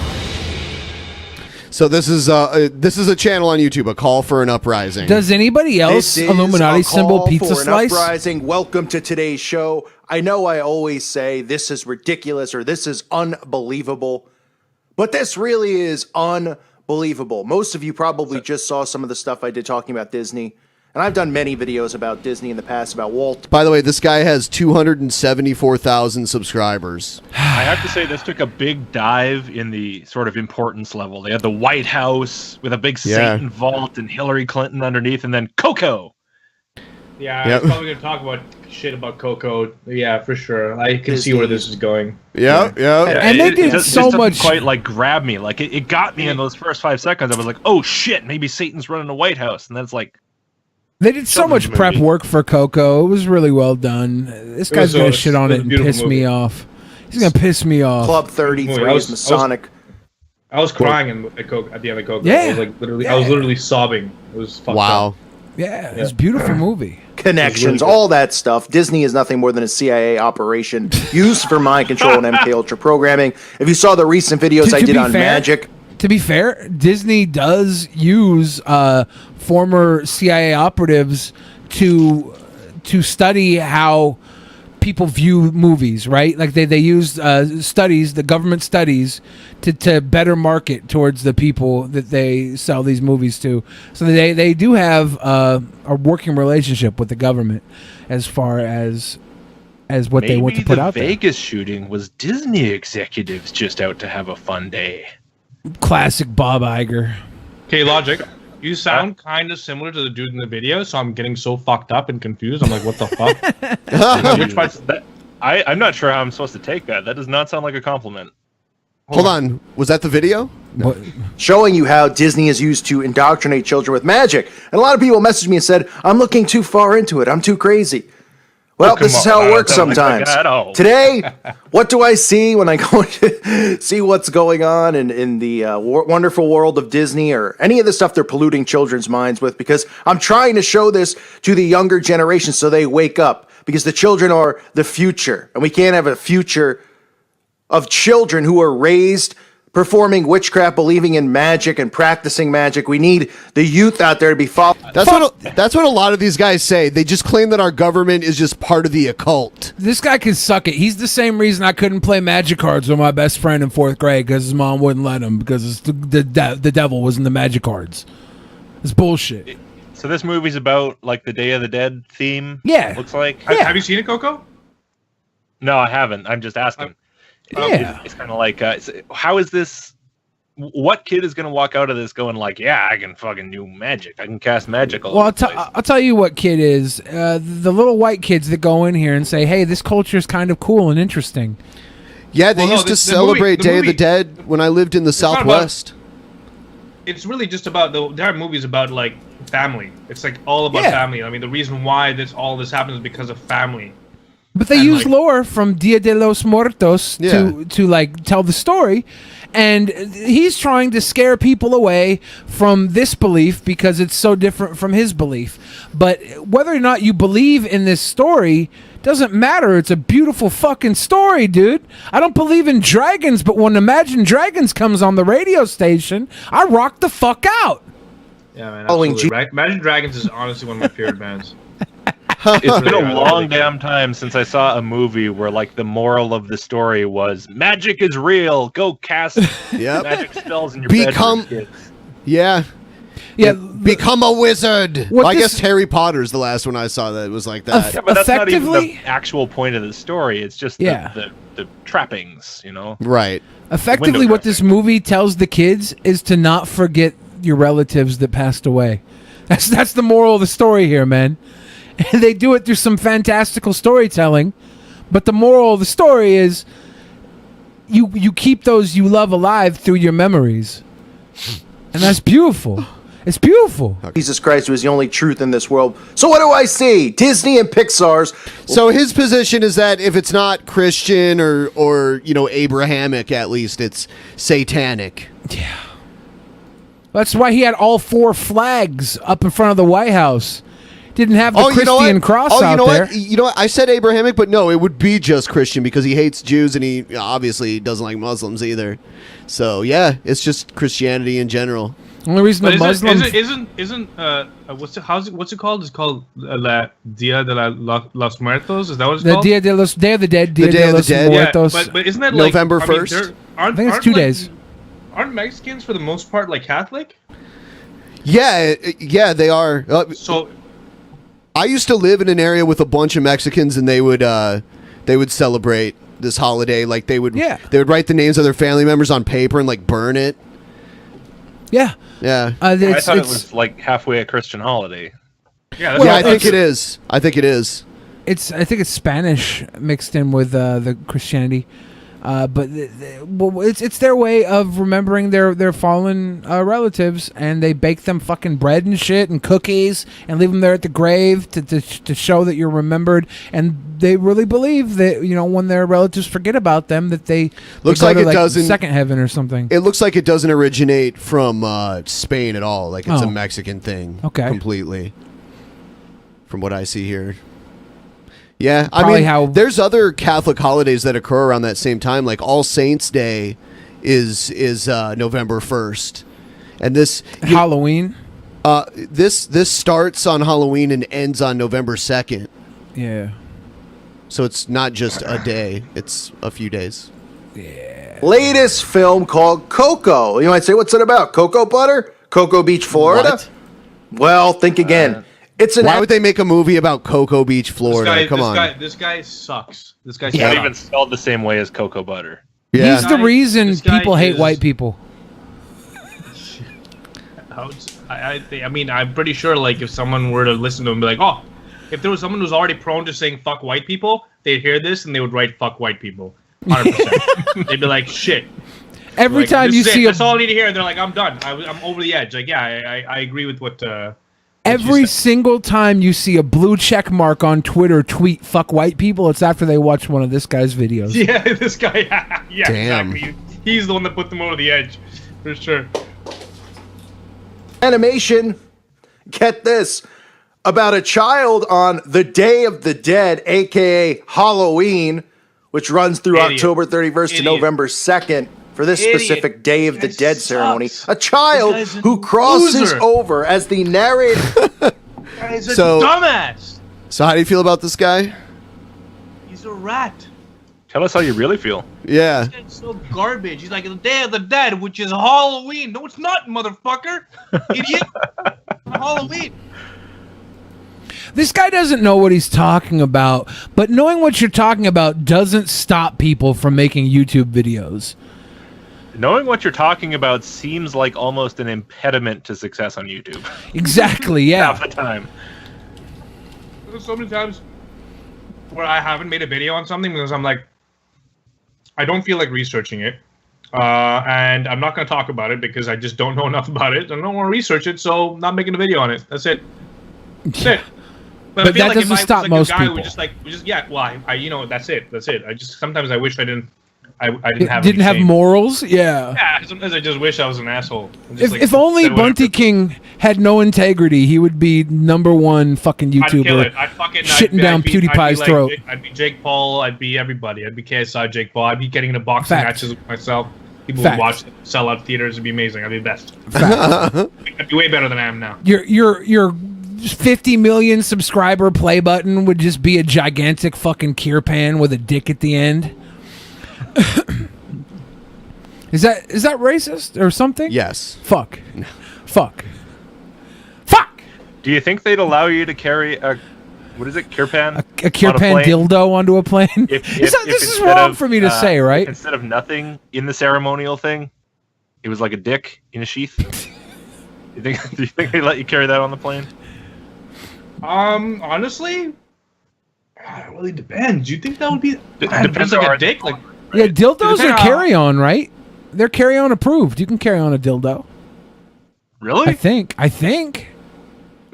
S4: So this is a channel on YouTube, a call for an uprising.
S5: Does anybody else
S3: This is
S5: Illuminati
S3: a
S5: symbol
S3: call
S5: pizza
S3: for an
S5: slice?
S3: uprising. Welcome to today's show. I know I always say this is ridiculous or this is unbelievable, but this really is unbelievable. Most of you probably just saw some of the stuff I did talking about Disney. And I've done many videos about Disney in the past, about Walt.
S4: By the way, this guy has 274,000 subscribers.
S7: I have to say, this took a big dive in the sort of importance level. They had the White House with a big Satan vault and Hillary Clinton underneath, and then Coco.
S6: Yeah, I'm probably going to talk about shit about Coco. Yeah, for sure. I can see where this is going.
S4: Yeah.
S5: And they did so much.
S7: Quite like grab me. Like it got me in those first 5 seconds. I was like, oh shit, maybe Satan's running the White House, and then it's like.
S5: They did so much prep work for Coco. It was really well done. This guy's going to shit on it and piss me off. He's going to piss me off.
S3: Club 33 is Masonic.
S6: I was crying at the end of Coco.
S5: Yeah.
S6: I was literally sobbing. It was fucked up.
S5: Yeah, it's a beautiful movie.
S3: Connections, all that stuff. Disney is nothing more than a CIA operation used for mind control and MK Ultra programming. If you saw the recent videos I did on magic.
S5: To be fair, Disney does use former CIA operatives to study how people view movies, right? Like they use studies, the government studies, to better market towards the people that they sell these movies to. So they do have a working relationship with the government as far as what they want to put out there.
S7: Maybe the Vegas shooting was Disney executives just out to have a fun day.
S5: Classic Bob Iger.
S6: Okay, Logic. You sound kind of similar to the dude in the video, so I'm getting so fucked up and confused. I'm like, what the fuck?
S7: Which parts? I'm not sure how I'm supposed to take that. That does not sound like a compliment.
S4: Hold on. Was that the video?
S5: No.
S3: Showing you how Disney is used to indoctrinate children with magic. And a lot of people messaged me and said, I'm looking too far into it. I'm too crazy. Well, this is how it works sometimes. Today, what do I see when I go to see what's going on in the wonderful world of Disney or any of the stuff they're polluting children's minds with? Because I'm trying to show this to the younger generation so they wake up. Because the children are the future. And we can't have a future of children who are raised performing witchcraft, believing in magic and practicing magic. We need the youth out there to be followed.
S4: That's what a lot of these guys say. They just claim that our government is just part of the occult.
S5: This guy can suck it. He's the same reason I couldn't play magic cards with my best friend in 4th grade because his mom wouldn't let him because the devil was in the magic cards. It's bullshit.
S7: So this movie's about like the Day of the Dead theme.
S5: Yeah,
S7: looks like.
S6: Yeah. Have you seen it, Coco?
S7: No, I haven't. I'm just asking.
S5: Yeah,
S7: it's kind of like, how is this? What kid is going to walk out of this going like, yeah, I can fucking do magic. I can cast magic.
S5: Well, I'll tell you what kid is. The little white kids that go in here and say, hey, this culture is kind of cool and interesting.
S4: Yeah, they used to celebrate Day of the Dead when I lived in the Southwest.
S6: It's really just about the entire movie is about like family. It's like all about family. I mean, the reason why all this happens is because of family.
S5: But they use lore from Dia de los Muertos to like tell the story, and he's trying to scare people away from this belief because it's so different from his belief. But whether or not you believe in this story doesn't matter. It's a beautiful fucking story, dude. I don't believe in dragons, but when Imagine Dragons comes on the radio station, I rock the fuck out.
S6: Yeah, man. Absolutely. Imagine Dragons is honestly one of my favorite bands.
S7: It's been a long damn time since I saw a movie where like the moral of the story was magic is real. Go cast magic spells in your bedroom, kids.
S4: Yeah. Become a wizard. Well, I guess Harry Potter's the last one I saw that was like that.
S7: Yeah, but that's not even the actual point of the story. It's just the trappings, you know?
S4: Right.
S5: Effectively, what this movie tells the kids is to not forget your relatives that passed away. That's the moral of the story here, man. And they do it through some fantastical storytelling, but the moral of the story is you keep those you love alive through your memories. And that's beautiful. It's beautiful.
S3: Jesus Christ was the only truth in this world. So what do I see? Disney and Pixar's.
S4: So his position is that if it's not Christian or Abrahamic, at least it's satanic.
S5: Yeah. That's why he had all 4 flags up in front of the White House didn't have the Christian cross out there.
S4: You know what? I said Abrahamic, but no, it would be just Christian because he hates Jews and he obviously doesn't like Muslims either. So yeah, it's just Christianity in general.
S5: Only reason
S6: But
S5: the Muslims
S6: what's it called? It's called La Dia de los Muertos. Is that what it's
S5: the
S6: called?
S5: Day of the Dead, Dia de los Muertos.
S6: Yeah, but isn't that like
S4: November
S6: 1st?
S5: I think it's 2 days.
S6: Aren't Mexicans for the most part like Catholic?
S4: Yeah, they are.
S6: So
S4: I used to live in an area with a bunch of Mexicans, and they would celebrate this holiday. Like they would write the names of their family members on paper and like burn it.
S5: Yeah.
S4: Yeah.
S7: I thought it was like halfway a Christian holiday.
S6: Yeah,
S4: I think it is. I think it's
S5: Spanish mixed in with the Christianity. But it's their way of remembering their fallen relatives, and they bake them fucking bread and shit and cookies and leave them there at the grave to show that you're remembered. And they really believe that when their relatives forget about them, that they
S4: looks
S5: go
S4: like
S5: to,
S4: it doesn't
S5: second heaven or something.
S4: It looks like it doesn't originate from Spain at all. Like it's a Mexican thing.
S5: Okay,
S4: completely. From what I see here. Yeah,
S5: Probably
S4: I mean, there's other Catholic holidays that occur around that same time. Like All Saints Day is November 1st, and this
S5: Halloween.
S4: This starts on Halloween and ends on November 2nd.
S5: Yeah.
S4: So it's not just a day; it's a few days.
S5: Yeah.
S3: Latest film called Coco. You might say, what's it about? Cocoa butter? Cocoa Beach, Florida?
S4: What?
S3: Well, think again.
S4: Why would they make a movie about Cocoa Beach, Florida? Come on.
S6: This guy sucks. This guy
S7: It's
S6: sucks.
S7: not even spelled the same way as cocoa butter.
S4: Yeah.
S5: He's the reason
S6: this guy
S5: people hate
S6: is-
S5: white people.
S6: I mean, I'm pretty sure, like, if someone were to listen to him and be like, oh, if there was someone who's already prone to saying fuck white people, they'd hear this and they would write fuck white people. 100%. They'd be like, shit.
S5: Every
S6: Like,
S5: time
S6: this
S5: you
S6: is it.
S5: see
S6: That's all I need to hear. And they're like, I'm done. I'm over the edge. Like, yeah, I agree with what...
S5: Every single time you see a blue check mark on Twitter tweet "fuck white people," it's after they watch one of this guy's videos.
S6: Yeah, this guy. Yeah,
S4: Damn.
S6: exactly. He's the one that put them over the edge, for sure.
S3: Animation, get this, about a child on the Day of the Dead, aka Halloween, which runs through
S6: Idiot.
S3: October 31st to November 2nd. For this
S6: Idiot.
S3: specific Day of the Dead
S6: sucks.
S3: ceremony, a child
S6: This guy's a
S3: who crosses
S6: loser.
S3: over as the narrator.
S6: He's a
S4: So-
S6: dumbass.
S4: So how do you feel about this guy?
S6: He's a rat.
S7: Tell us how you really feel.
S4: Yeah.
S6: This guy's so garbage. He's like, the Day of the Dead, which is Halloween. No, it's not, motherfucker. Idiot. Halloween.
S5: This guy doesn't know what he's talking about, but knowing what you're talking about doesn't stop people from making YouTube videos.
S7: Knowing what you're talking about seems like almost an impediment to success on YouTube.
S5: Exactly, yeah.
S7: Half the time.
S6: There's so many times where I haven't made a video on something because I'm like, I don't feel like researching it. And I'm not going to talk about it because I just don't know enough about it. I don't want to research it, so I'm not making a video on it. That's it. That's it.
S5: But
S6: I feel
S5: that
S6: like if
S5: doesn't
S6: I was
S5: stop
S6: like
S5: most
S6: a guy
S5: people.
S6: Who that's it. I just sometimes I wish I didn't
S5: It
S6: have
S5: didn't
S6: any
S5: have
S6: shame.
S5: morals? Yeah.
S6: Yeah, sometimes I just wish I was an asshole. I'm just like,
S5: If only
S6: say whatever.
S5: Bunty King had no integrity, he would be #1 fucking
S6: I'd kill
S5: YouTuber.
S6: it. I'd fucking
S5: shitting down PewDiePie's throat.
S6: I'd be Jake Paul. I'd be everybody. I'd be KSI Jake Paul. I'd be getting into boxing
S5: Facts.
S6: matches with myself. People
S5: Facts.
S6: would watch them, sell out theaters. It'd be amazing. I'd be the best. I'd be way better than I am now.
S5: Your 50 million subscriber play button would just be a gigantic fucking kirpan with a dick at the end. Is that racist or something?
S4: Yes.
S5: Fuck. Fuck.
S7: Do you think they'd allow you to carry a, what is it, kirpan?
S5: A kirpan dildo onto a plane? This is wrong for me to say, right?
S7: Instead of nothing in the ceremonial thing, it was like a dick in a sheath. Do you think they let you carry that on the plane?
S6: Honestly, it really depends. Do you think that would be? Depends
S7: on
S6: like
S7: our-
S6: a dick. Like,
S5: Yeah, dildos
S6: Depending
S5: are
S6: on-
S5: carry-on, right? They're carry-on approved. You can carry on a dildo.
S7: Really?
S5: I think.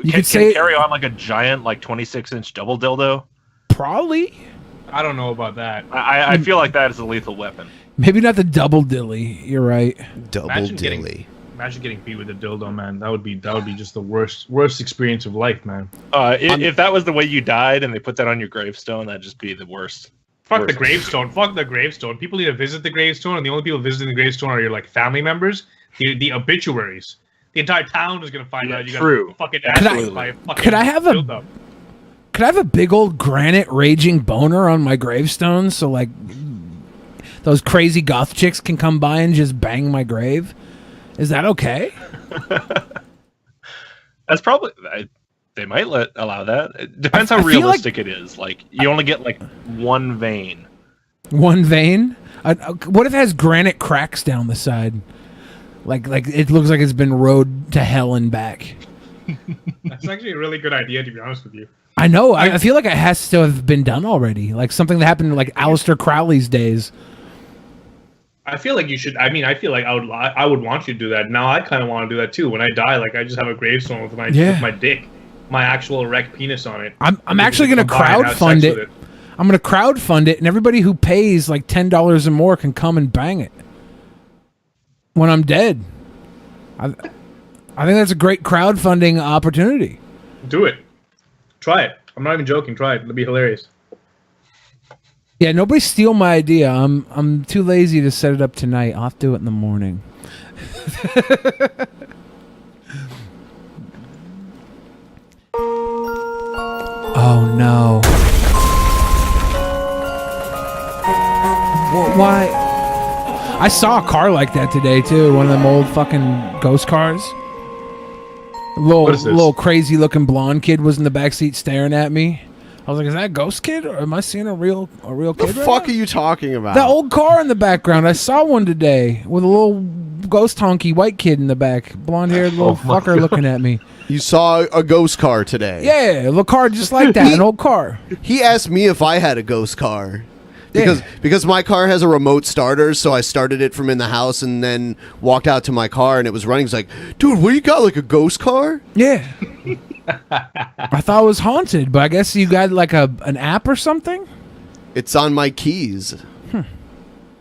S5: You
S7: Can
S5: could say
S7: carry on like a giant, like 26-inch double dildo.
S5: probably.
S6: I don't know about that.
S7: I feel like that is a lethal weapon.
S5: Maybe not the double dilly. You're right.
S4: Double
S6: Imagine
S4: dilly.
S6: Imagine getting beat with a dildo, man. That would be just the worst experience of life, man.
S7: If that was the way you died and they put that on your gravestone, that'd just be the worst.
S6: Fuck the gravestone. Fuck the gravestone. People need to visit the gravestone, and the only people visiting the gravestone are your like family members. The obituaries. The entire town is gonna find out you got fucking ass by a fucking
S5: Could I have
S6: dildo.
S5: a big old granite raging boner on my gravestone so like those crazy goth chicks can come by and just bang my grave? Is that okay?
S7: That's probably they might allow that. It depends how
S5: I feel
S7: realistic it is. Like you only get like one vein.
S5: One vein? What if it has granite cracks down the side? Like it looks like it's been rode to hell and back.
S6: That's actually a really good idea, to be honest with you.
S5: I know. I feel like it has to have been done already. Like something that happened in like Aleister Crowley's days.
S6: I feel like you should. I mean, I feel like I would want you to do that. Now I kind of want to do that too. When I die, like I just have a gravestone with my dick, my actual erect penis on it.
S5: I'm actually going to crowdfund it. I'm going to crowdfund it, and everybody who pays like $10 or more can come and bang it when I'm dead. I think that's a great crowdfunding opportunity.
S6: Do it. Try it. I'm not even joking. Try it. It'll be hilarious.
S5: Yeah, nobody steal my idea. I'm too lazy to set it up tonight. I'll have to do it in the morning. Oh no. Why? I saw a car like that today too. One of them old fucking ghost cars. Little crazy looking blonde kid was in the backseat staring at me. I was like, is that a ghost kid or am I seeing a real kid?
S4: What the fuck are you talking about?
S5: That old car in the background. I saw one today with a little ghost honky white kid in the back. Blonde haired little fucker looking at me.
S4: You saw a ghost car today?
S5: Yeah, a little car just like that, an old car.
S4: He asked me if I had a ghost car. Because my car has a remote starter, so I started it from in the house and then walked out to my car and it was running. He's like, dude, what do you got, like a ghost car?
S5: Yeah. I thought it was haunted, but I guess you got like an app or something?
S4: It's on my keys.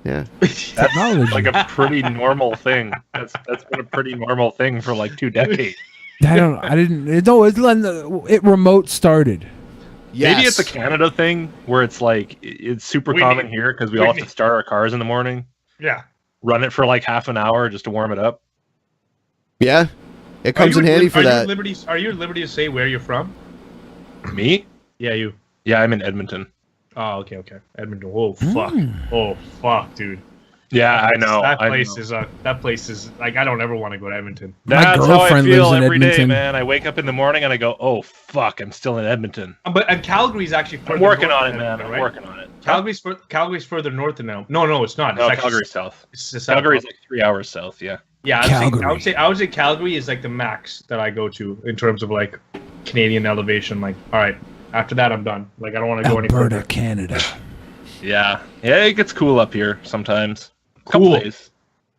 S4: Yeah.
S7: That's like a pretty normal thing. That's been a pretty normal thing for like 2 decades.
S5: It remote started.
S4: Yes.
S7: Maybe it's a Canada thing where it's like it's super common here because we all have to start our cars in the morning.
S6: Yeah.
S7: Run it for like half an hour just to warm it up.
S4: Yeah. It comes in handy for that.
S6: Are you at liberty to say where you're from?
S7: Me?
S6: Yeah, you.
S7: Yeah, I'm in Edmonton.
S6: Oh, okay. Edmonton. Oh, fuck. Oh, fuck, dude.
S7: Yeah, I know.
S6: That place is like I don't ever want to go to Edmonton.
S7: That's how I feel every day, man. I wake up in the morning and I go, "Oh fuck, I'm still in Edmonton."
S6: But Calgary's actually further
S7: I'm working
S6: north
S7: on it,
S6: than
S7: man.
S6: Edmonton,
S7: I'm working on it.
S6: Calgary's further north than now. No, it's not.
S7: No,
S6: It's
S7: Calgary's south.
S6: It's
S7: Calgary's like 3 hours south. Yeah.
S6: Yeah, I would say Calgary is like the max that I go to in terms of like Canadian elevation. Like, all right, after that I'm done. Like, I don't want to go any further.
S5: Alberta, Canada.
S7: Yeah, it gets cool up here sometimes.
S6: Cool.
S7: Days.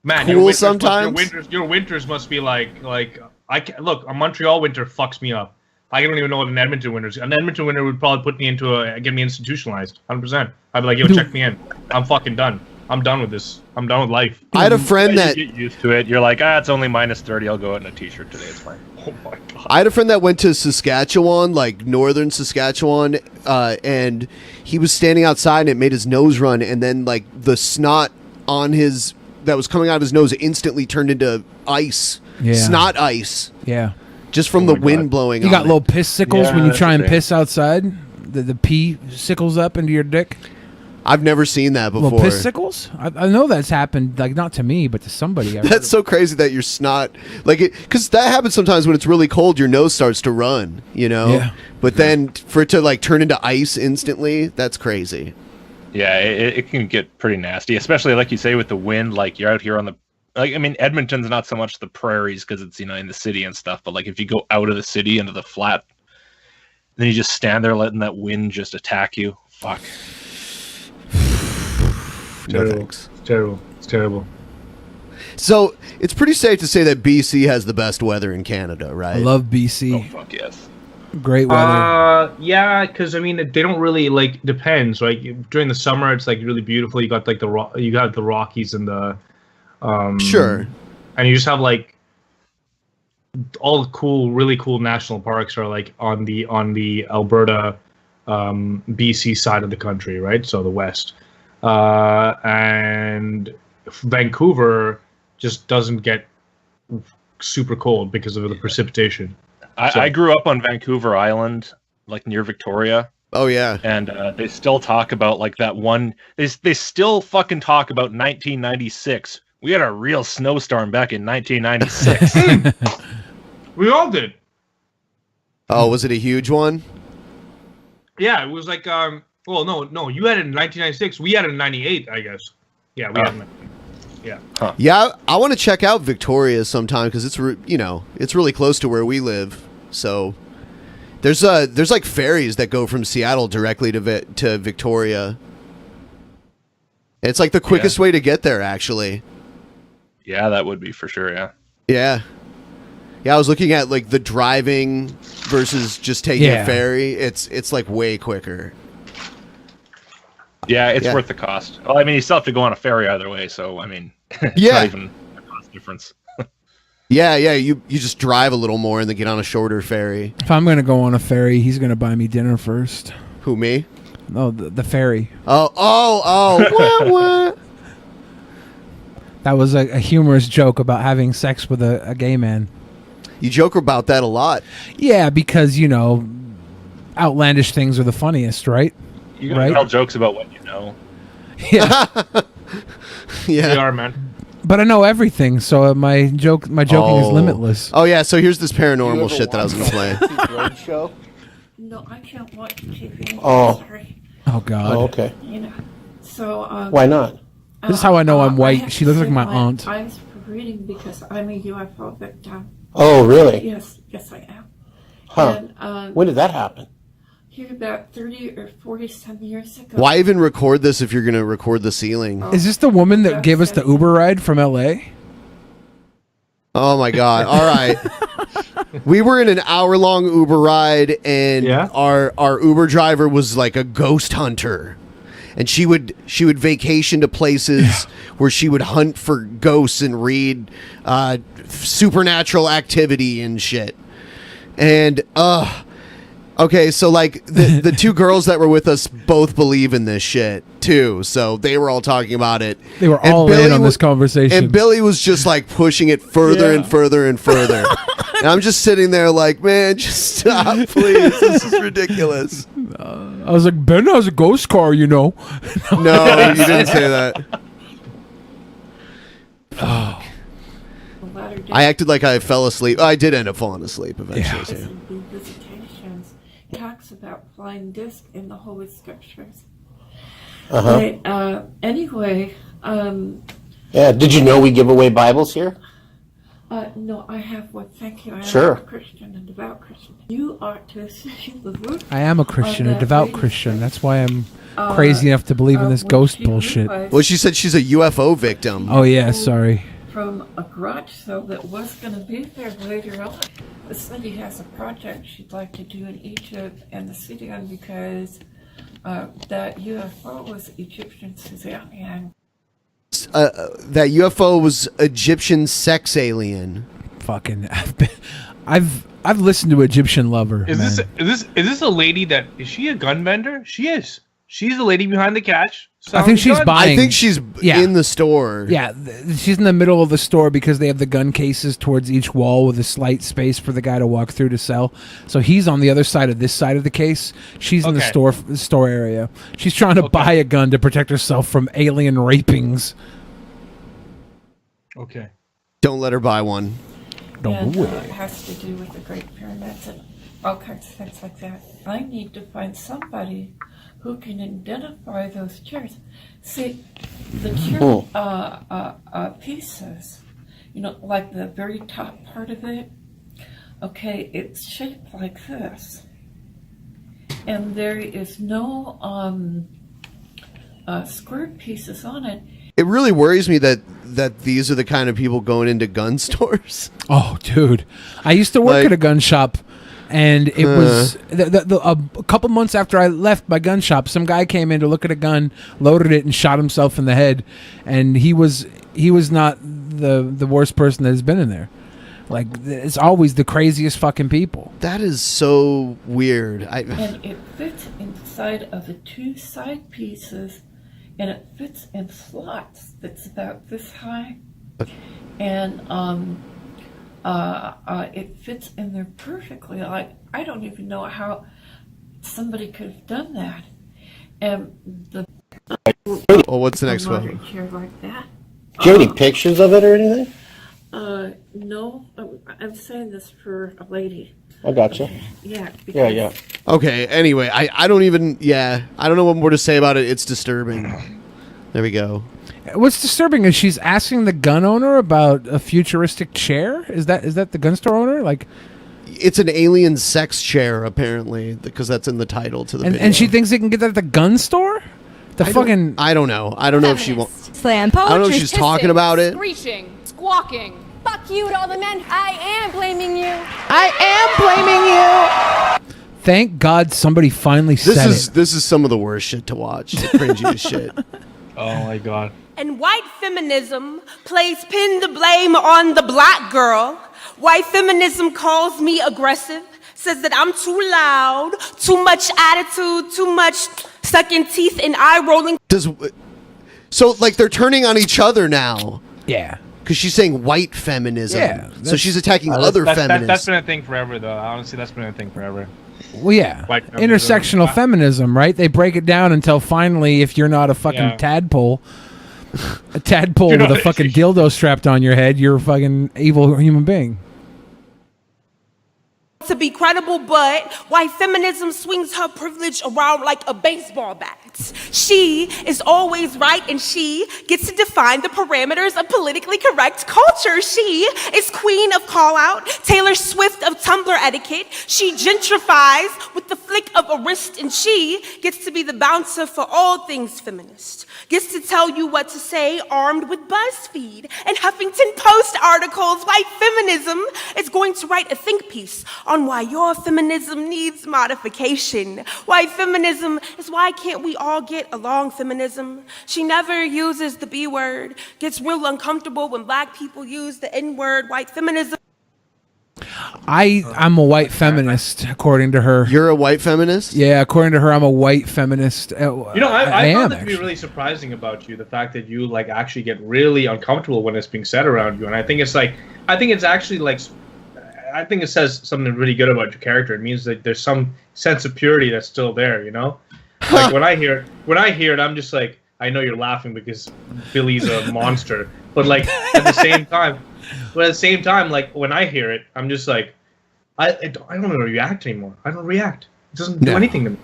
S6: Man,
S4: cool sometimes.
S6: Your winters must be like look, a Montreal winter fucks me up. I don't even know what an Edmonton winter is. An Edmonton winter would probably put me get me institutionalized. 100%. I'd be like, yo, check me in. I'm fucking done. I'm done with this. I'm done with life.
S4: I had a friend that
S7: you get used to it. You're like, it's only -30. I'll go out in a t-shirt today. It's fine.
S6: Oh my god.
S4: I had a friend that went to Saskatchewan, like northern Saskatchewan, and he was standing outside and it made his nose run, and then like the snot on his that was coming out of his nose instantly turned into ice.
S5: Yeah.
S4: Snot ice.
S5: Yeah.
S4: Just from the wind blowing
S5: You
S4: on
S5: got
S4: it.
S5: little piss sickles when you
S7: that's
S5: try
S7: the
S5: and piss outside? The pee sickles up into your dick?
S4: I've never seen that before.
S5: Little piss sickles? I know that's happened, like not to me, but to somebody.
S4: That's so crazy that your snot, like it, because that happens sometimes when it's really cold. Your nose starts to run, you know.
S5: Yeah.
S4: But then for it to like turn into ice instantly, that's crazy.
S7: Yeah, it can get pretty nasty, especially like you say with the wind. Like you're out here on the, like I mean, Edmonton's not so much the prairies because it's in the city and stuff. But like if you go out of the city into the flat, then you just stand there letting that wind just attack you. Fuck.
S6: Terrible. It's terrible. It's terrible.
S4: So it's pretty safe to say that BC has the best weather in Canada, right?
S5: I love BC.
S7: Oh fuck yes.
S5: Great weather.
S6: Yeah, because I mean they don't really like depends. Right, during the summer it's like really beautiful. You got like the Rockies and the
S4: sure,
S6: and you just have like all cool, really cool national parks are like on the Alberta, BC side of the country, right? So the west, and Vancouver just doesn't get super cold because of the precipitation.
S7: I grew up on Vancouver Island, like near Victoria.
S4: Oh yeah,
S7: and they still talk about like that one. They still fucking talk about 1996. We had a real snowstorm back in 1996.
S6: We all did.
S4: Oh, was it a huge one?
S6: Yeah, it was like well, no, you had it in 1996. We had it in 98, I guess. Yeah, we had it. Yeah.
S7: Huh.
S4: Yeah, I want to check out Victoria sometime because it's it's really close to where we live. So there's like ferries that go from Seattle directly to Victoria. It's like the quickest way to get there, actually.
S7: Yeah, that would be for sure. Yeah.
S4: Yeah. Yeah, I was looking at like the driving versus just taking a ferry. It's like way quicker.
S7: Yeah, it's worth the cost. Well, I mean, you still have to go on a ferry either way, so I mean, it's not even a cost difference.
S4: Yeah, you just drive a little more and then get on a shorter ferry.
S5: If I'm going to go on a ferry, he's going to buy me dinner first.
S4: Who, me?
S5: No, the ferry.
S4: Oh. What?
S5: That was a humorous joke about having sex with a gay man.
S4: You joke about that a lot.
S5: Yeah, because, outlandish things are the funniest, right?
S7: You gotta tell jokes about what you know.
S5: Yeah.
S4: Yeah.
S6: They are, man.
S5: But I know everything, so my joking is limitless.
S4: Oh yeah, so here's this paranormal shit that I was gonna play.
S8: Show?
S9: No, I can't watch TV.
S8: Oh.
S9: Sorry.
S5: Oh God.
S8: Oh, okay.
S9: So.
S8: Why not?
S5: This is how I know I'm
S9: I
S5: white.
S9: have
S5: She
S9: to
S5: looks like
S9: save
S5: my aunt.
S9: eyes for reading because I'm a UFO victim.
S8: Oh, really?
S9: Yes, I am.
S8: Huh.
S9: And,
S8: when did that happen?
S9: Here about 30 or 40 some years ago.
S4: Why even record this if you're gonna record the ceiling?
S5: Is this the woman that gave us the Uber ride from LA?
S4: Oh my God! All right, we were in an hour-long Uber ride, and our Uber driver was like a ghost hunter, and she would vacation to places where she would hunt for ghosts and read supernatural activity and shit, and okay, so like the two girls that were with us both believe in this shit too, so they were all talking about it.
S5: They were all in on this conversation.
S4: And Billy was just like pushing it further and further and further. And I'm just sitting there like, man, just stop, please. This is ridiculous.
S5: I was like, Ben has a ghost car,
S4: No, you didn't say that. Oh. I acted like I fell asleep. I did end up falling asleep eventually.
S9: Yeah. Visitations talks about flying disc in the Holy Scriptures. But anyway,
S8: yeah. Did you know we give away Bibles here?
S9: No, I have one. Thank you. I am
S8: Sure.
S9: a Christian, a devout Christian. You ought to see the root.
S5: I am a Christian, a devout Christian. That's why I'm crazy enough to believe in this ghost bullshit.
S4: Well, she said she's a UFO victim.
S5: Oh yeah, sorry.
S9: From a garage sale that was going to be there later on. The city has a project she'd like to do in Egypt and the Sudan because that UFO was Egyptian Suzanne.
S4: That UFO was Egyptian sex alien.
S5: Fucking, I've listened to Egyptian Lover.
S6: Is
S5: man.
S6: this a lady that is she a gun vendor? She is. She's the lady behind the cash.
S5: I think she's buying.
S4: I think she's in the store.
S5: Yeah, she's in the middle of the store because they have the gun cases towards each wall with a slight space for the guy to walk through to sell. So he's on the other side of this side of the case. She's in the store area. She's trying to buy a gun to protect herself from alien rapings.
S6: Okay.
S4: Don't let her buy one.
S5: Don't do
S9: It
S5: it.
S9: has to do with the Great Pyramids and all kinds of things like that. I need to find somebody who can identify those chairs. See, the chair pieces, like the very top part of it, okay, it's shaped like this. And there is no square pieces on it.
S4: It really worries me that these are the kind of people going into gun stores.
S5: Oh, dude. I used to work at a gun shop. And it was a couple months after I left my gun shop, some guy came in to look at a gun, loaded it, and shot himself in the head. And he was not the worst person that has been in there. Like, it's always the craziest fucking people.
S4: That is so weird.
S9: And it fits inside of the two side pieces, and it fits in slots that's about this high. And it fits in there perfectly. Like, I don't even know how somebody could have done that. And the
S4: what's the next one?
S9: Chair like that.
S8: Do you have any pictures of it or anything?
S9: No, I'm saying this for a lady.
S8: I gotcha.
S9: Yeah.
S8: Yeah.
S4: Okay, anyway, I don't even, I don't know what more to say about it. It's disturbing. There we go.
S5: What's disturbing is she's asking the gun owner about a futuristic chair. Is that the gun store owner? Like,
S4: it's an alien sex chair, apparently, because that's in the title to the video.
S5: And she thinks they can get that at the gun store?
S4: I don't know. I don't know if she wants.
S10: Slam
S4: I don't know if she's talking about it.
S10: Screeching, squawking. Fuck you to all the men. I am blaming you.
S5: Thank God somebody finally said it.
S4: This is some of the worst shit to watch. The cringiest shit.
S6: Oh my God.
S11: And white feminism plays pin the blame on the black girl. White feminism calls me aggressive, says that I'm too loud, too much attitude, too much sucking teeth and eye rolling.
S4: So like they're turning on each other now.
S5: Yeah.
S4: Because she's saying white feminism.
S5: Yeah,
S4: So she's attacking other feminists.
S6: That's been a thing forever, though. Honestly, that's been a thing forever.
S5: Well, yeah.
S6: White feminism.
S5: Intersectional feminism, right? They break it down until finally, if you're not a fucking tadpole, with a fucking dildo strapped on your head, you're a fucking evil human being.
S11: To be credible, but white feminism swings her privilege around like a baseball bat. She is always right, and she gets to define the parameters of politically correct culture. She is queen of call out, Taylor Swift of Tumblr etiquette. She gentrifies with the flick of a wrist, and she gets to be the bouncer for all things feminist. Gets to tell you what to say, armed with BuzzFeed and Huffington Post articles. White feminism is going to write a think piece on why your feminism needs modification. White feminism is why can't we all get along feminism. She never uses the B word, gets real uncomfortable when black people use the N word. White feminism.
S5: I'm a white feminist, according to her.
S4: You're a white feminist?
S5: Yeah, according to her, I'm a white feminist.
S6: I found that to be really surprising about you, the fact that you like actually get really uncomfortable when it's being said around you. And I think it says something really good about your character. It means that there's some sense of purity that's still there, you know? Like when I hear it, I'm just like, I know you're laughing because Billy's a monster. But like at the same time, like when I hear it, I'm just like, I don't even react anymore. I don't react. It doesn't do anything to me.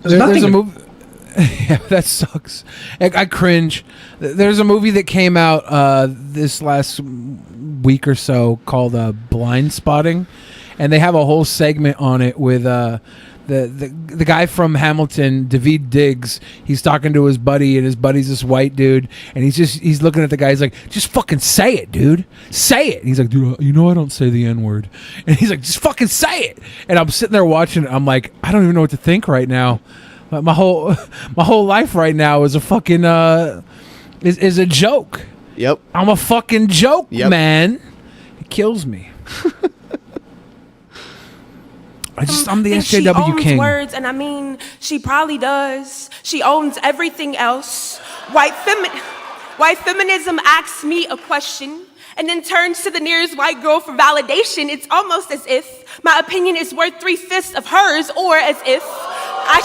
S5: There's a movie. Yeah, that sucks. I cringe. There's a movie that came out this last week or so called Blind Spotting, and they have a whole segment on it with the guy from Hamilton, Daveed Diggs. He's talking to his buddy, and his buddy's this white dude, and he's looking at the guy. He's like, "Just fucking say it, dude. Say it." And he's like, "Dude, you know I don't say the N-word." And he's like, "Just fucking say it." And I'm sitting there watching it. I'm like, I don't even know what to think right now. My whole life right now is a fucking is a joke.
S4: Yep.
S5: I'm a fucking joke, man. It kills me. I'm the SJW
S11: she owns
S5: king.
S11: Words, and I mean, she probably does. She owns everything else. White feminism asks me a question and then turns to the nearest white girl for validation. It's almost as if my opinion is worth 3/5 of hers, or as if I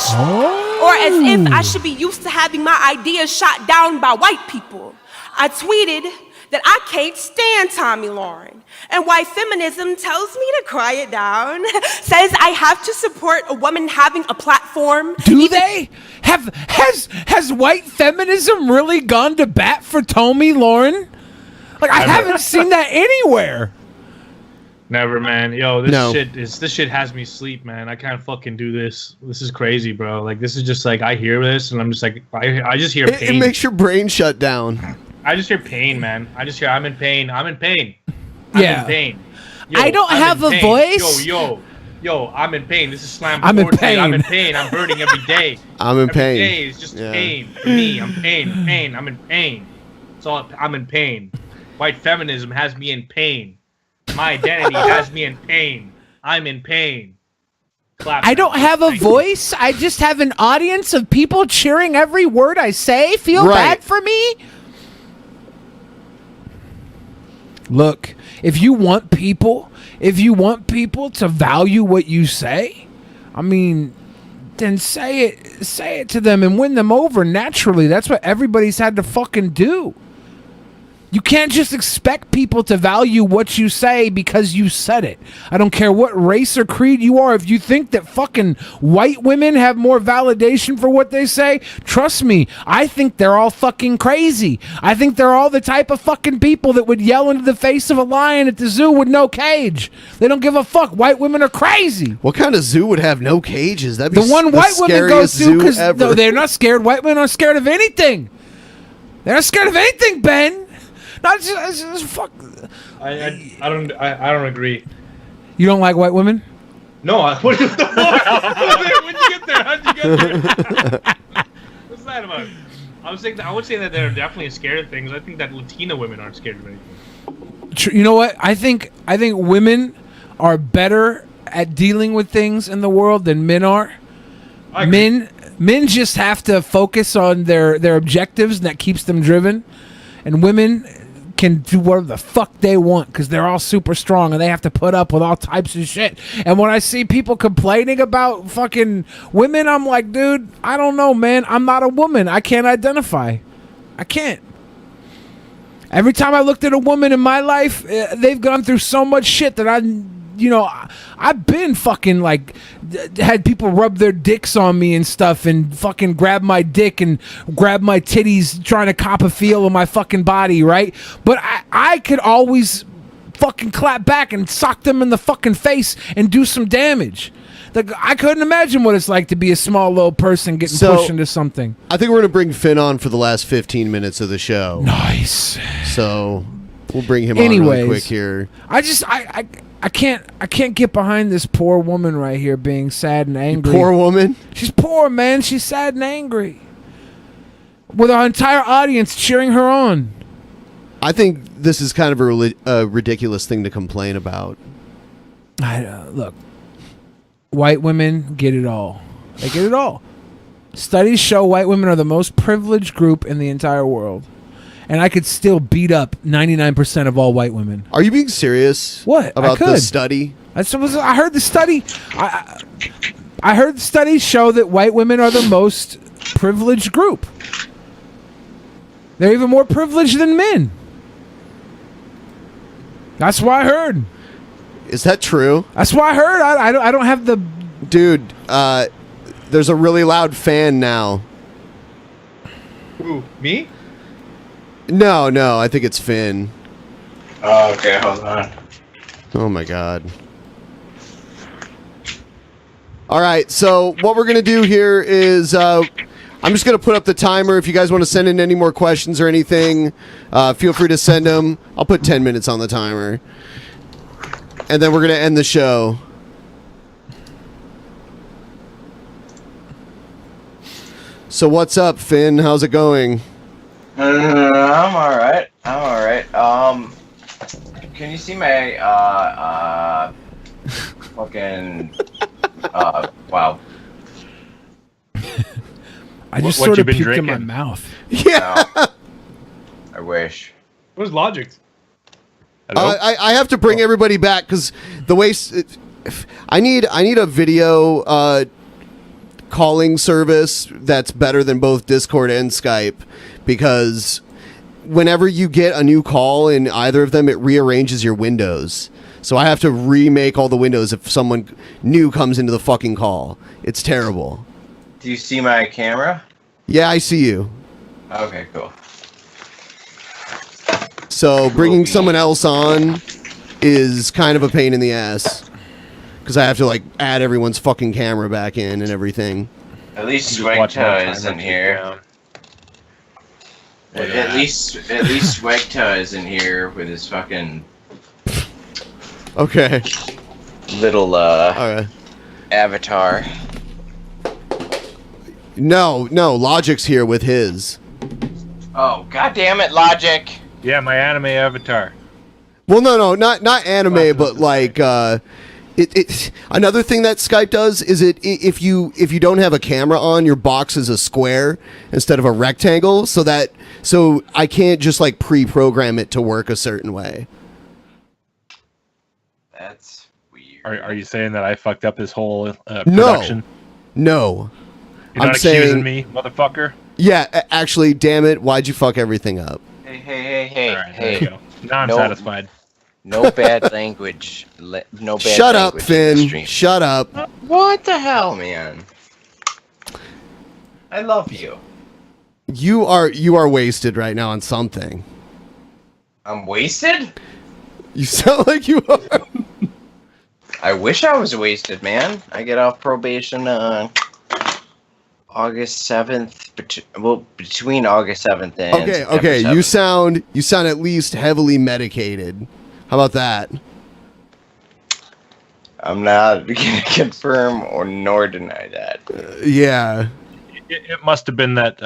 S11: should be used to having my ideas shot down by white people. I tweeted that I can't stand Tommy Lauren, and white feminism tells me to quiet down, says I have to support a woman having a platform.
S5: Do they? Has white feminism really gone to bat for Tommy Lauren? Like, I haven't seen that anywhere.
S6: Never, man. Yo, this shit has me sleep, man. I can't fucking do this. This is crazy, bro. Like, this is just like, I hear this and I'm just like, I just hear pain.
S4: It makes your brain shut down.
S6: I just hear pain, man. I just hear, I'm in pain. I'm in pain.
S5: Yeah.
S6: I'm in pain.
S5: I don't have a voice.
S6: Yo, I'm in pain. This is slam.
S5: I'm in pain.
S6: I'm in pain. I'm hurting every day.
S4: I'm in pain.
S6: Every day is just pain for me. I'm pain. I'm in pain. It's all. I'm in pain. White feminism has me in pain. My identity has me in pain. I'm in pain. Clap.
S5: I don't have a voice. I just have an audience of people cheering every word I say. Feel bad for me? Look, if you want people to value what you say, I mean, then say it to them and win them over naturally. That's what everybody's had to fucking do. You can't just expect people to value what you say because you said it. I don't care what race or creed you are. If you think that fucking white women have more validation for what they say, trust me, I think they're all fucking crazy. I think they're all the type of fucking people that would yell into the face of a lion at the zoo with no cage. They don't give a fuck. White women are crazy.
S4: What kind of zoo would have no cages? That'd be
S5: the one white women go to because no, they're not scared. White women aren't scared of anything. They're not scared of anything, Ben. Not just fuck.
S6: I don't agree.
S5: You don't like white women?
S6: No. What the fuck? When'd you get there? How'd you get there? What's that about? I would say that they're definitely scared of things. I think that Latina women aren't scared of anything.
S5: You know what? I think women are better at dealing with things in the world than men are. Men just have to focus on their objectives, and that keeps them driven. And women can do whatever the fuck they want because they're all super strong and they have to put up with all types of shit. And when I see people complaining about fucking women, I'm like, dude, I don't know, man. I'm not a woman. I can't identify. I can't. Every time I looked at a woman in my life, they've gone through so much shit that I've been fucking like had people rub their dicks on me and stuff and fucking grab my dick and grab my titties trying to cop a feel of my fucking body, right? But I could always fucking clap back and sock them in the fucking face and do some damage. Like, I couldn't imagine what it's like to be a small little person getting pushed into something.
S4: I think we're going to bring Finn on for the last 15 minutes of the show.
S5: Nice.
S4: So we'll bring him on really quick here.
S5: I can't get behind this poor woman right here being sad and angry.
S4: Poor woman?
S5: She's poor, man. She's sad and angry. With our entire audience cheering her on.
S4: I think this is kind of a ridiculous thing to complain about.
S5: Look, white women get it all. They get it all. Studies show white women are the most privileged group in the entire world. And I could still beat up 99% of all white women.
S4: Are you being serious?
S5: What?
S4: About the study?
S5: I heard the study. I heard the studies show that white women are the most privileged group. They're even more privileged than men. That's what I heard.
S4: Is that true?
S5: That's what I heard. I don't have the...
S4: Dude, there's a really loud fan now.
S6: Who? Me?
S4: No, I think it's Finn.
S6: Oh, okay, hold on.
S4: Oh my god. Alright, so what we're going to do here is... I'm just going to put up the timer. If you guys want to send in any more questions or anything, feel free to send them. I'll put 10 minutes on the timer. And then we're going to end the show. So what's up, Finn? How's it going?
S12: I'm alright. Can you see my, fucking, wow.
S5: I just sort of puked in my mouth.
S4: Yeah.
S12: No. I wish.
S6: Where's Logic?
S4: I have to bring everybody back because the way I need a video calling service that's better than both Discord and Skype, because whenever you get a new call in either of them, it rearranges your windows. So I have to remake all the windows if someone new comes into the fucking call. It's terrible.
S12: Do you see my camera?
S4: Yeah, I see you.
S12: Okay, cool.
S4: So bringing someone else on is kind of a pain in the ass because I have to like add everyone's fucking camera back in and everything.
S12: At least Swegta isn't here. At least Swegta isn't here with his fucking little avatar.
S4: No, Logic's here with his.
S12: Oh, god damn it, Logic.
S7: Yeah, my anime avatar.
S4: Well, no, not anime, but like another thing that Skype does is if you don't have a camera on, your box is a square instead of a rectangle, so I can't just like pre-program it to work a certain way.
S12: That's weird.
S7: Are you saying that I fucked up this whole production?
S4: No.
S7: You're not accusing me, motherfucker?
S4: Yeah, actually, damn it, why'd you fuck everything up?
S12: Hey.
S7: All right, there you go. Now I'm satisfied.
S12: No bad language. No bad
S4: Shut up,
S12: language
S4: Finn.
S12: in the stream.
S4: Shut up.
S12: What the hell, man? I love you.
S4: You are wasted right now on something.
S12: I'm wasted?
S4: You sound like you are.
S12: I wish I was wasted, man. I get off probation August 7th. Between August 7th and
S4: Okay.
S12: September 7th.
S4: You sound at least heavily medicated. How about that?
S12: I'm not gonna confirm or nor deny that.
S4: Yeah.
S7: It must have been that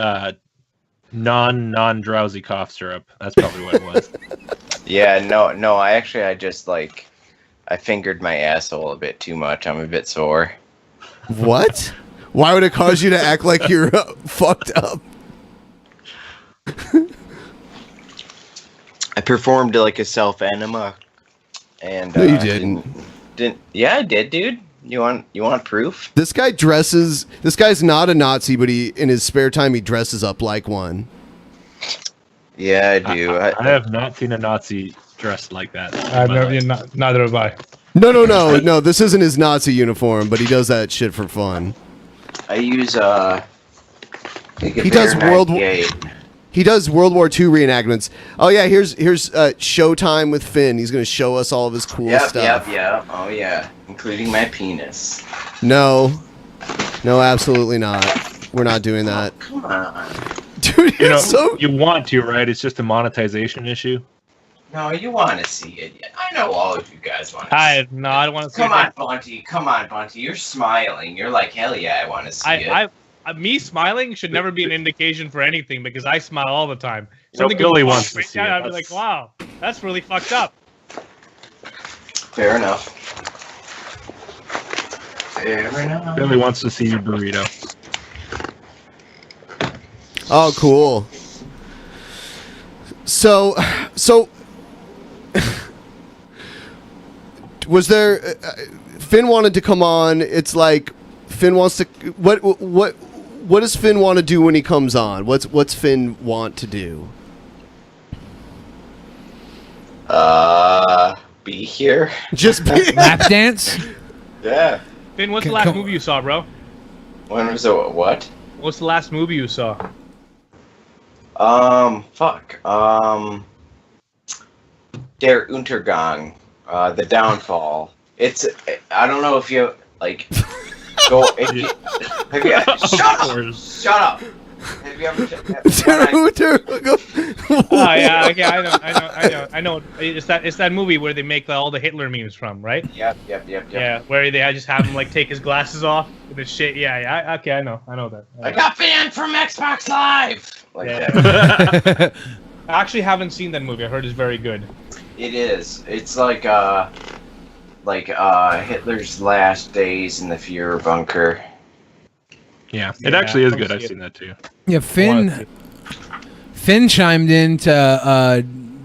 S7: non-drowsy cough syrup. That's probably what it was.
S12: Yeah, no. I just like I fingered my asshole a bit too much. I'm a bit sore.
S4: What? Why would it cause you to act like you're fucked up?
S12: I performed like a self-enema, and
S4: No, you didn't.
S12: Didn't? Yeah, I did, dude. You want proof?
S4: This guy's not a Nazi, but in his spare time he dresses up like one.
S12: Yeah, I do.
S7: I have not seen a Nazi dressed like that.
S13: Neither have I.
S4: No. This isn't his Nazi uniform, but he does that shit for fun.
S12: I use
S4: He does World War II reenactments. Oh yeah, here's Showtime with Finn. He's gonna show us all of his cool stuff.
S12: Yep. Oh yeah, including my penis.
S4: No, absolutely not. We're not doing that.
S12: Come on,
S4: dude.
S7: You want to, right? It's just a monetization issue.
S12: No, you want to see it. I know all of you guys want to.
S13: I don't want to see it.
S12: Come on, Bunty. You're smiling. You're like, hell yeah, I want to see it.
S13: Me smiling should never be an indication for anything because I smile all the time.
S7: Something Billy wants to see it.
S13: I'd be like, wow, that's really fucked up.
S12: Fair enough.
S7: Billy wants to see your burrito.
S4: Oh, cool. So was there? Finn wanted to come on. It's like Finn wants to. What does Finn want to do when he comes on? What's Finn want to do?
S12: Be here.
S4: Just be
S5: lap dance.
S12: Yeah.
S13: Finn, what's the last movie you saw, bro?
S12: When was it? What?
S13: What's the last movie you saw?
S12: Der Untergang, The Downfall. I don't know if you like go. Shut up. Have you ever?
S13: Oh yeah, okay, I know. It's that movie where they make all the Hitler memes from, right?
S12: Yep.
S13: Yeah, where they just have him like take his glasses off and the shit. Yeah. Okay, I know that.
S12: I got banned from Xbox Live. Like
S13: Yeah.
S12: that.
S13: I actually haven't seen that movie. I heard it's very good.
S12: It is. It's like Hitler's last days in the Fuhrer bunker.
S7: Yeah, it actually is good. I've seen that too.
S5: Yeah, Finn chimed in to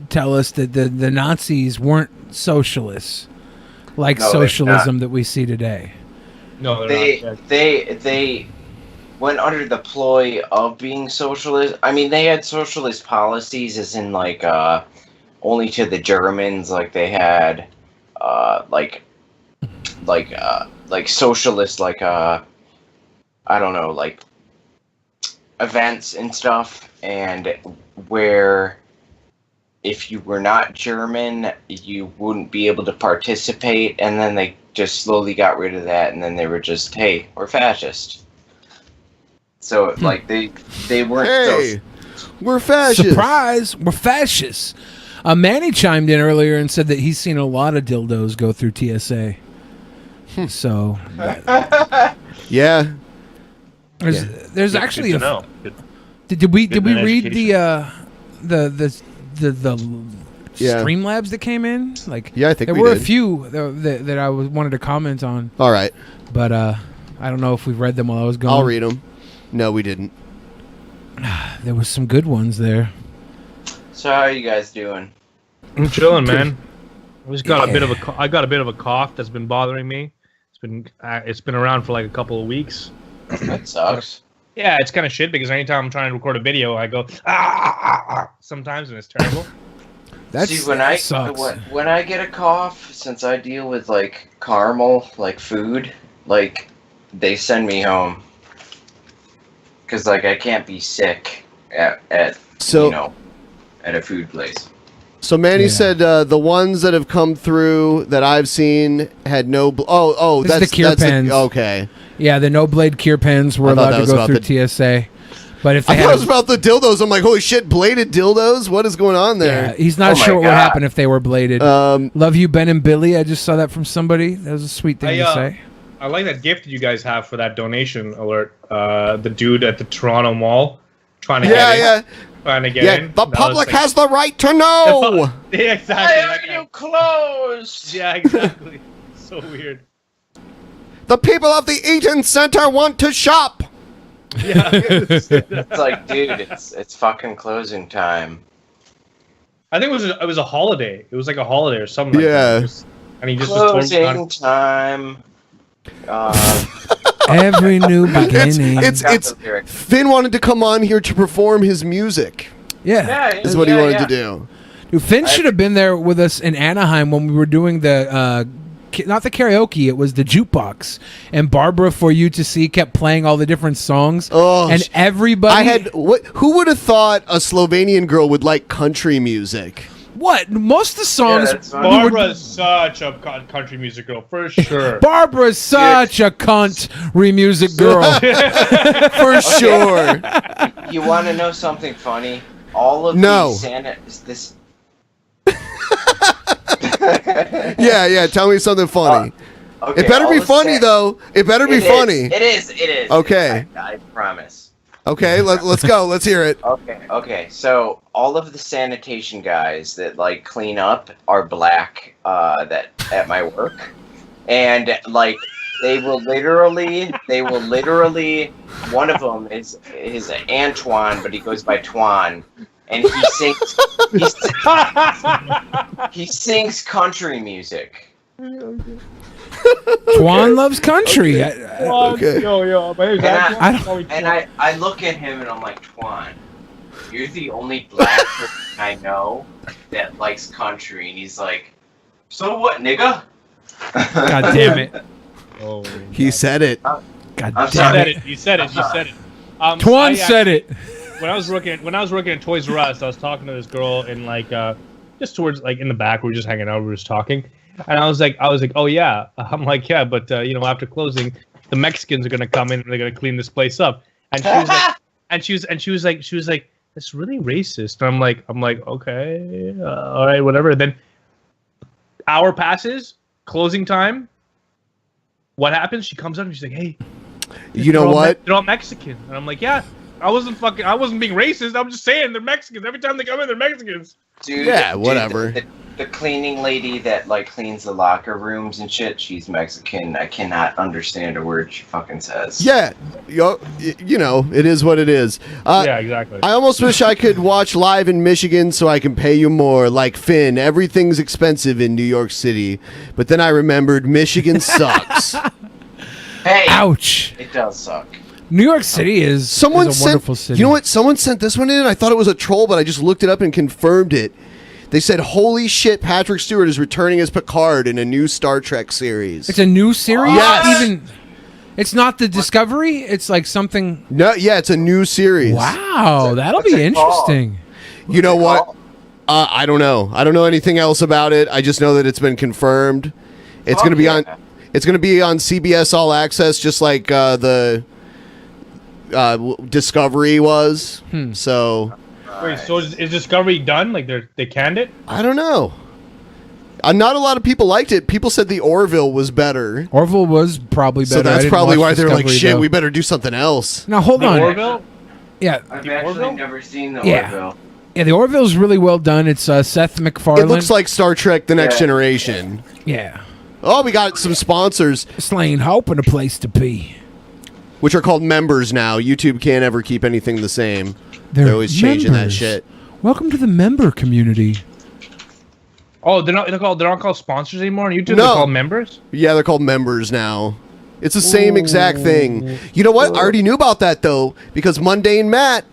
S5: tell us that the Nazis weren't socialists like socialism that we see today.
S13: No,
S12: they went under the ploy of being socialist. I mean, they had socialist policies, as in like only to the Germans. Like they had like socialist I don't know, like events and stuff, and where if you were not German, you wouldn't be able to participate, and then they just slowly got rid of that, and then they were just, hey, we're fascist. So, like, they weren't...
S4: Hey, we're fascists.
S5: Surprise, we're fascists. Manny chimed in earlier and said that he's seen a lot of dildos go through TSA. So...
S4: yeah.
S5: There's actually
S7: good to
S5: a...
S7: know.
S5: Did we read
S7: education.
S5: the
S4: Yeah.
S5: Streamlabs that came in. Like,
S4: Yeah, I think
S5: there
S4: we
S5: were
S4: did.
S5: a few that I wanted to comment on.
S4: All right.
S5: But I don't know if we've read them while I was gone.
S4: I'll read them. No, we didn't.
S5: There was some good ones there.
S12: So how are you guys doing?
S6: I'm chilling, man. I just got a bit of a I got a bit of a cough that's been bothering me. It's been around for like a couple of weeks.
S12: That sucks.
S6: Yeah, it's kind of shit because anytime I'm trying to record a video, I go sometimes, and it's terrible.
S12: See, when I get a cough, since I deal with like caramel, like food, like they send me home because like I can't be sick at a food place.
S4: So Manny said the ones that have come through that I've seen had no.
S5: This is
S4: that's
S5: the kirpans.
S4: Okay.
S5: Yeah, the no blade kirpans were
S4: I thought
S5: allowed
S4: that
S5: to
S4: was
S5: go
S4: about
S5: through TSA. But if they
S4: I thought
S5: had
S4: it was about the dildos. I'm like, holy shit, bladed dildos? What is going on there?
S5: Yeah, he's not sure what would happen if they were bladed. Love you, Ben and Billy. I just saw that from somebody. That was a sweet thing to say.
S6: I like that gift that you guys have for that donation alert. The dude at the Toronto Mall trying to get in. Trying to get in.
S4: The public has the right to know.
S6: Yeah, exactly.
S12: Why are you closed?
S6: Yeah, exactly. So weird.
S4: The people of the Eaton Center want to shop.
S6: Yeah.
S12: It's like, dude, it's fucking closing time.
S6: I think it was a holiday. It was like a holiday or something.
S4: Yeah.
S6: Like that. And he just
S12: Closing
S6: was totally
S12: time.
S5: Every new beginning.
S4: It's Finn wanted to come on here to perform his music.
S5: Yeah.
S4: Is what he wanted to do.
S5: Dude, Finn should have been there with us in Anaheim when we were doing the not the karaoke, it was the jukebox, and Barbara For You to See kept playing all the different songs. And everybody
S4: who would have thought a Slovenian girl would like country music?
S5: What? Most of the songs.
S6: Barbara's such a country music girl, for sure.
S5: Barbara's such a country music girl.
S4: For sure.
S12: You want to know something funny? All of these
S4: Yeah, tell me something funny.
S12: Okay,
S4: it better
S12: all
S4: be
S12: the
S4: funny, though. It better be funny.
S12: It is.
S4: Okay.
S12: I promise.
S4: Okay, let's go. Let's hear it.
S12: Okay. So all of the sanitation guys that like clean up are black. That at my work, and like they will literally. One of them is Antoine, but he goes by Twan, and he sings. He sings country music.
S5: Twan loves country.
S4: Okay.
S12: I look at him and I'm like, Twan, you're the only black person I know that likes country. And he's like, so what, nigga?
S6: God damn it.
S5: Oh,
S4: he said it.
S5: God
S6: damn it. You said it.
S5: Twan said it.
S6: When I was working at Toys R Us, I was talking to this girl in like just towards like in the back. We were just hanging out. We were just talking, and I was like, oh yeah. I'm like, yeah, but after closing, the Mexicans are gonna come in and they're gonna clean this place up. And she was like, she was like, that's really racist. And I'm like, okay, all right, whatever. And then hour passes, closing time. What happens? She comes up and she's like, hey,
S4: you know what?
S6: They're all Mexican, and I'm like, yeah. I wasn't being racist. I'm just saying they're Mexicans. Every time they come in, they're Mexicans.
S12: Dude,
S4: yeah, whatever.
S12: The cleaning lady that like cleans the locker rooms and shit, she's Mexican. I cannot understand a word she fucking says.
S4: Yeah, it is what it is.
S6: Yeah, exactly.
S4: I almost wish I could watch live in Michigan so I can pay you more. Like Finn, everything's expensive in New York City. But then I remembered Michigan sucks.
S12: Hey,
S5: ouch!
S12: It does suck.
S5: New York City is a wonderful city.
S4: You know what? Someone sent this one in. I thought it was a troll, but I just looked it up and confirmed it. They said, holy shit, Patrick Stewart is returning as Picard in a new Star Trek series.
S5: It's a new series?
S4: Yes.
S5: It's not the Discovery? It's like something...
S4: No, yeah, it's a new series.
S5: Wow, that'll be interesting.
S4: You know what? I don't know. I don't know anything else about it. I just know that it's been confirmed. It's going to be on... It's going to be on CBS All Access, just like the... Discovery was. So
S6: wait, so is Discovery done? Like they canned it?
S4: I don't know. Not a lot of people liked it. People said the Orville was better.
S5: Orville was probably better.
S4: So that's probably why they're like, shit, we better do something else.
S5: Now hold on.
S6: Orville?
S5: Yeah.
S12: I've actually never seen the Orville.
S5: Yeah, the Orville's really well done. It's Seth MacFarlane.
S4: It looks like Star Trek: The Next Generation.
S5: Yeah.
S4: Oh, we got some sponsors.
S5: Slaying hope and a place to be.
S4: Which are called members now. YouTube can't ever keep anything the same. They're always changing that
S5: members.
S4: shit.
S5: Welcome to the member community.
S13: Oh, they're not called sponsors anymore on YouTube.
S4: No.
S13: They're called members.
S4: Yeah, they're called members now. It's the same exact thing. You know what? I already knew about that though, because Mundane Matt,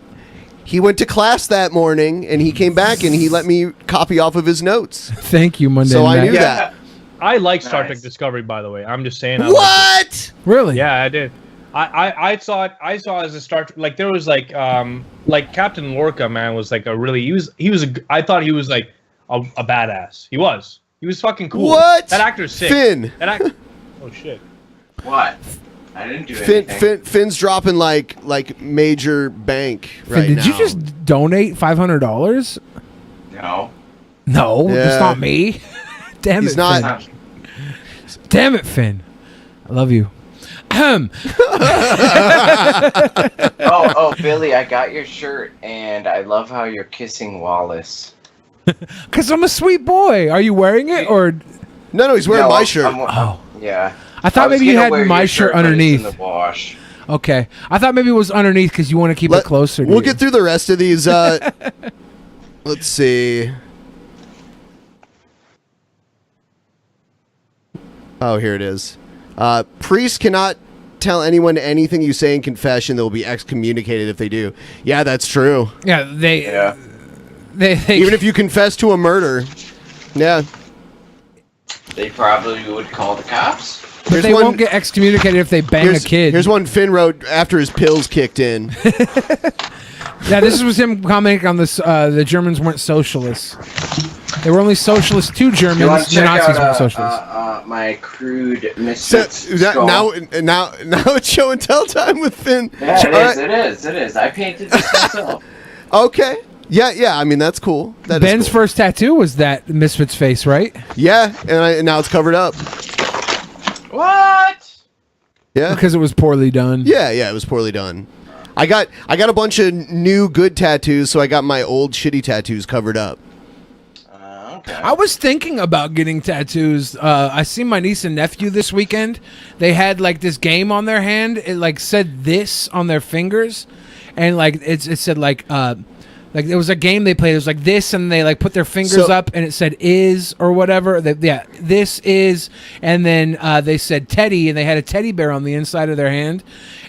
S4: he went to class that morning and he came back and he let me copy off of his notes.
S5: Thank you, Monday.
S4: So I knew that.
S13: I like Star Trek Discovery, by the way. I'm just saying.
S4: What?
S5: Really?
S13: Yeah, I did. I saw it. I saw it as a Star Trek. Like there was like Captain Lorca, man, was like a really. I thought he was like a badass. He was fucking cool.
S4: What?
S13: That actor's sick.
S4: Finn.
S13: Oh shit.
S12: What? I didn't do anything.
S4: Finn's dropping like major bank right
S5: Finn,
S4: now.
S5: did you just donate $500?
S12: No.
S5: No,
S4: Yeah.
S5: that's not me. Damn
S4: He's
S5: it,
S4: not.
S5: Finn. Damn it, Finn. I love you.
S12: Oh, Billy, I got your shirt, and I love how you're kissing Wallace.
S5: Because I'm a sweet boy. Are you wearing it or?
S4: No, he's wearing my shirt.
S12: Yeah.
S5: I thought
S12: was
S5: maybe you
S12: gonna
S5: had
S12: wear
S5: my
S12: your
S5: shirt
S12: but it's
S5: underneath.
S12: in the wash.
S5: Okay, I thought maybe it was underneath because you want to keep it closer. To
S4: We'll
S5: you.
S4: get through the rest of these. Let's see. Oh, here it is. Priests cannot tell anyone anything you say in confession. They will be excommunicated if they do. Yeah, that's true.
S5: Yeah, they
S4: even if you confess to a murder. Yeah.
S12: They probably would call the cops.
S5: But they won't get excommunicated if they bang a kid.
S4: Here's one Finn wrote after his pills kicked in.
S5: Yeah, this was him commenting on this. The Germans weren't socialists. They were only socialists to
S12: You want
S5: Germans.
S12: to
S5: The
S12: check
S5: Nazis weren't
S12: out
S5: socialists.
S12: my crude
S4: So,
S12: misfits skull?
S4: now it's show and tell time with Finn.
S12: Yeah,
S4: All
S12: it is. I painted this myself.
S4: Okay. Yeah. I mean, that's cool. That is
S5: Ben's
S4: cool.
S5: first tattoo was that Misfits face, right?
S4: Yeah, and now it's covered up.
S12: What?
S4: Yeah.
S5: Because it was poorly done.
S4: Yeah, it was poorly done. I got a bunch of new good tattoos, so I got my old shitty tattoos covered up.
S5: I was thinking about getting tattoos. I seen my niece and nephew this weekend. They had like this game on their hand. It like said this on their fingers, and like it said like there was a game they played. It was like this, and they like put their fingers up, and it said "is" or whatever. This is, and then they said Teddy, and they had a teddy bear on the inside of their hand,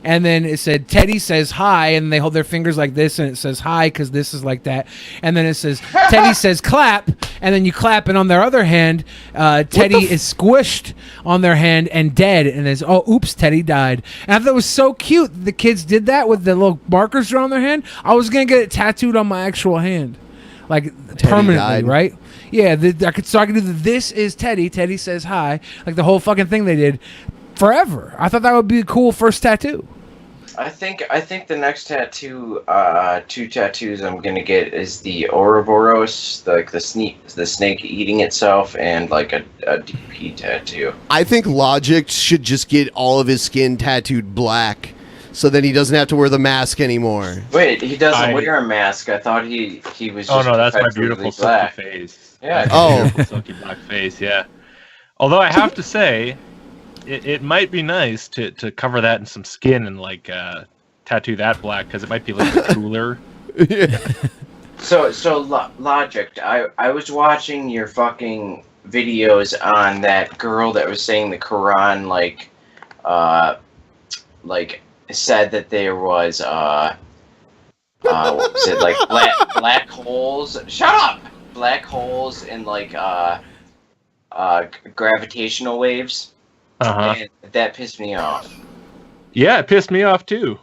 S5: and then it said Teddy says hi, and they hold their fingers like this, and it says hi because this is like that, and then it says Teddy says clap, and then you clap, and on their other hand, Teddy is squished on their hand and dead, and there's oops, Teddy died, and I thought it was so cute. The kids did that with the little markers drawn on their hand. I was gonna get it tattooed on my actual hand, like permanently,
S4: died.
S5: right? Yeah, I could do the "this is Teddy." Teddy says hi, like the whole fucking thing they did forever. I thought that would be a cool first tattoo.
S12: I think the next tattoo, two tattoos I'm gonna get is the Ouroboros, like the snake eating itself, and like a DP tattoo.
S4: I think Logic should just get all of his skin tattooed black, so then he doesn't have to wear the mask anymore.
S12: Wait, he doesn't wear a mask. I thought he was. Just
S7: Oh no, that's my
S12: perpetually
S7: beautiful
S12: black.
S7: silky face.
S12: Yeah.
S7: Beautiful silky black face. Yeah. Although I have to say, it might be nice to cover that in some skin and like tattoo that black because it might be a little bit cooler.
S4: Yeah.
S12: So Logic, I was watching your fucking videos on that girl that was saying the Quran like said that there was what was it, like black holes? Shut up! Black holes and like gravitational waves. And that pissed me off.
S7: Yeah, it pissed me off too.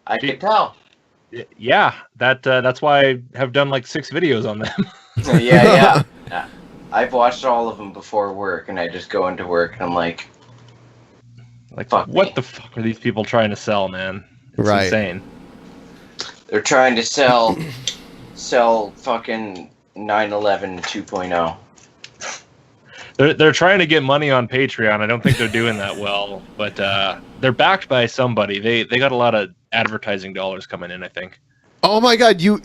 S12: I could tell.
S7: Yeah, that's why I have done like 6 videos on them.
S12: Yeah. I've watched all of them before work, and I just go into work and I'm like, fuck
S7: what
S12: me.
S7: the fuck are these people trying to sell, man? It's
S4: Right.
S7: insane.
S12: They're trying to sell fucking 9/11 2.0.
S7: They're trying to get money on Patreon. I don't think they're doing that well, but they're backed by somebody. They got a lot of advertising dollars coming in, I think.
S4: Oh my God, you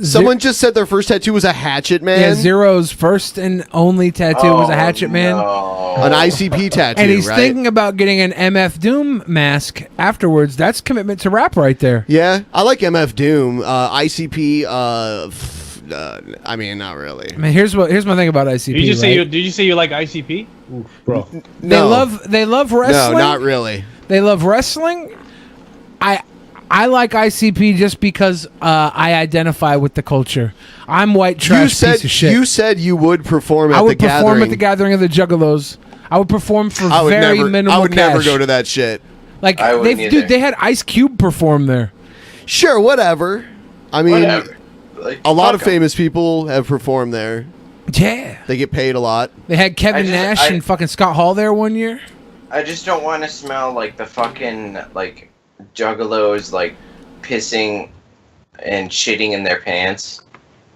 S4: Someone just said their first tattoo was a hatchet man.
S5: Yeah, Zero's first and only tattoo was a hatchet man.
S4: An ICP tattoo,
S5: and he's
S4: right?
S5: thinking about getting an MF Doom mask afterwards. That's commitment to rap right there.
S4: Yeah, I like MF Doom. ICP, I mean, not really.
S5: I mean, here's my thing about ICP.
S6: Did you say you like ICP? Oof, bro.
S5: They love wrestling.
S4: No, not really.
S5: They love wrestling. I like ICP just because I identify with the culture. I'm white trash piece of shit.
S4: You said you would perform at
S5: I
S4: the
S5: would perform
S4: gathering.
S5: at the gathering of the Juggalos. I would perform for very minimal
S4: I would
S5: cash.
S4: never go to that shit.
S5: Like they had Ice Cube perform there.
S4: Sure, whatever. I mean,
S12: Like,
S4: a lot of
S12: fuck 'em.
S4: famous people have performed there.
S5: Yeah,
S4: they get paid a lot.
S5: They had Kevin Nash and fucking Scott Hall there one year.
S12: I just don't want to smell like the fucking like juggalos like pissing and shitting in their pants.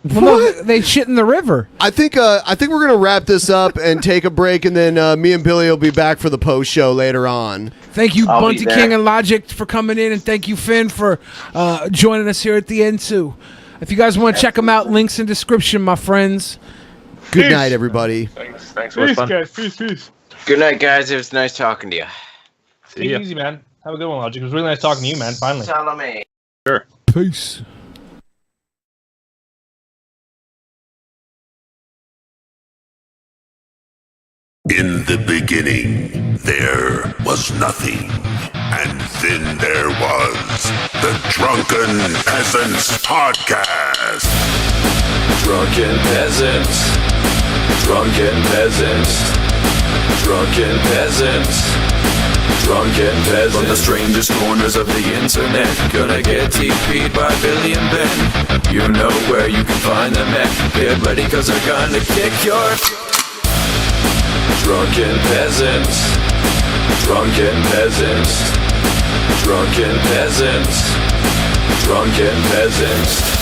S5: Well, no, they shit in the river.
S4: I think we're gonna wrap this up and take a break, and then me and Billy will be back for the post show later on.
S5: Thank you,
S4: I'll be
S5: Bunty
S4: there.
S5: King and Logicked, for coming in, and thank you, Finn, for joining us here at the end too. If you guys want to check them out, links in description, my friends.
S4: Good night, everybody.
S7: Thanks.
S6: Peace, guys. Peace.
S12: Good night, guys. It was nice talking to you.
S6: Take it easy, man. Have a good one, Logic. It was really nice talking to you, man. Finally.
S12: Salome.
S7: Sure.
S5: Peace.
S14: In the beginning, there was nothing, and then there was the Drunken Peasants podcast.
S15: Drunken Peasants, Drunken Peasants, Drunken Peasants, Drunken Peasants. From the strangest corners of the internet, gonna get TP'd by Billy and Ben. You know where you can find them at. Get ready, cause they're gonna kick your... Drunken Peasants, Drunken Peasants, Drunken Peasants, Drunken Peasants.